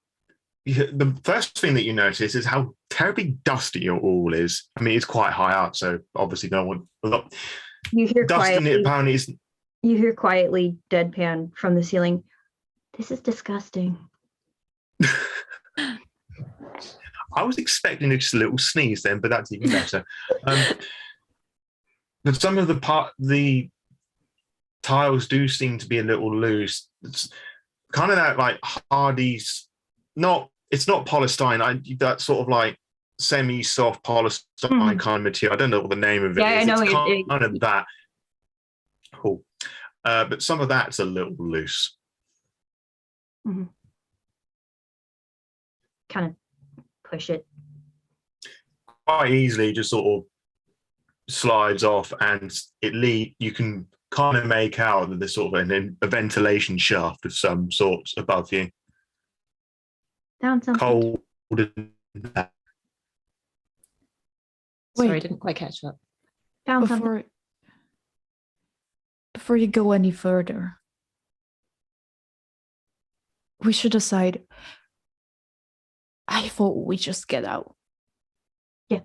the first thing that you notice is how terribly dusty your all is. I mean, it's quite high up, so obviously no one. You hear Dust in it quietly. apparently is. You hear quietly, deadpan from the ceiling. This is disgusting. I was expecting just a little sneeze then, but that's even better. But some of the tiles do seem to be a little loose. It's kind of that like Hardy's, it's not polystyrene. That sort of like semi-soft polystyrene kind of material. I don't know what the name of it is. I know it's it. kind of that. Cool. But some of that's a little loose. Mm-hmm. Kind of push it. Quite easily just sort of slides off, and you can kind of make out that there's sort of a ventilation shaft of some sorts above you. Down something. Cold. Sorry, I Wait. didn't quite catch that. Down something. Before you go any further, we should decide. I thought we just get out. Yeah.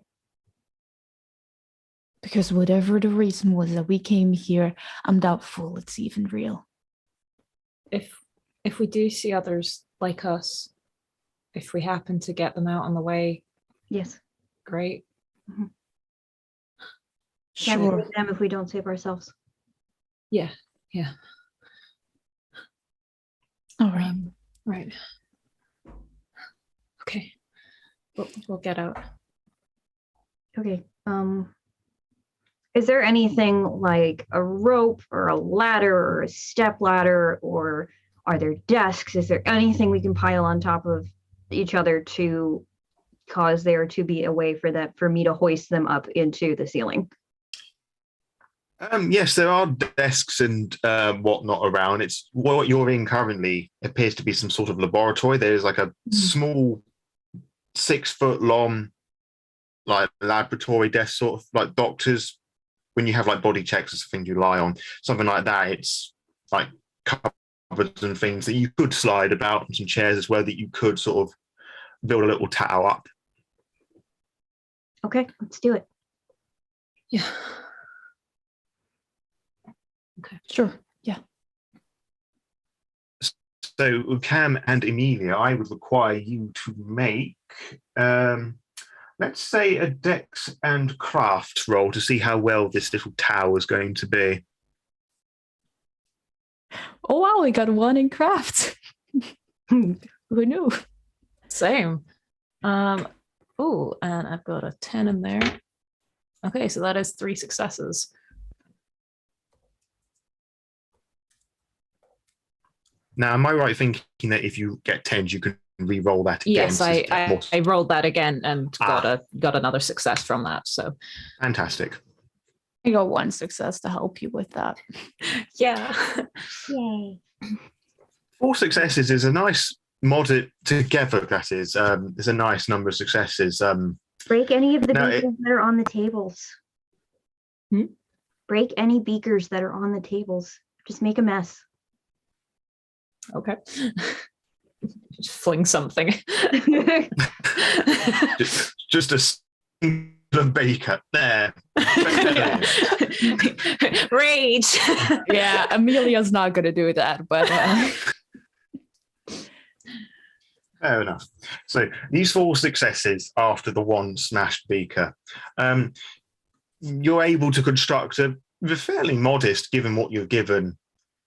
Because whatever the reason was that we came here, I'm doubtful it's even real. If we do see others like us, if we happen to get them out on the way, Yes. great. Mm-hmm. Can't Sure. save them if we don't save ourselves. Yeah. All right. Right. Okay. We'll get out. Okay. Is there anything like a rope or a ladder or a step ladder, or are there desks? Is there anything we can pile on top of each other to cause there to be a way for me to hoist them up into the ceiling? Yes, there are desks and whatnot around. It's what you're in currently appears to be some sort of laboratory. There's like a small 6 foot long, like laboratory desk, sort of like doctors. When you have like body checks or something you lie on, something like that. It's like cupboards and things that you could slide about, and some chairs as well that you could sort of build a little tower up. Okay, let's do it. Yeah. Okay. Sure. Yeah. So Cam and Amelia, I would require you to make, let's say, a Dex and Craft roll to see how well this little tower is going to be. Oh wow, we got one in craft. Who knew? Same. Oh, and I've got a 10 in there. Okay, so that is 3 successes. Now, am I right thinking that if you get 10s, you can re-roll that again? Yes, I rolled that again and got another success from that. So Fantastic. I got 1 success to help you with that. yeah. Yay. 4 successes is a nice moderate together. That is, it's a nice number of successes. Break any of the No, beakers that are on the tables. Hmm? Break any beakers that are on the tables. Just make a mess. Okay. Just fling something. just a single baker there. Rage. Yeah, Amelia's not gonna do that, but Fair enough. So these 4 successes after the 1 smashed beaker, you're able to construct a fairly modest, given what you're given,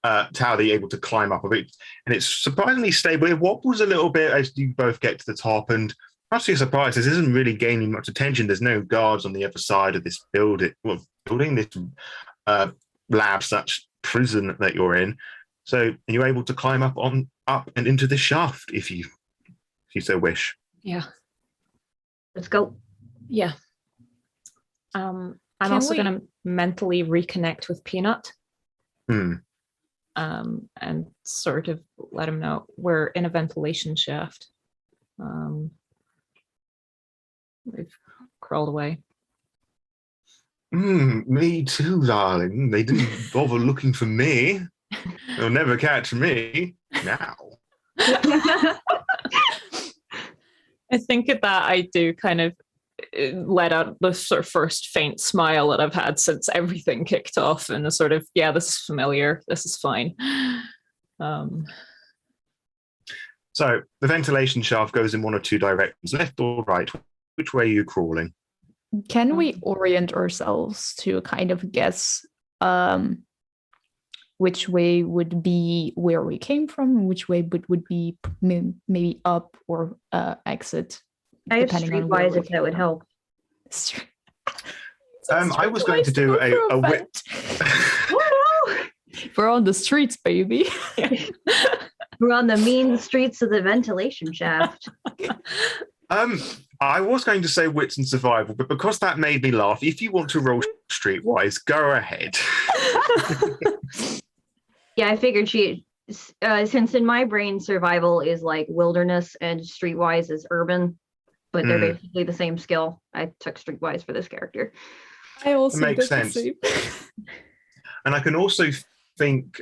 tower that you're able to climb up a bit, and it's surprisingly stable. It wobbles a little bit as you both get to the top, and much to your surprise, this isn't really gaining much attention. There's no guards on the other side of this building, this lab/slash prison that you're in. So you're able to climb up and into the shaft if you so wish. Yeah. Let's go. Yeah. I'm Can also we- going to mentally reconnect with Peanut. And sort of let him know we're in a ventilation shaft. We've crawled away. Me too, darling. They didn't bother looking for me. They'll never catch me now. I think at that I do kind of let out the sort of first faint smile that I've had since everything kicked off, and the sort of, yeah, this is familiar. This is fine. So the ventilation shaft goes in one or two directions, left or right. Which way are you crawling? Can we orient ourselves to kind of guess which way would be where we came from, which way would be maybe up or exit? I have streetwise if that would help. I was going to do a We're on the streets, baby. We're on the mean streets of the ventilation shaft. I was going to say wits and survival, but because that made me laugh, if you want to roll streetwise, go ahead. Yeah, I figured since in my brain survival is like wilderness and streetwise is urban, but they're basically the same skill. I took streetwise for this character. I also makes sense. And I can also think,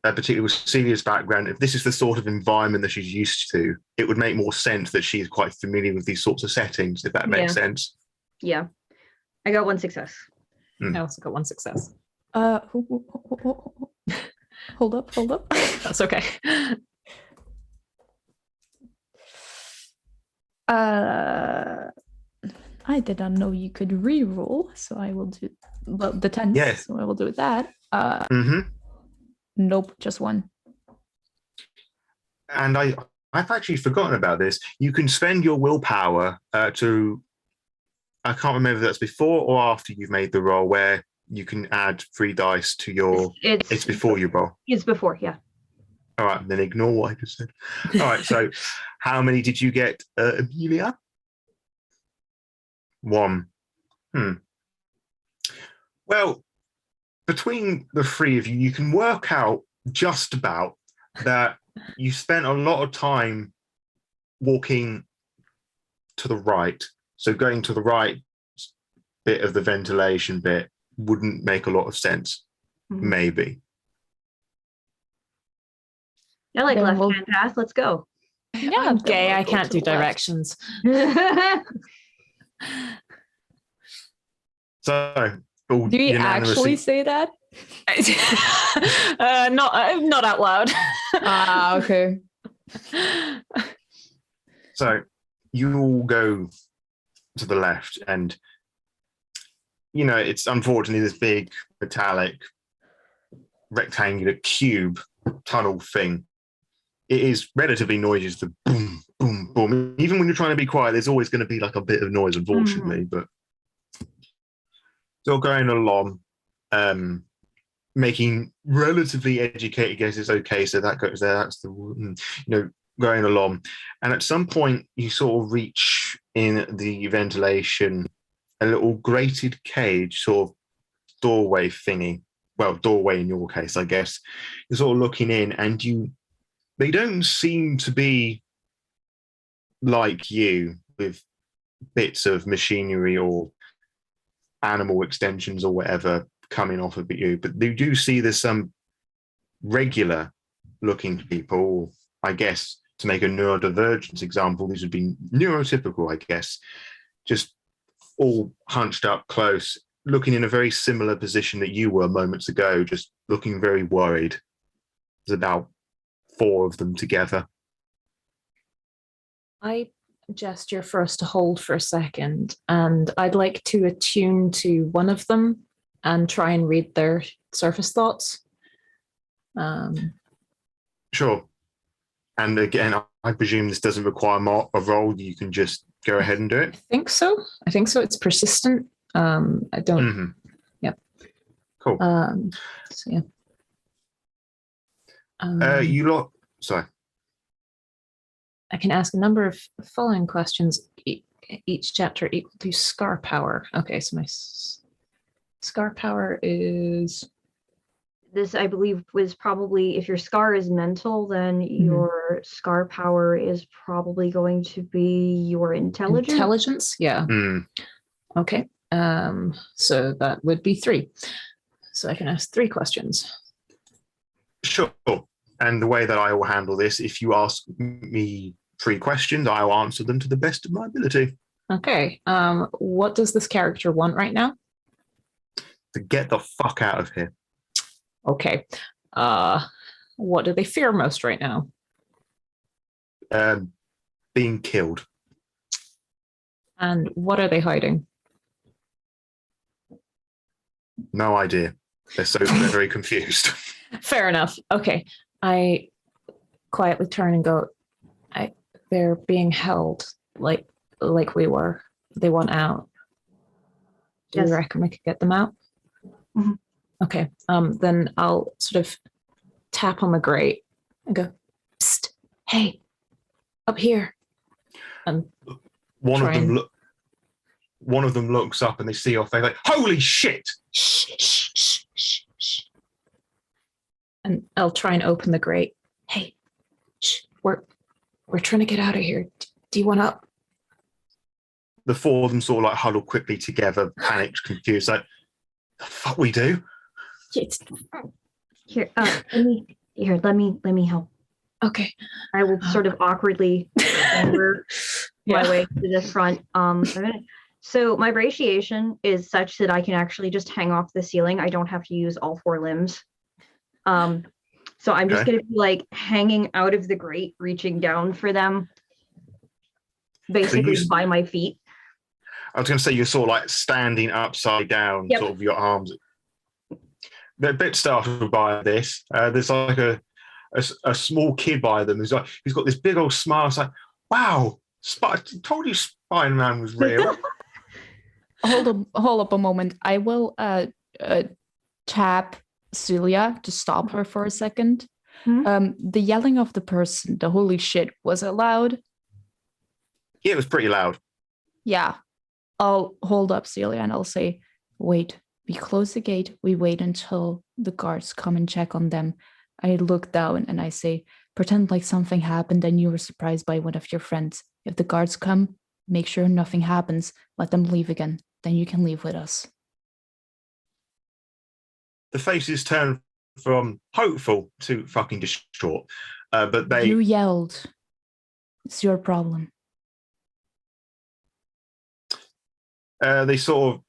particularly with Celia's background, if this is the sort of environment that she's used to, it would make more sense that she's quite familiar with these sorts of settings, if that makes sense. Yeah. I got one success. I also got one success. Hold up. That's okay. I did not know you could re-roll, so I will do the 10. Yes. So I will do that. Nope, just one. And I've actually forgotten about this. You can spend your willpower to, I can't remember if that's before or after you've made the roll, where you can add 3 dice to your. It's before you roll. It's before, yeah. All right, then ignore what I just said. All right, so how many did you get, Amelia? 1. Well, between the 3 of you, you can work out just about that you spent a lot of time walking to the right. So going to the right bit of the ventilation bit wouldn't make a lot of sense, maybe. I like left-hand path. Let's go. Yeah, I'm gay. I can't do directions. So, do you actually say that? Not out loud. Okay. So you all go to the left, and it's unfortunately this big metallic rectangular cube tunnel thing. It is relatively noisy. It's the boom, boom, boom. Even when you're trying to be quiet, there's always going to be like a bit of noise, unfortunately. But still going along, making relatively educated guesses. Okay, so that goes there. That's the going along, and at some point you sort of reach in the ventilation a little grated cage, sort of doorway thingy. Well, doorway in your case, I guess. You're sort of looking in, and they don't seem to be like you with bits of machinery or animal extensions or whatever coming off of you, but you do see there's some regular looking people. I guess to make a neurodivergence example, these would be neurotypical, I guess, just all hunched up close, looking in a very similar position that you were moments ago, just looking very worried. There's about 4 of them together. I gesture for us to hold for a second, and I'd like to attune to one of them and try and read their surface thoughts. Sure. And again, I presume this doesn't require a roll. You can just go ahead and do it. I think so. It's persistent. I don't. Yep. Cool. So yeah. Sorry. I can ask a number of following questions. Each chapter equal to scar power. Okay, so my scar power is. This, I believe, was probably, if your scar is mental, then your scar power is probably going to be your intelligence. Intelligence, yeah. Okay. So that would be 3. So I can ask 3 questions. Sure. And the way that I will handle this, if you ask me 3 questions, I will answer them to the best of my ability. Okay. What does this character want right now? To get the fuck out of here. Okay. What do they fear most right now? Being killed. And what are they hiding? No idea. They're very confused. Fair enough. Okay. I quietly turn and go, they're being held like we were. They want out. Do you reckon we could get them out? Mhm. Okay. Then I'll sort of tap on the grate and go, psst, hey, up here. And one of them looks up and they see your face like, holy shit! Shh, shh, shh, shh, shh. And I'll try and open the grate. Hey, shh, we're trying to get out of here. Do you want up? The 4 of them sort of like huddle quickly together, panicked, confused, like, the fuck we do? Here, let me help. Okay. I will sort of awkwardly over my way to the front. So my brachiation is such that I can actually just hang off the ceiling. I don't have to use all 4 limbs. So I'm just going to be like hanging out of the grate, reaching down for them, basically by my feet. I was going to say you're sort of like standing upside down, Yep. sort of your arms. They're a bit startled by this. There's like a small kid by them who's got this big old smile. It's like, wow, I told you Spider-Man was real. Hold up a moment. I will tap Celia to stop her for a second. The yelling of the person, the holy shit, was it loud? Yeah, it was pretty loud. Yeah. I'll hold up Celia and I'll say, wait, we close the gate. We wait until the guards come and check on them. I look down and I say, pretend like something happened and you were surprised by one of your friends. If the guards come, make sure nothing happens. Let them leave again. Then you can leave with us. The faces turn from hopeful to fucking distraught. But they... You yelled. It's your problem. They sort of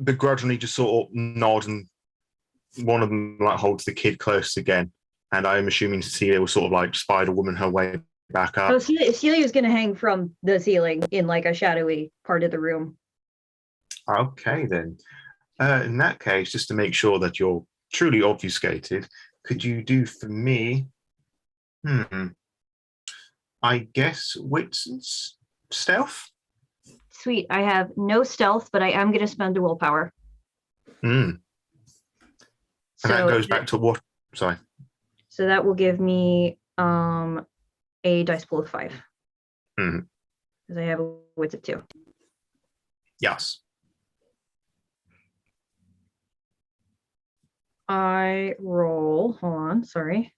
begrudgingly just sort of nod, and one of them like holds the kid close again. And I'm assuming Celia was sort of like Spider-Woman her way back up. Oh, Celia's going to hang from the ceiling in like a shadowy part of the room. Okay, then. In that case, just to make sure that you're truly obfuscated, could you do for me, I guess, wits and stealth? Sweet. I have no stealth, but I am going to spend a willpower. And that goes back to what? Sorry. So that will give me a dice pool of 5. Because I have a wits of 2. Yes. I roll, hold on, sorry.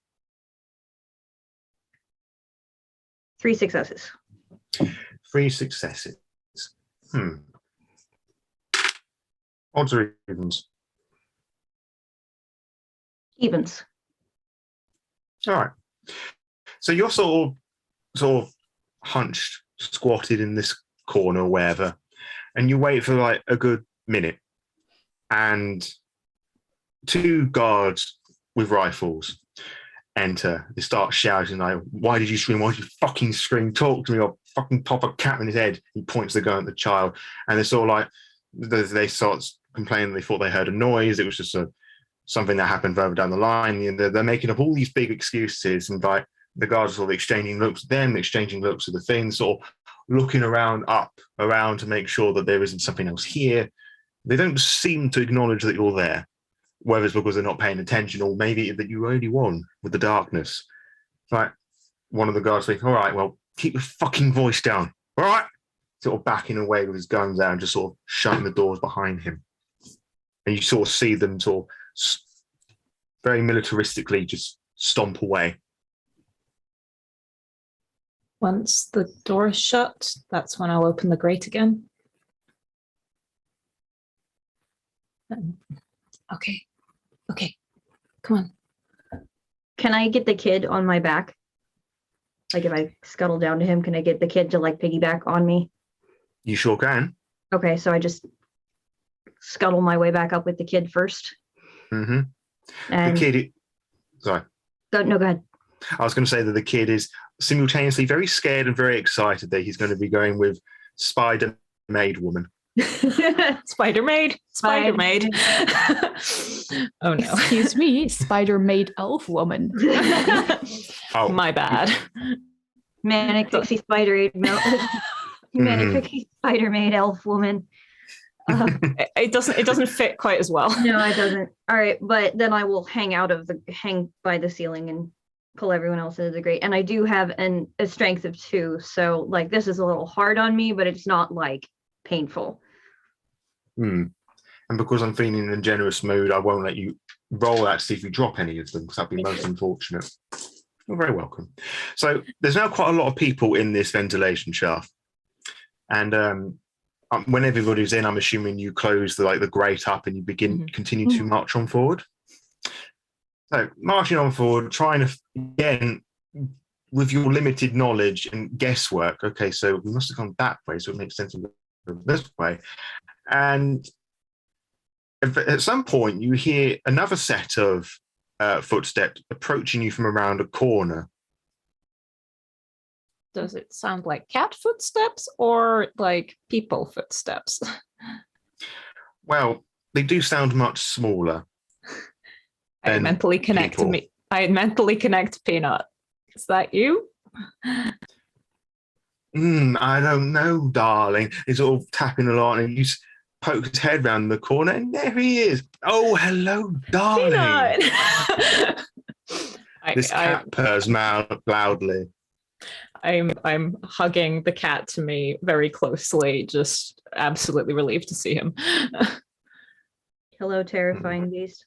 3 successes. 3 successes. Odds or evens? Evens. All right. So you're sort of hunched, squatted in this corner or wherever, and you wait for like a good minute, and 2 guards with rifles enter. They start shouting like, "Why did you scream? Why did you fucking scream? Talk to me, or fucking pop a cap in his head." He points the gun at the child, and they're sort of like, they start complaining. They thought they heard a noise. It was just something that happened further down the line. And they're making up all these big excuses, and like the guards are sort of exchanging looks at them, exchanging looks at the thing, sort of looking around to make sure that there isn't something else here. They don't seem to acknowledge that you're there, whether it's because they're not paying attention or maybe that you only won with the darkness. Like one of the guards saying, "All right, well, keep your fucking voice down. All right?" Sort of backing away with his guns out and just sort of shutting the doors behind him. And you sort of see them sort of very militaristically just stomp away. Once the door is shut, that's when I'll open the grate again. Okay. Okay. Come on. Can I get the kid on my back? Like if I scuttle down to him, can I get the kid to like piggyback on me? You sure can. Okay, so I just scuttle my way back up with the kid first. Mm-hmm. And The kid. Sorry. go ahead. I was going to say that the kid is simultaneously very scared and very excited that he's going to be going with Spider Maid Woman. Spider Maid. Oh no. Excuse me, Spider Maid Elf Woman. Oh, My bad. Manic Pixie Spider Manic Pixie Spider Maid Elf Woman. It doesn't fit quite as well. No, it doesn't. All right, but then I will hang by the ceiling and pull everyone else into the grate. And I do have a strength of 2, so like this is a little hard on me, but it's not like painful. And because I'm feeling in a generous mood, I won't let you roll that to see if you drop any of them, because that'd be most unfortunate. You're very welcome. So there's now quite a lot of people in this ventilation shaft, and when everybody's in, I'm assuming you close the grate up and you continue to march on forward. So marching on forward, trying to, again, with your limited knowledge and guesswork, okay, so we must have gone that way, so it makes sense to go this way. And at some point, you hear another set of footsteps approaching you from around a corner. Does it sound like cat footsteps or like people footsteps? Well, they do sound much smaller. I mentally connect to me. I mentally connect to Peanut. Is that you? I don't know, darling. He's sort of tapping a lot, and he pokes his head round the corner, and there he is. Oh, hello, darling. Peanut. This cat purrs loudly. I'm hugging the cat to me very closely, just absolutely relieved to see him. Hello, terrifying beast.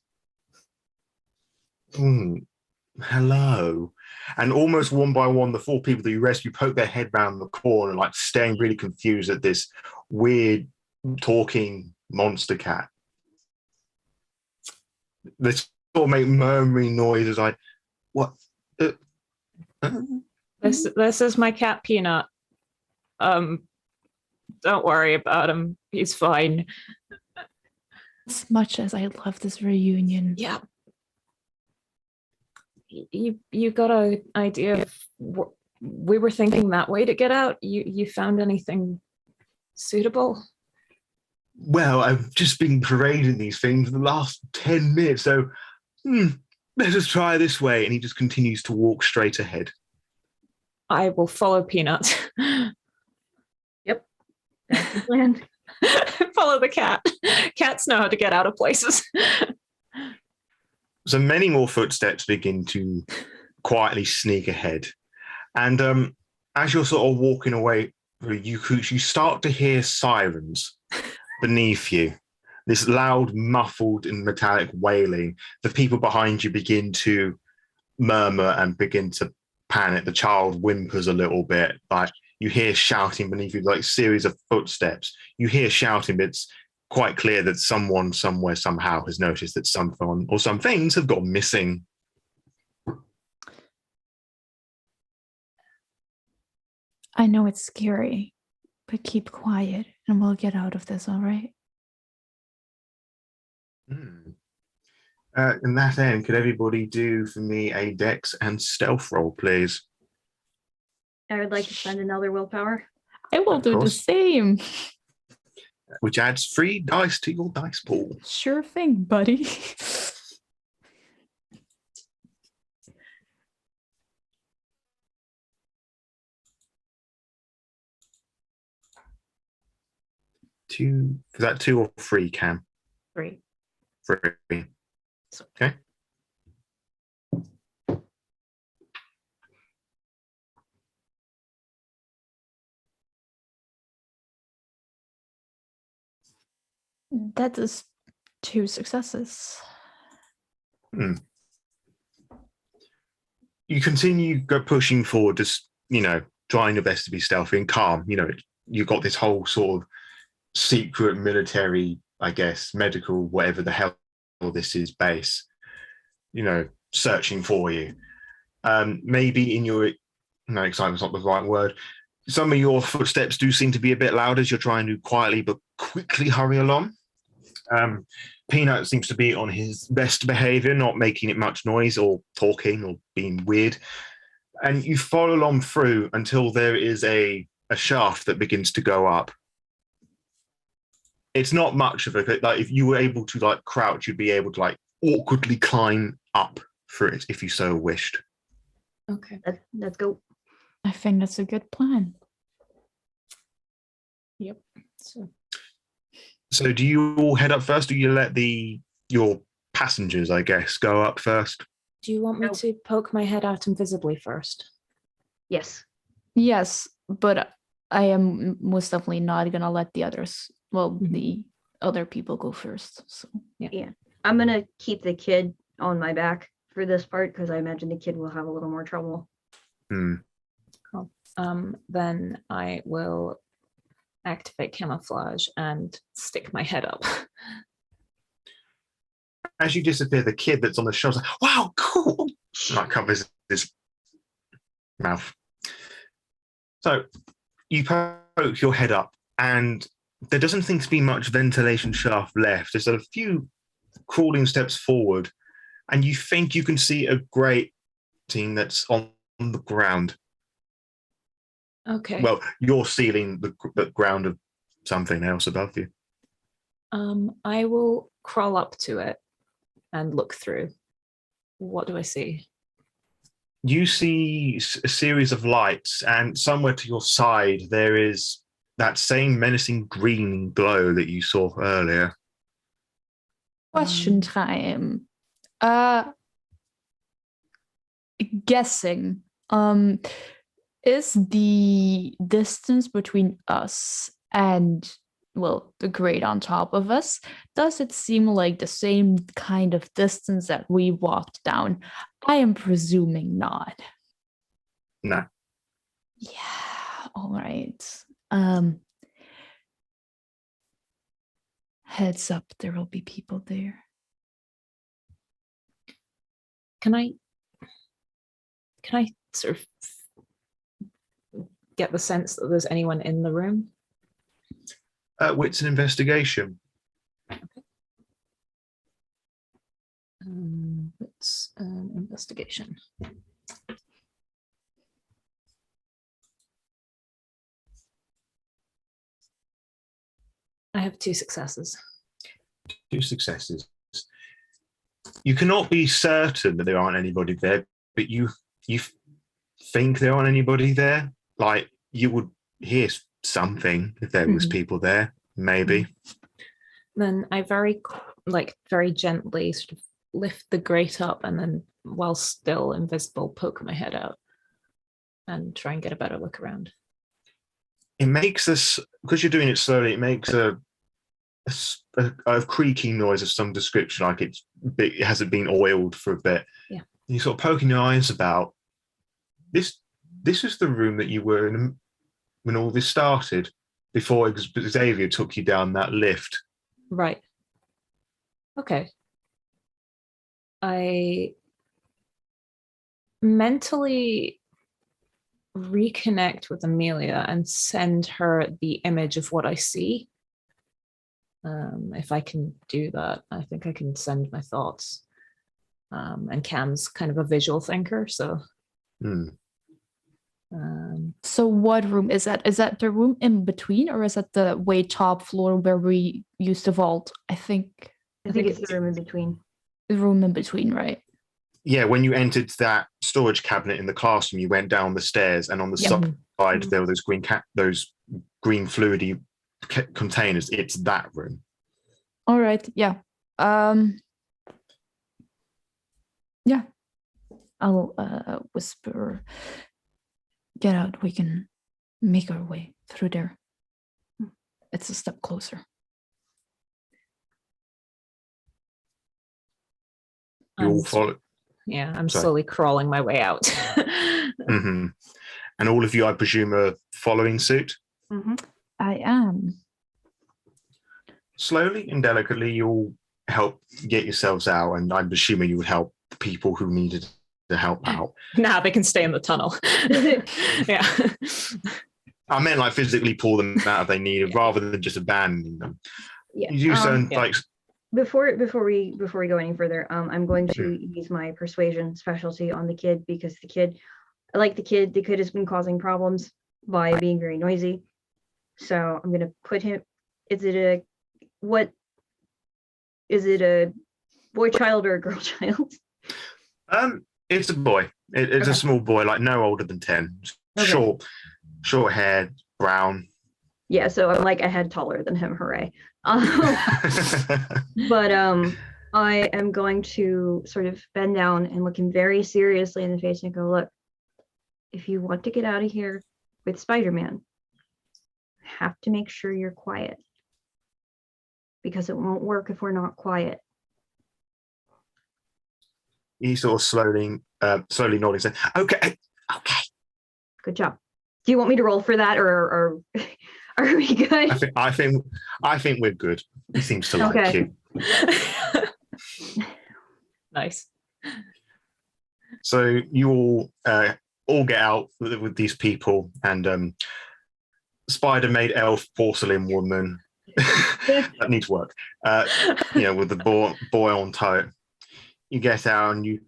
Hello. And almost one by one, the 4 people that you rescue poke their head round the corner, like staring really confused at this weird talking monster cat. They sort of make murmuring noises like, what? This is my cat Peanut. Don't worry about him. He's fine. As much as I love this reunion. Yeah. You got an idea of we were thinking that way to get out? You found anything suitable? Well, I've just been parading these things for the last 10 minutes, so let's just try this way. And he just continues to walk straight ahead. I will follow Peanut. Yep. That's the plan. Follow the cat. Cats know how to get out of places. So many more footsteps begin to quietly sneak ahead. And as you're sort of walking away, you start to hear sirens beneath you. This loud, muffled and metallic wailing. The people behind you begin to murmur and begin to panic. The child whimpers a little bit. Like you hear shouting beneath you, like series of footsteps. You hear shouting, but it's quite clear that someone somewhere somehow has noticed that someone or some things have gone missing. I know it's scary, but keep quiet and we'll get out of this, all right? In that end, could everybody do for me a dex and stealth roll, please? I would like to spend another willpower. I will do the same. Which adds 3 dice to your dice pool. Sure thing, buddy. Is that 2 or 3, Cam? 3. 3. Okay. That is 2 successes. You continue pushing forward, just, trying your best to be stealthy and calm. You got this whole sort of secret military I guess, medical, whatever the hell this is, base, searching for you. Maybe in your, no, excitement's not the right word. Some of your footsteps do seem to be a bit loud as you're trying to quietly but quickly hurry along. Peanut seems to be on his best behavior, not making it much noise or talking or being weird. And you follow along through until there is a shaft that begins to go up. It's not much of it. Like if you were able to like crouch, you'd be able to like awkwardly climb up through it if you so wished. Okay. Let's go. I think that's a good plan. Yep. So do you all head up first, or do you let your passengers, I guess, go up first? Do you want me to poke my head out invisibly first? Yes. Yes, but I am most definitely not gonna let the others, the other people go first. So Yeah. I'm gonna keep the kid on my back for this part because I imagine the kid will have a little more trouble. Hmm. Cool. Then I will activate camouflage and stick my head up. As you disappear, the kid that's on the shoulder, like, wow, cool. And that covers his mouth. So you poke your head up, and there doesn't seem to be much ventilation shaft left. There's a few crawling steps forward, and you think you can see a grate that's on the ground. Okay. Well, you're sealing the ground of something else above you. I will crawl up to it and look through. What do I see? You see a series of lights, and somewhere to your side there is that same menacing green glow that you saw earlier. question time. Guessing. Is the distance between us and the grade on top of us, does it seem like the same kind of distance that we walked down? I am presuming not. No. Yeah, all right. Heads up, there will be people there. Can I sort of get the sense that there's anyone in the room? Wits and investigation. Okay. It's an investigation. I have 2 successes. 2 successes. You cannot be certain that there aren't anybody there, but you think there aren't anybody there. Like you would hear something if there was people there, maybe. Then I very gently sort of lift the grate up and then, while still invisible, poke my head out and try and get a better look around. It makes us, because you're doing it slowly, it makes a creaking noise of some description, like it hasn't been oiled for a bit. Yeah. And you're sort of poking your eyes about. This is the room that you were in when all this started, before Xavier took you down that lift. Right. Okay. I mentally reconnect with Amelia and send her the image of what I see. If I can do that, I think I can send my thoughts. And Cam's kind of a visual thinker, so. So what room is that? Is that the room in between, or is that the way top floor where we used to vault? I think it's the room in between. The room in between, right? Yeah, when you entered that storage cabinet in the classroom, you went down the stairs, and on the side there were those green fluidy containers. It's that room. All right. Yeah. Yeah. I'll whisper. Get out. We can make our way through there. It's a step closer. You all follow. Yeah, I'm slowly crawling my way out. And all of you, I presume, are following suit? I am. slowly and delicately, you'll help get yourselves out, and I'm assuming you would help people who needed to help out. Nah, they can stay in the tunnel. Yeah. I meant like physically pull them out if they needed, rather than just abandoning them. Yeah. You do so yeah. like Before we go any further, I'm going to use my persuasion specialty on the kid, because I like the kid. The kid has been causing problems by being very noisy. So I'm gonna put him. Is it a boy child or a girl child? It's a boy. It's a small boy, like no older than 10. Okay. Short hair, brown. Yeah, so I'm like a head taller than him. Hooray! But I am going to sort of bend down and look him very seriously in the face and go, look, if you want to get out of here with Spider-Man, you have to make sure you're quiet, because it won't work if we're not quiet. He sort of slowly nodding, saying, "Okay. Good job. Do you want me to roll for that, or are we good? I think we're good. He seems to like you." Nice. So you all get out with these people, and spider-made elf porcelain woman that needs work. With the boy on tow. You get out, and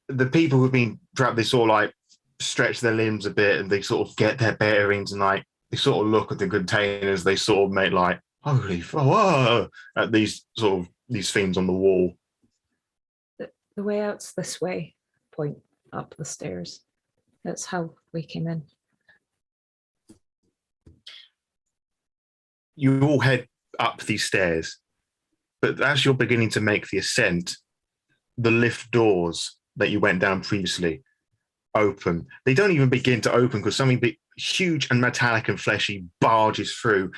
the people who've been trapped, they sort of like stretch their limbs a bit, and they sort of get their bearings, and like they sort of look at the containers. They sort of make like holy whoa, at these themes on the wall. The way out's this way. Point up the stairs. That's how we came in. You all head up these stairs, but as you're beginning to make the ascent, the lift doors that you went down previously open. They don't even begin to open because something big, huge and metallic and fleshy barges through.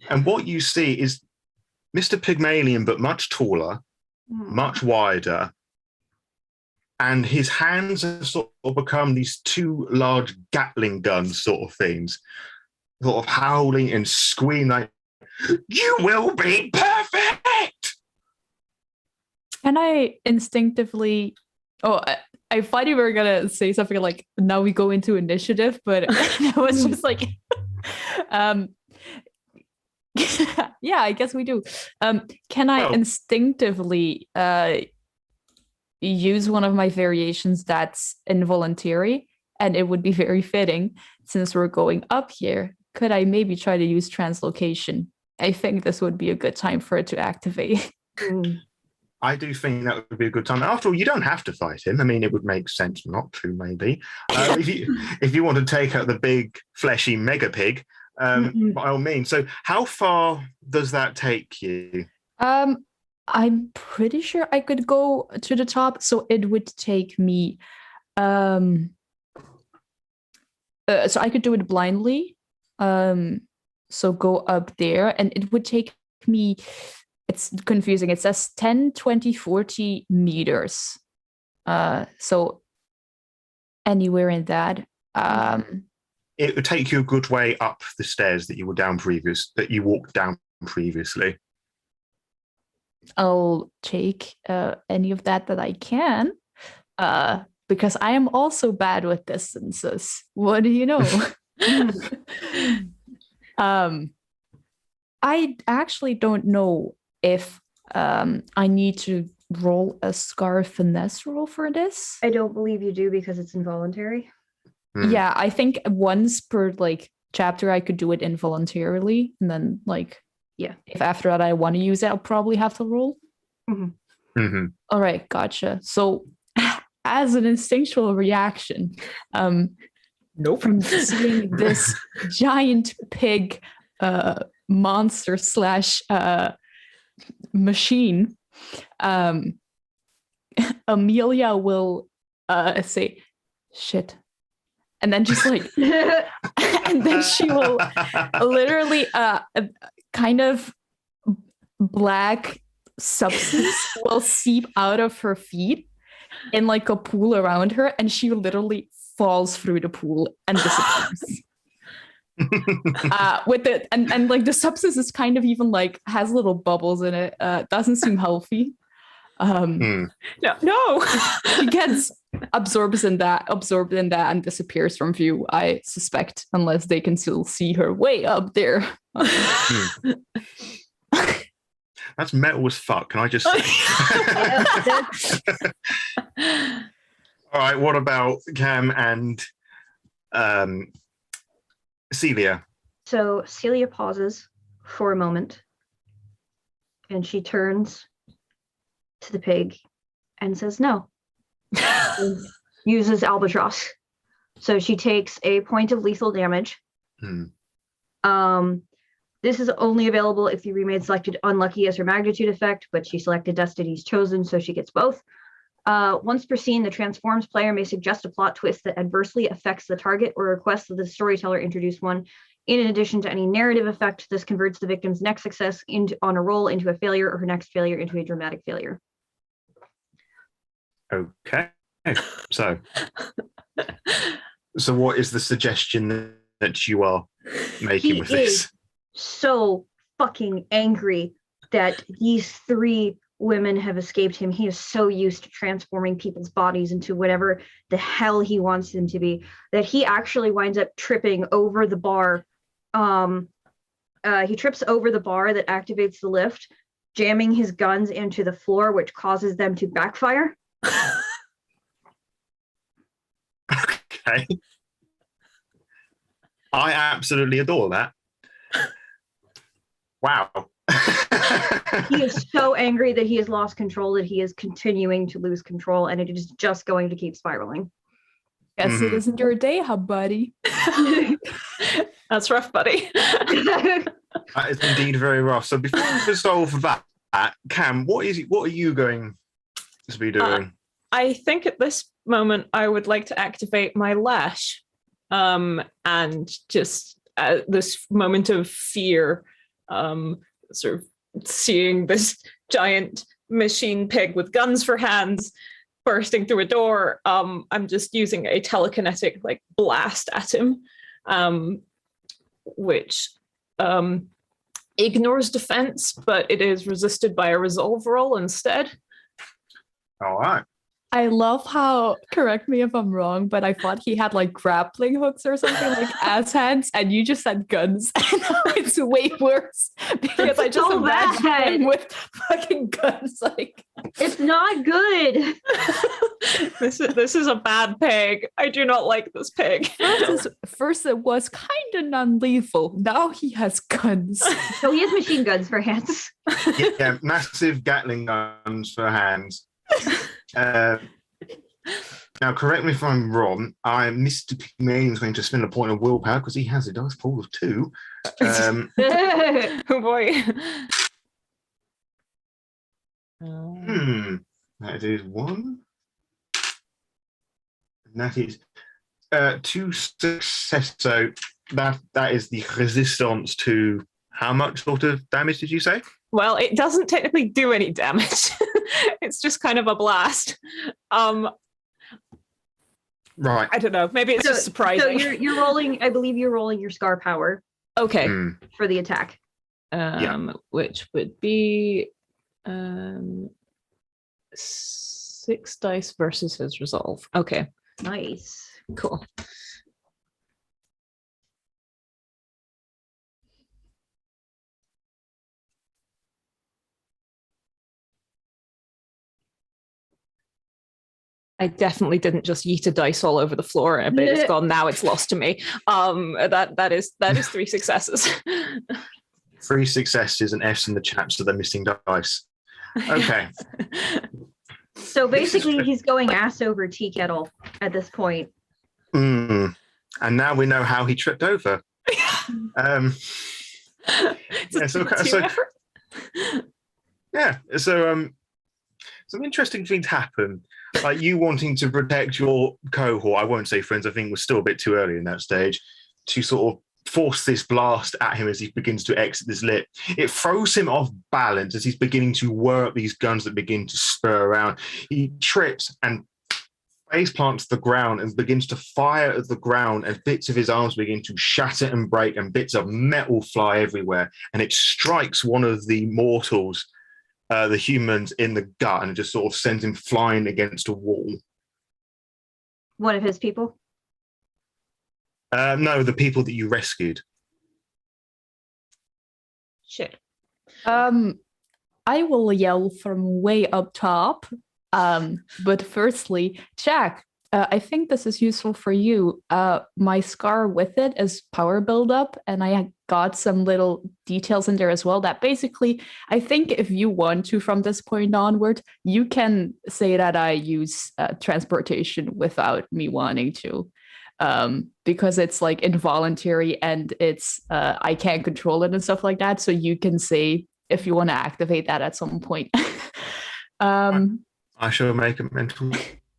And what you see is Mr. Pygmalion, but much taller, much wider. And his hands have sort of become these two large Gatling guns sort of things, sort of howling and screaming like, "You will be perfect!" And I instinctively, I thought you were gonna say something like, "Now we go into initiative," but I was just like, yeah, I guess we do. Can I instinctively use one of my variations that's involuntary, and it would be very fitting since we're going up here? Could I maybe try to use translocation? I think this would be a good time for it to activate. I do think that would be a good time. After all, you don't have to fight him. I mean, it would make sense not to, maybe. If you want to take out the big, fleshy mega pig, by all means. So how far does that take you? I'm pretty sure I could go to the top, so it would take me... so I could do it blindly. So go up there, and it would take me... It's confusing. It says 10, 20, 40 meters. So anywhere in that. It would take you a good way up the stairs that you walked down previously. I'll take any of that I can, because I am also bad with distances. What do you know? I actually don't know if I need to roll a Scar finesse roll for this. I don't believe you do, because it's involuntary. Yeah, I think once per chapter I could do it involuntarily, and then if after that I want to use it, I'll probably have to roll. All right, gotcha. So as an instinctual reaction, from seeing this giant pig monster / machine, Amelia will say, "Shit." And then just and then she will literally kind of black substance will seep out of her feet in a pool around her, and she literally falls through the pool and disappears. With it, and like the substance is kind of even like has little bubbles in it. Doesn't seem healthy. No. She gets absorbed in that, and disappears from view. I suspect, unless they can still see her way up there. That's metal as fuck. Can I just? All right. What about Cam and Celia? So Celia pauses for a moment, and she turns to the pig and says no. Uses albatross. So she takes a point of lethal damage. This is only available if you remain selected unlucky as her magnitude effect, but she selected Destiny's Chosen, so she gets both. Once per scene, the transforms player may suggest a plot twist that adversely affects the target or request that the storyteller introduce one. In addition to any narrative effect, this converts the victim's next success on a roll into a failure, or her next failure into a dramatic failure. Okay. So what is the suggestion that you are making with this? So fucking angry that these 3 women have escaped him. He is so used to transforming people's bodies into whatever the hell he wants them to be, that he actually winds up tripping over the bar. He trips over the bar that activates the lift, jamming his guns into the floor, which causes them to backfire. Okay. I absolutely adore that. Wow. He is so angry that he has lost control, that he is continuing to lose control, and it is just going to keep spiraling. Guess it isn't your day, buddy. That's rough, buddy. That is indeed very rough. So before we resolve that, Cam, what are you going to be doing? I think at this moment I would like to activate my lash, and just this moment of fear, sort of seeing this giant machine pig with guns for hands bursting through a door. I'm just using a telekinetic like blast at him, which ignores defense, but it is resisted by a resolve roll instead. All right. I love how, correct me if I'm wrong, but I thought he had like grappling hooks or something like as hands, and you just said guns. And now it's way worse because I just so imagined him with fucking guns. Like, it's not good. This is a bad pig. I do not like this pig. First it was kind of non-lethal. Now he has guns. So he has machine guns for hands. Yeah, massive Gatling guns for hands. Now, correct me if I'm wrong. Mr. Pygmalion is going to spend a point of willpower because he has a dice pool of 2. Oh boy. That is 1. And that is 2 success. So that is the resistance to how much sort of damage did you say? Well, it doesn't technically do any damage. It's just kind of a blast. Right. I don't know. Maybe it's just surprising. So you're rolling. I believe you're rolling your scar power. Okay. For the attack. Which would be 6 dice versus his resolve. Okay. Nice. Cool. I definitely didn't just yeet a dice all over the floor, but it's gone now. It's lost to me. That is 3 successes. 3 successes and F's in the chat, so they're missing dice. Okay. So basically, he's going ass over tea kettle at this point. And now we know how he tripped over. Some interesting things happen. Like you wanting to protect your cohort, I won't say friends, I think we're still a bit too early in that stage, to sort of force this blast at him as he begins to exit this lit. It throws him off balance as he's beginning to whir up these guns that begin to spur around. He trips and face plants the ground and begins to fire at the ground, and bits of his arms begin to shatter and break, and bits of metal fly everywhere. And it strikes one of the mortals, the humans, in the gut, and it just sort of sends him flying against a wall. One of his people? No, the people that you rescued. Shit. I will yell from way up top. But firstly, Jack, I think this is useful for you. My scar with it is power buildup, and I got some little details in there as well that basically, I think if you want to from this point onward, you can say that I use transportation without me wanting to. Because it's like involuntary and it's I can't control it and stuff like that. So you can say if you want to activate that at some point. I shall make a mental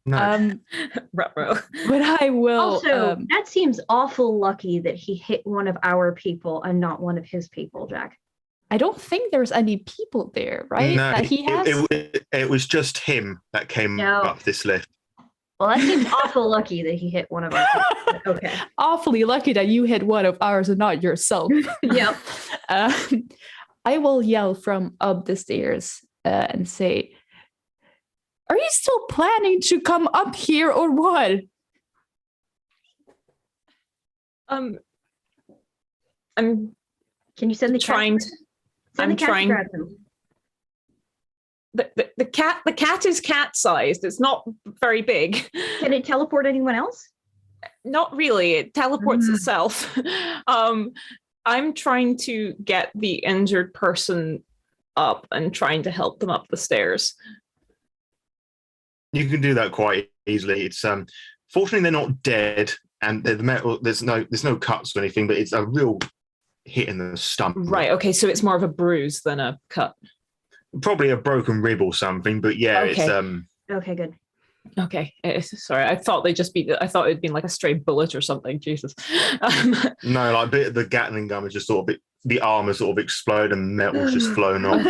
note. But I will. Also, that seems awful lucky that he hit one of our people and not one of his people, Jack. I don't think there's any people there, right? No, that he has. It was just him that came up this list. Well, that seems awful lucky that he hit one of our people. Okay. Awfully lucky that you hit one of ours and not yourself. Yep. I will yell from up the stairs and say, "Are you still planning to come up here or what?" I'm. Can you send the trying cat? to. Send I'm the cat trying. to grab him. The cat is cat-sized. It's not very big. Can it teleport anyone else? Not really. It teleports itself. I'm trying to get the injured person up and trying to help them up the stairs. You can do that quite easily. It's fortunately they're not dead, and the metal. There's no cuts or anything, but it's a real hit in the stomach. Right. Okay. So it's more of a bruise than a cut. Probably a broken rib or something, but yeah, Okay. It's Okay, good. Okay. Sorry, I thought it'd been like a stray bullet or something. Jesus. no, like a bit of the Gatling gun was just sort of the armor sort of explode and metal's just flown off.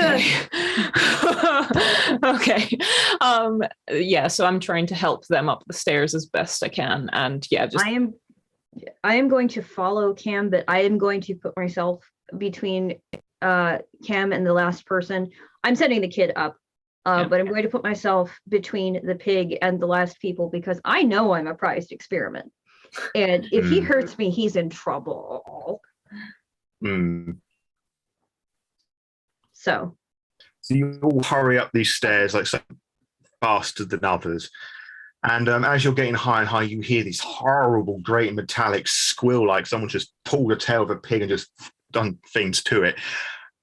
Okay. Yeah, so I'm trying to help them up the stairs as best I can. And yeah, just I am going to follow Cam, but I am going to put myself between Cam and the last person. I'm setting the kid up. But I'm going to put myself between the pig and the last people because I know I'm a prized experiment. And if he hurts me, he's in trouble. So you all hurry up these stairs like so faster than others. And as you're getting higher and higher, you hear these horrible, grating metallic squeal like someone just pulled the tail of a pig and just done things to it.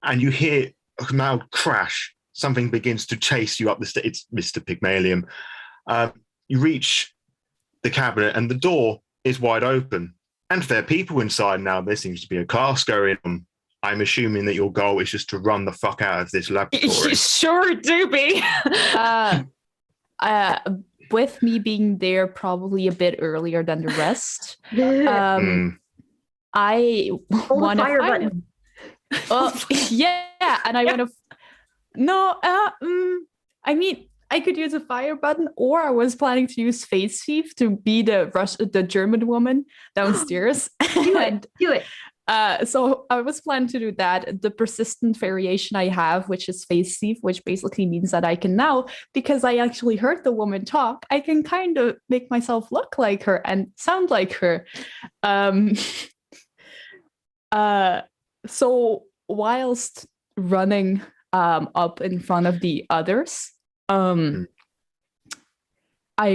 And you hear a loud crash. Something begins to chase you up the stairs. It's Mr. Pygmalion. You reach the cabinet and the door is wide open. And there are people inside now. There seems to be a class going on. I'm assuming that your goal is just to run the fuck out of this laboratory. Sure do be. With me being there probably a bit earlier than the rest, I want to fire button. Yeah, and I want to. No, I mean, I could use a fire button, or I was planning to use Face Thief to be the German woman downstairs. Do it. So I was planning to do that. The persistent variation I have, which is Face Thief, which basically means that I can now, because I actually heard the woman talk, I can kind of make myself look like her and sound like her. So whilst running up in front of the others, I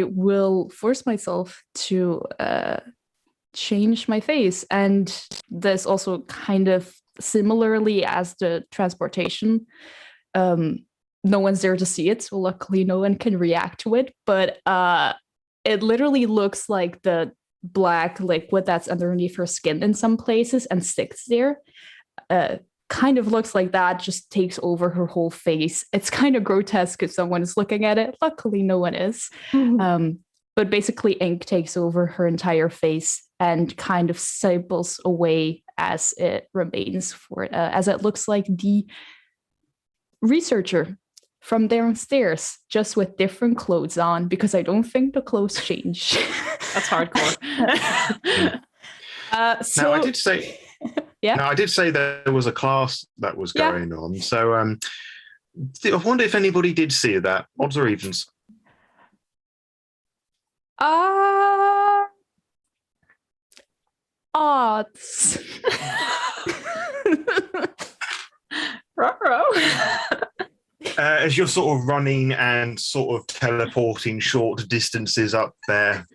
will force myself to change my face. And this also kind of similarly as the transportation, no one's there to see it, so luckily no one can react to it, but it literally looks like the black liquid that's underneath her skin in some places and sticks there. Kind of looks like that, just takes over her whole face. It's kind of grotesque if someone is looking at it. Luckily, no one is. But basically, ink takes over her entire face and kind of sepals away as it remains for it, as it looks like the researcher from downstairs, just with different clothes on, because I don't think the clothes change. That's hardcore. Now, I did say, yeah. Now, I did say there was a class that was going on. So I wonder if anybody did see that. Odds or evens? Odds. As you're sort of running and sort of teleporting short distances up there,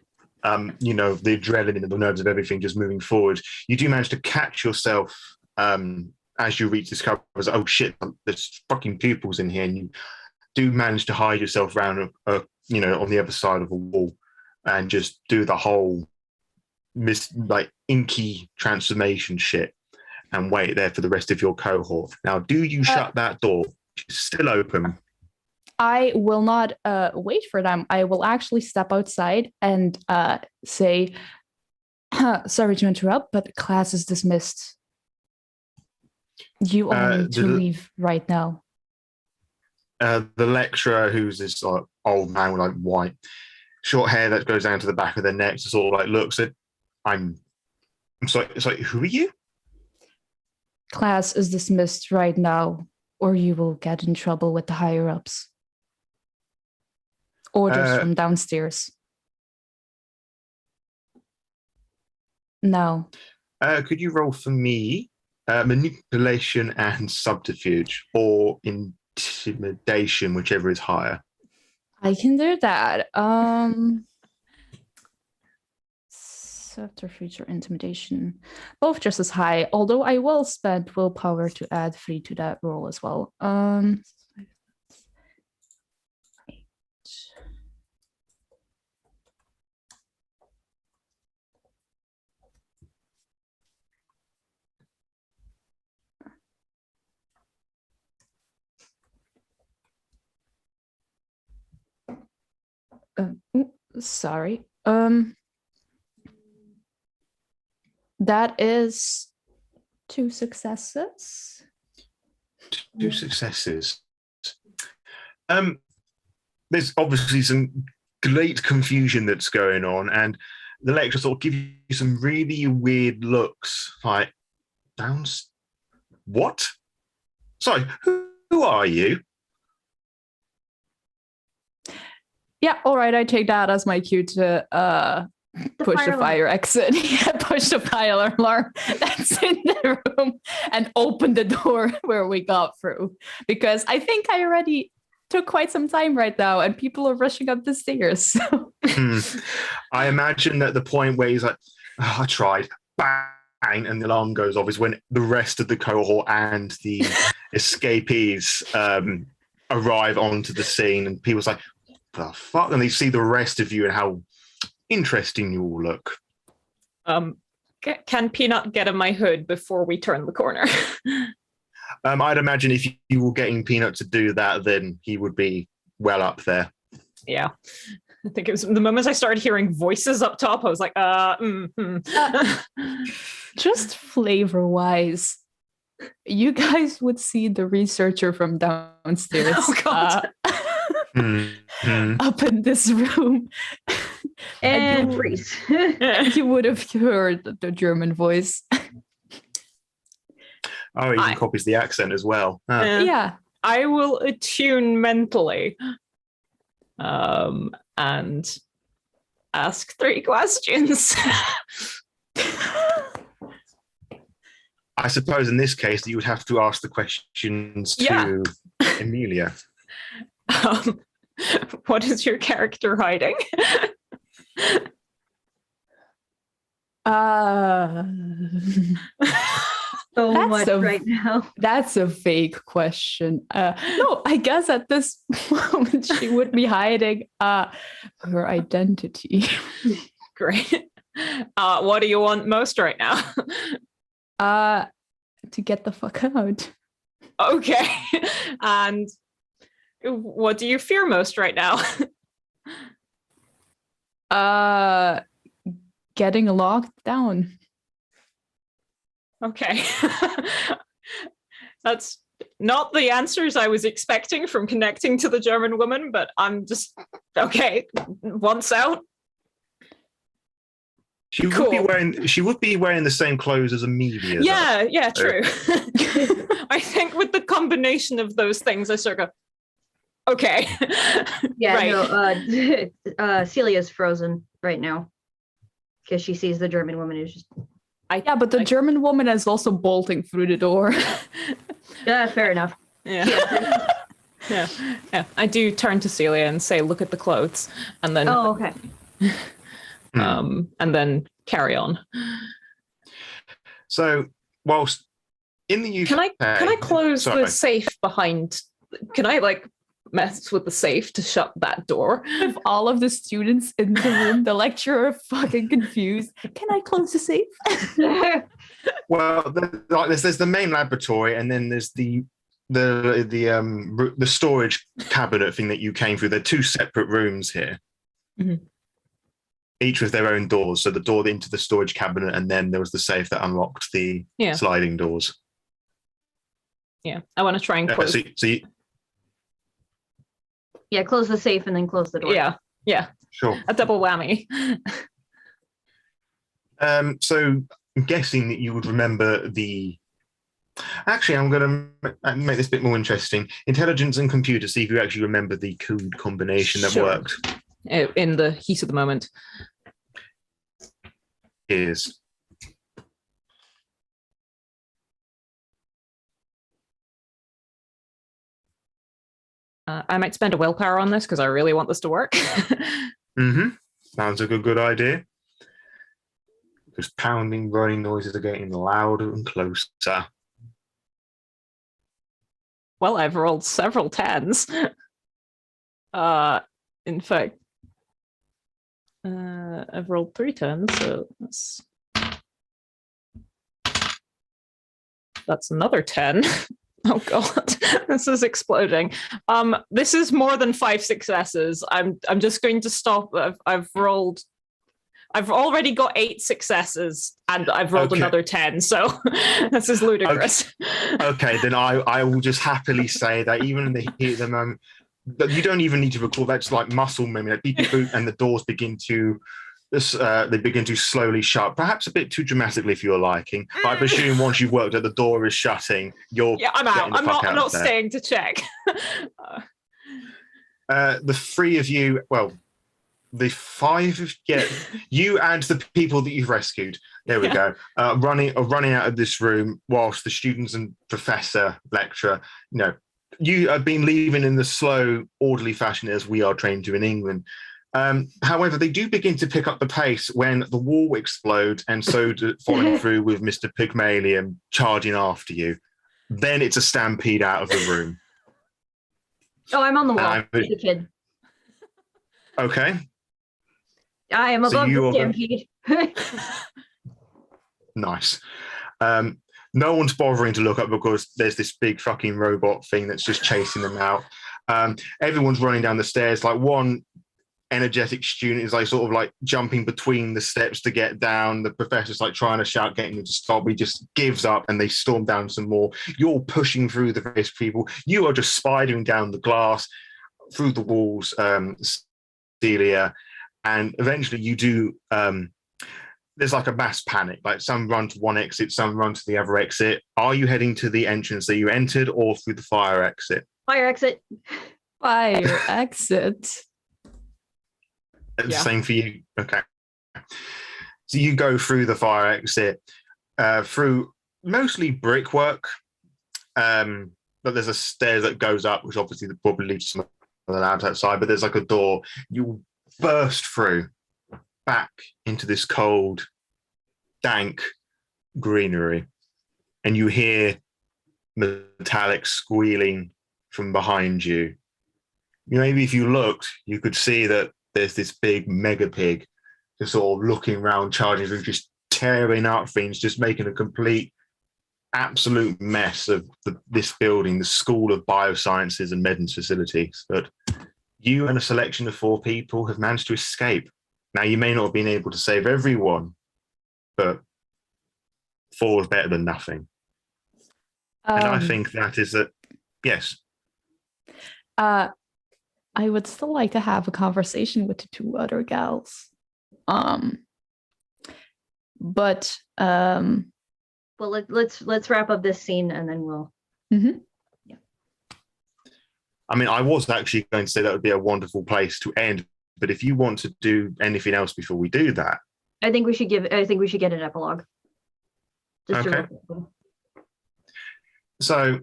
the adrenaline and the nerves of everything just moving forward, you do manage to catch yourself as you reach this cover. Oh shit, there's fucking pupils in here, and you do manage to hide yourself around, on the other side of a wall, and just do the whole inky transformation shit, and wait there for the rest of your cohort. Now, do you shut that door? It's still open. I will not wait for them. I will actually step outside and say, sorry to interrupt, but class is dismissed. You all need to leave right now. The lecturer, who's this old man with white, short hair that goes down to the back of their neck, sort of looks at, I'm sorry, it's who are you? Class is dismissed right now, or you will get in trouble with the higher-ups. Orders from downstairs. No. Could you roll for me manipulation and subterfuge, or intimidation, whichever is higher? I can do that. Subterfuge or intimidation, both just as high, although I will spend willpower to add 3 to that roll as well. Sorry. That is 2 successes. 2 successes. There's obviously some great confusion that's going on, and the lecturer sort of gives you some really weird looks, like, what? Sorry, who are you? Yeah, all right, I take that as my cue to push the fire exit. Yeah, push the fire alarm that's in the room and open the door where we got through. Because I think I already took quite some time right now and people are rushing up the stairs. So. I imagine that the point where he's like, I tried, bang, and the alarm goes off is when the rest of the cohort and the escapees arrive onto the scene, and people's like, the fuck? And they see the rest of you and how interesting you all look. Can Peanut get in my hood before we turn the corner? I'd imagine if you were getting Peanut to do that, then he would be well up there. Yeah. I think it was the moment I started hearing voices up top, I was like, Just flavor-wise, you guys would see the researcher from downstairs. Oh, God. Up in this room. And freeze. You would have heard the German voice. Oh, he copies the accent as well. Yeah. I will attune mentally and ask 3 questions. I suppose in this case that you would have to ask the questions to Amelia. What is your character hiding? So much right now. That's a vague question. No, I guess at this moment she would be hiding her identity. Great. What do you want most right now? To get the fuck out. Okay. And what do you fear most right now? Getting locked down. Okay. That's not the answers I was expecting from connecting to the German woman, but I'm just, okay, once out. She Cool. would be wearing the same clothes as Amelia. Yeah, true. I think with the combination of those things, I sort of go, okay. Yeah, right. no, Celia's frozen right now because she sees the German woman who's just... But the German woman is also bolting through the door. Yeah, fair enough. Yeah. Yeah. I do turn to Celia and say, look at the clothes. And then... Oh, okay. And then carry on. So, whilst in the UK... Can I close the safe behind... Can I, like, mess with the safe to shut that door? With all of the students in the room, the lecturer fucking confused. Can I close the safe? Well, there's the main laboratory, and then there's the storage cabinet thing that you came through. They're two separate rooms here, each with their own doors. So the door into the storage cabinet, and then there was the safe that unlocked the sliding doors. Yeah, I want to try and close. Yeah, close the safe and then close the door. Yeah. Sure. A double whammy. So I'm guessing that you would remember the... Actually, I'm going to make this a bit more interesting. Intelligence and computer, see if you actually remember the code combination that worked. In the heat of the moment. Is... I might spend a willpower on this because I really want this to work. Sounds like a good idea. Because pounding, running noises are getting louder and closer. Well, I've rolled several 10s. In fact, I've rolled 3 10s, so that's another 10. Oh god, this is exploding. This is more than 5 successes. I'm just going to stop. I've already got 8 successes, and I've rolled another 10. So this is ludicrous. Okay, then I will just happily say that even in the heat of the moment, you don't even need to recall. That's like muscle memory. Like people boot and the doors begin to. They begin to slowly shut, perhaps a bit too dramatically for your liking. But I presume once you've worked out the door is shutting, you're I'm out. I'm not staying to check. The 3 of you, well, the 5 of you and the people that you've rescued. There we go. Running out of this room whilst the students and professor, lecturer, you have been leaving in the slow, orderly fashion as we are trained to in England. However, they do begin to pick up the pace when the wall explodes and so following through with Mr. Pygmalion charging after you. Then it's a stampede out of the room. Oh, I'm on the wall with the kid. Okay. I am above the stampede. Nice. No one's bothering to look up because there's this big fucking robot thing that's just chasing them out. Everyone's running down the stairs. Like one energetic student is like sort of like jumping between the steps to get down. The professor's like trying to shout, getting them to stop. He just gives up and they storm down some more. You're pushing through the various people. You are just spidering down the glass, through the walls, Celia, and eventually you do. There's like a mass panic. Like some run to one exit, some run to the other exit. Are you heading to the entrance that you entered or through the fire exit? Fire exit. Fire exit. Same for you. Okay. So you go through the fire exit, through mostly brickwork, but there's a stairs that goes up, which obviously probably leads to some of the labs outside, but there's like a door. You burst through back into this cold, dank greenery, and you hear metallic squealing from behind you. Maybe if you looked, you could see that there's this big mega pig just sort of looking around, charging through, just tearing up things, just making a complete, absolute mess of this building, the School of Biosciences and Medicine facilities. But you and a selection of 4 people have managed to escape. Now, you may not have been able to save everyone, but 4 is better than nothing. And I think that is a yes. I would still like to have a conversation with the two other gals. But Well, let's wrap up this scene and then we'll. Mhm. I mean, I was actually going to say that would be a wonderful place to end, but if you want to do anything else before we do that, I think we should get an epilogue. Just okay. So,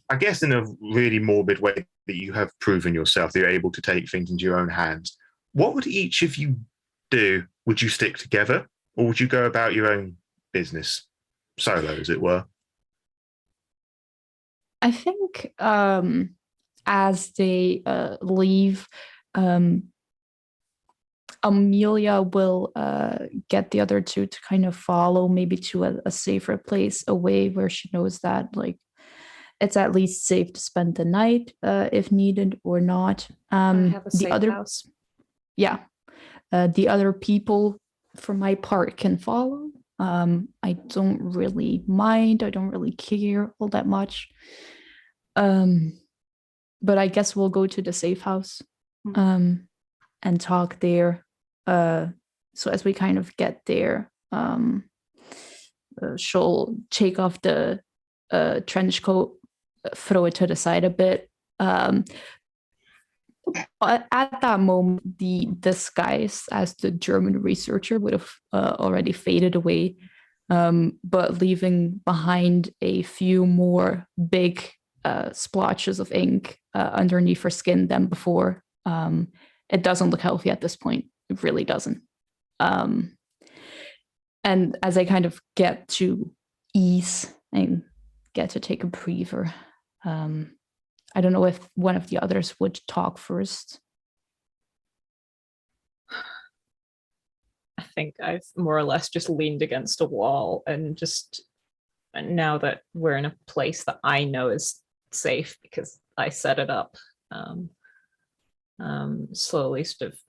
I guess in a really morbid way that you have proven yourself that you're able to take things into your own hands. What would each of you do? Would you stick together, or would you go about your own business, solo, as it were? I think as they leave, Amelia will get the other two to kind of follow, maybe to a safer place away where she knows that like it's at least safe to spend the night if needed or not. Have a safe house. Yeah. The other people, for my part, can follow. I don't really mind. I don't really care all that much. But I guess we'll go to the safe house and talk there. So as we kind of get there, she'll take off the trench coat, throw it to the side a bit. But at that moment, the disguise as the German researcher would have already faded away, but leaving behind a few more big splotches of ink underneath her skin than before. It doesn't look healthy at this point. It really doesn't. And as I kind of get to ease and get to take a breather, I don't know if one of the others would talk first. I think I've more or less just leaned against a wall and now that we're in a place that I know is safe because I set it up, slowly sort of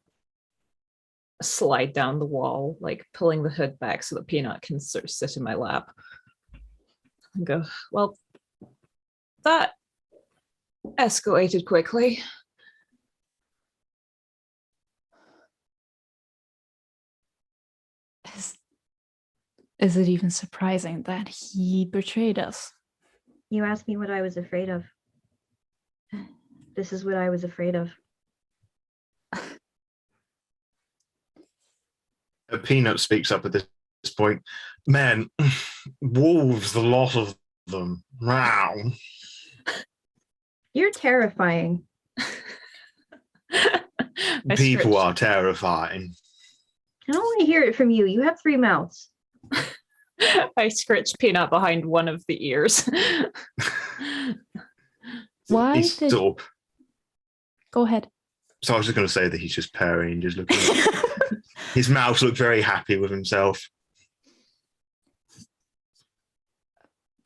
slide down the wall, like pulling the hood back so that Peanut can sort of sit in my lap and go, well, that escalated quickly. Is it even surprising that he betrayed us? You asked me what I was afraid of. This is what I was afraid of. Peanut speaks up at this point. Man, wolves, a lot of them. Wow. You're terrifying. People are terrifying. I don't want to hear it from you. You have 3 mouths. I scratched Peanut behind one of the ears. Why did... Go ahead. So I was just going to say that he's just purring, just looking at his mouth looked very happy with himself.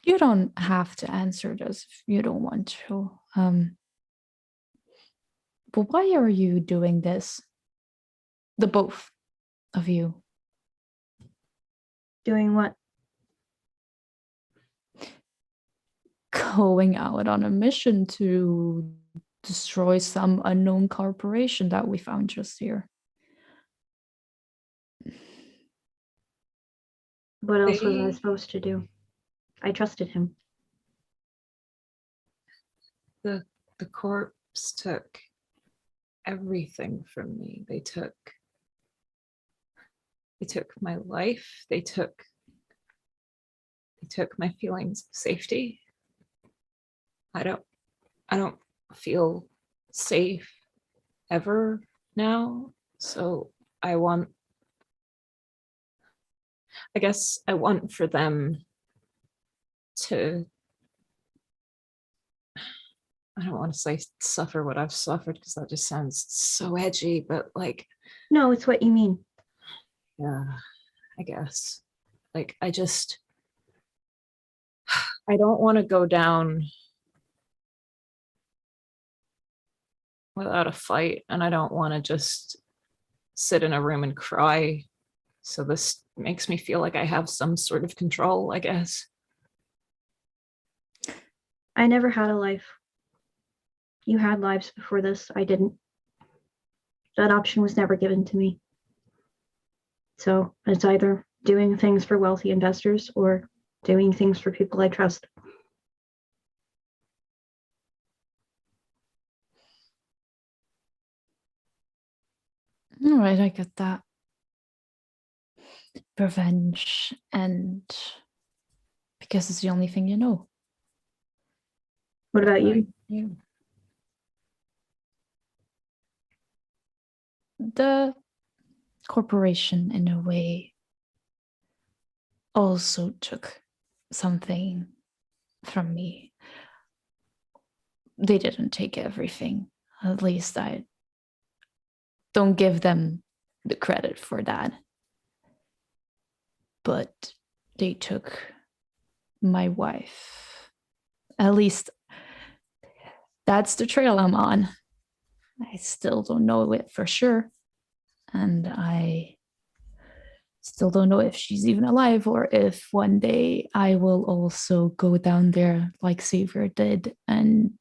You don't have to answer this if you don't want to. But why are you doing this? The both of you. Doing what? Going out on a mission to destroy some unknown corporation that we found just here. What else was I supposed to do? I trusted him. The corpse took everything from me. They took my life. They took my feelings of safety. I don't feel safe ever now. So I guess I want for them to, I don't want to say suffer what I've suffered because that just sounds so edgy, but like. No, it's what you mean. Yeah, I guess. Like, I don't want to go down without a fight, and I don't want to just sit in a room and cry. So this makes me feel like I have some sort of control, I guess. I never had a life. You had lives before this. I didn't. That option was never given to me. So it's either doing things for wealthy investors or doing things for people I trust. All right, I get that. Revenge, and because it's the only thing you know. What about you? The corporation, in a way, also took something from me. They didn't take everything. At least I don't give them the credit for that. But they took my wife. At least that's the trail I'm on. I still don't know it for sure. And I still don't know if she's even alive or if one day I will also go down there like Xavier did and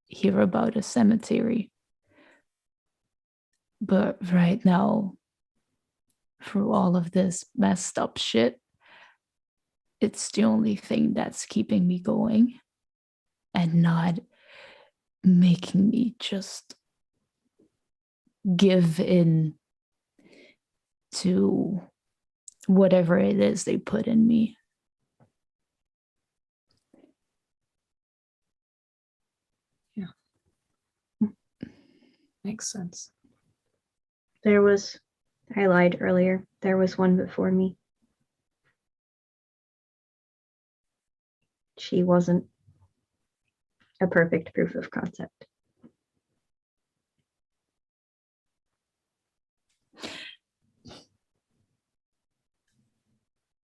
hear about a cemetery. But right now, through all of this messed up shit, it's the only thing that's keeping me going and not making me just give in to whatever it is they put in me. Yeah. Makes sense. I lied earlier. There was one before me. She wasn't a perfect proof of concept.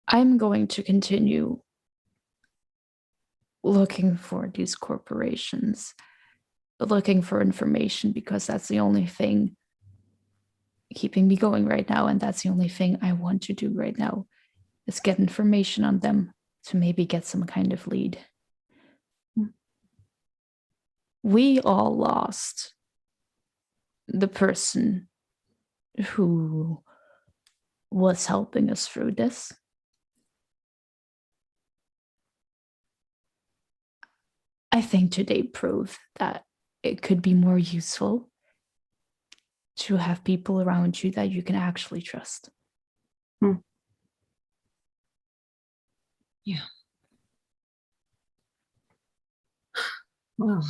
I'm going to continue looking for these corporations, looking for information, because that's the only thing keeping me going right now. And that's the only thing I want to do right now, is get information on them to maybe get some kind of lead. We all lost the person who was helping us through this. I think today proved that it could be more useful to have people around you that you can actually trust. Yeah. Well,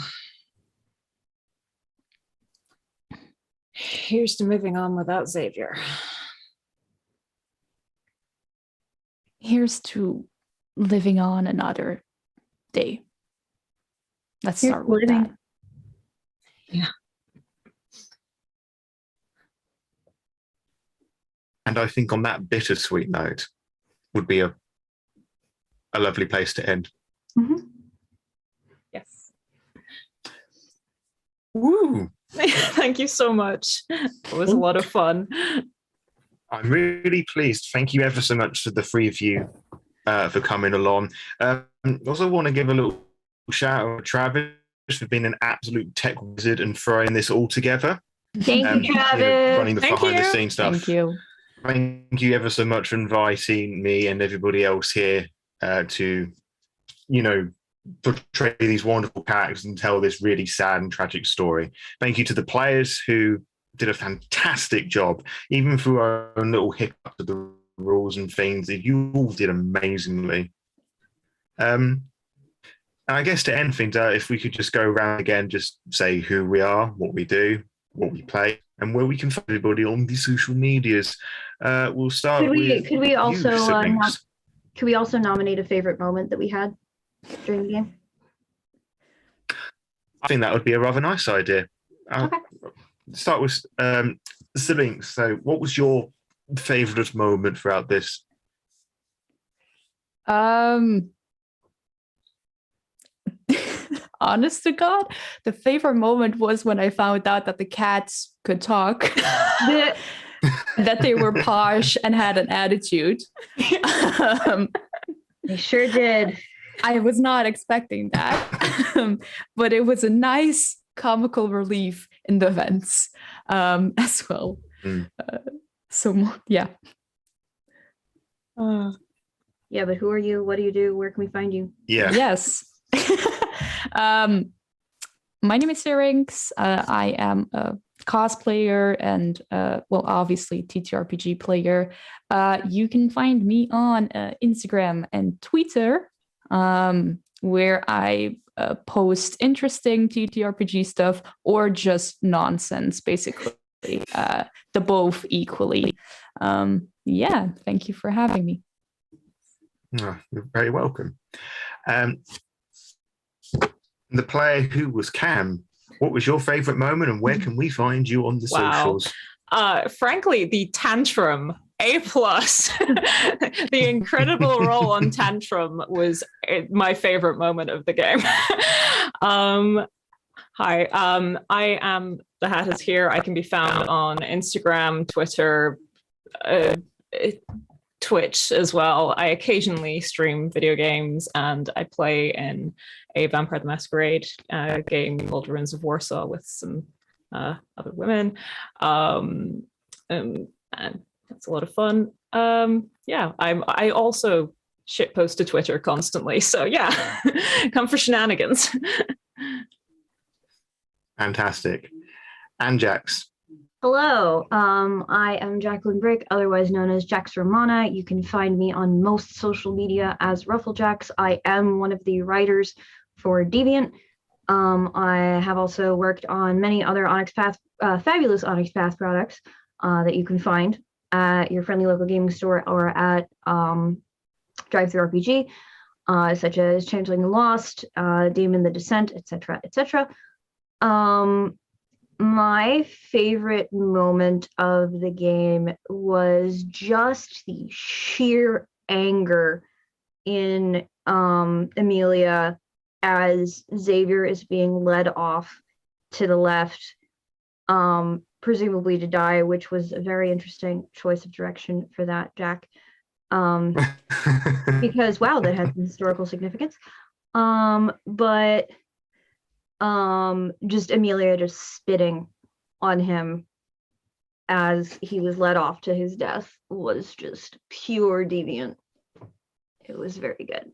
here's to moving on without Xavier. Here's to living on another day. Let's Here's start with living. that. Yeah. And I think on that bittersweet note would be a lovely place to end. Mm-hmm. Yes. Woo! Thank you so much. It was a lot of fun. I'm really pleased. Thank you ever so much to the three of you for coming along. Also want to give a little shout out to Travis for being an absolute tech wizard and throwing this all together. Thank you, Travis. Running the Thank behind the you. scenes stuff. Thank you. Thank you ever so much for inviting me and everybody else here to, portray these wonderful characters and tell this really sad and tragic story. Thank you to the players who did a fantastic job, even through our own little hiccups of the rules and things. You all did amazingly. And I guess to end things, if we could just go around again, just say who we are, what we do, what we play, and where we can find everybody on the social medias. We'll start with Could we also Syriinx. could we also nominate a favorite moment that we had during the game? I think that would be a rather nice idea. Okay. Start with Syriinx. So, what was your favorite moment throughout this? Honest to God, the favorite moment was when I found out that the cats could talk, that they were posh and had an attitude. They sure did. I was not expecting that, but it was a nice comical relief in the events as well. Yeah. Yeah, but who are you? What do you do? Where can we find you? Yeah. Yes. My name is Syriinx. I am a cosplayer and, obviously TTRPG player. You can find me on Instagram and Twitter, where I post interesting TTRPG stuff or just nonsense, basically. The both equally. Thank you for having me. Oh, you're very welcome. The player who was Cam, what was your favorite moment and where can we find you on the socials? Frankly, the tantrum, A+. The incredible roll on tantrum was my favorite moment of the game. Hi, I am TheHatIsHere. I can be found on Instagram, Twitter, Twitch as well. I occasionally stream video games and I play in a Vampire the Masquerade game called Ruins of Warsaw with some other women. And that's a lot of fun. I also shitpost to Twitter constantly. So yeah, come for shenanigans. Fantastic. And Jax. Hello, I am Jacqueline Bryk, otherwise known as Jax Romana. You can find me on most social media as Rufflejax. I am one of the writers for Deviant. I have also worked on many other Onyx Path, fabulous Onyx Path products that you can find at your friendly local gaming store or at DriveThruRPG, such as Changeling and Lost, Demon the Descent, etc., etc. My favorite moment of the game was just the sheer anger in Amelia as Xavier is being led off to the left, presumably to die, which was a very interesting choice of direction for that, Jack. Because, wow, that had historical significance. But just Amelia just spitting on him as he was led off to his death was just pure Deviant. It was very good.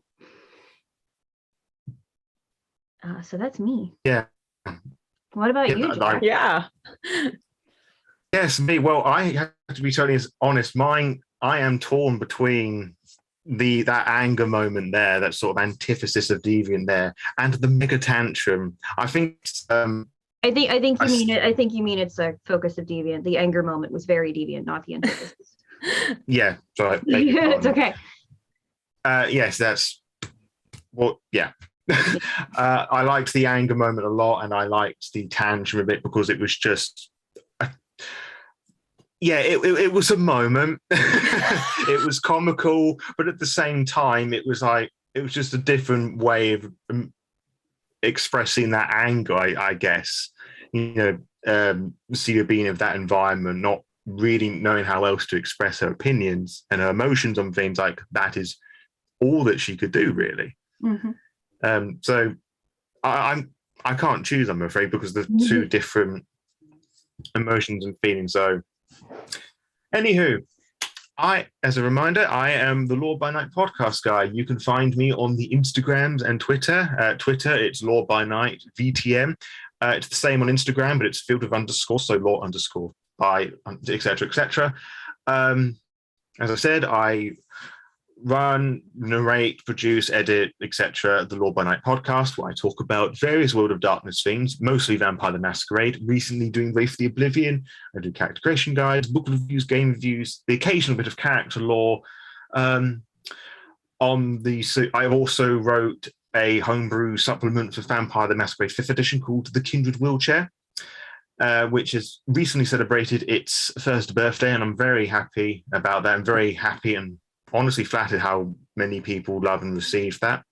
So that's me. Yeah. What about you, Jack? Yeah. Yes, me. Well, I have to be totally honest. I am torn between that anger moment there, that sort of antithesis of Deviant there, and the mega tantrum. I think I think you mean it. I think you mean it's a focus of Deviant. The anger moment was very Deviant, not the antithesis. Yeah, sorry. It's okay. Yes, that's what. Yeah. I liked the anger moment a lot, and I liked the tantrum a bit because it was just. It was a moment. It was comical, but at the same time, it was just a different way of expressing that anger, I guess. Celia being of that environment, not really knowing how else to express her opinions and her emotions on things, like that is all that she could do, really. Mm-hmm. So I can't choose, I'm afraid, because there's two different emotions and feelings. So anywho, as a reminder, I am the Law by Night podcast guy. You can find me on the Instagrams and Twitter. Twitter, it's Law by Night VTM. It's the same on Instagram, but it's filled with underscores, so Law underscore by, etc., etc. As I said, I run, narrate, produce, edit, etc. the Law by Night podcast, where I talk about various World of Darkness themes, mostly Vampire the Masquerade, recently doing Wraith of the Oblivion. I do character creation guides, book reviews, game reviews, the occasional bit of character lore. I also wrote a homebrew supplement for Vampire the Masquerade 5th edition called The Kindred Wheelchair, which has recently celebrated its first birthday, and I'm very happy about that. I'm very happy and honestly flattered how many people love and receive that.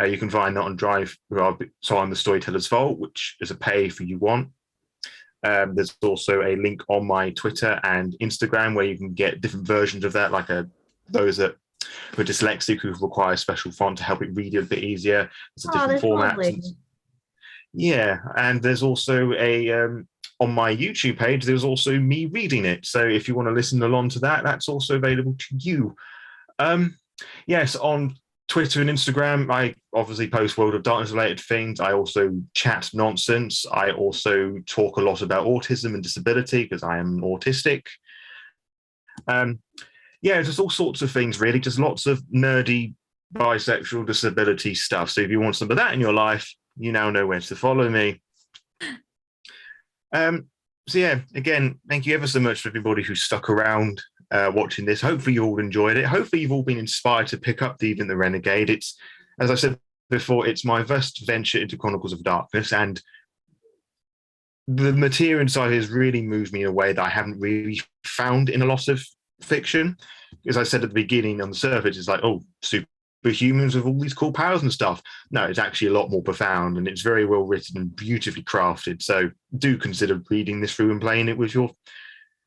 You can find that on on the Storyteller's Vault, which is a pay if you want. There's also a link on my Twitter and Instagram where you can get different versions of that, like those that for dyslexic who require special font to help it read it a bit easier. There's a Oh, different that's format. lovely. Yeah, and there's also a on my YouTube page, there's also me reading it. So if you want to listen along to that, that's also available to you. Yes, on Twitter and Instagram, I obviously post World of Darkness related things. I also chat nonsense. I also talk a lot about autism and disability because I am autistic. Yeah, just all sorts of things, really. Just lots of nerdy bisexual disability stuff. So if you want some of that in your life, you now know where to follow me. So yeah, again, thank you ever so much for everybody who stuck around watching this. Hopefully you all enjoyed it. Hopefully you've all been inspired to pick up Deviant the Renegade. It's, as I said before, it's my first venture into Chronicles of Darkness, and the material inside has really moved me in a way that I haven't really found in a lot of fiction. As I said at the beginning, on the surface, it's like, oh, superhumans with all these cool powers and stuff. No, it's actually a lot more profound, and it's very well written and beautifully crafted. So do consider reading this through and playing it with your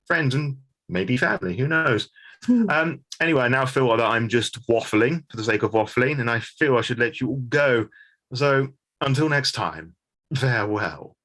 friends and maybe family. Who knows? Anyway, I now feel that I'm just waffling for the sake of waffling, and I feel I should let you all go. So until next time, farewell.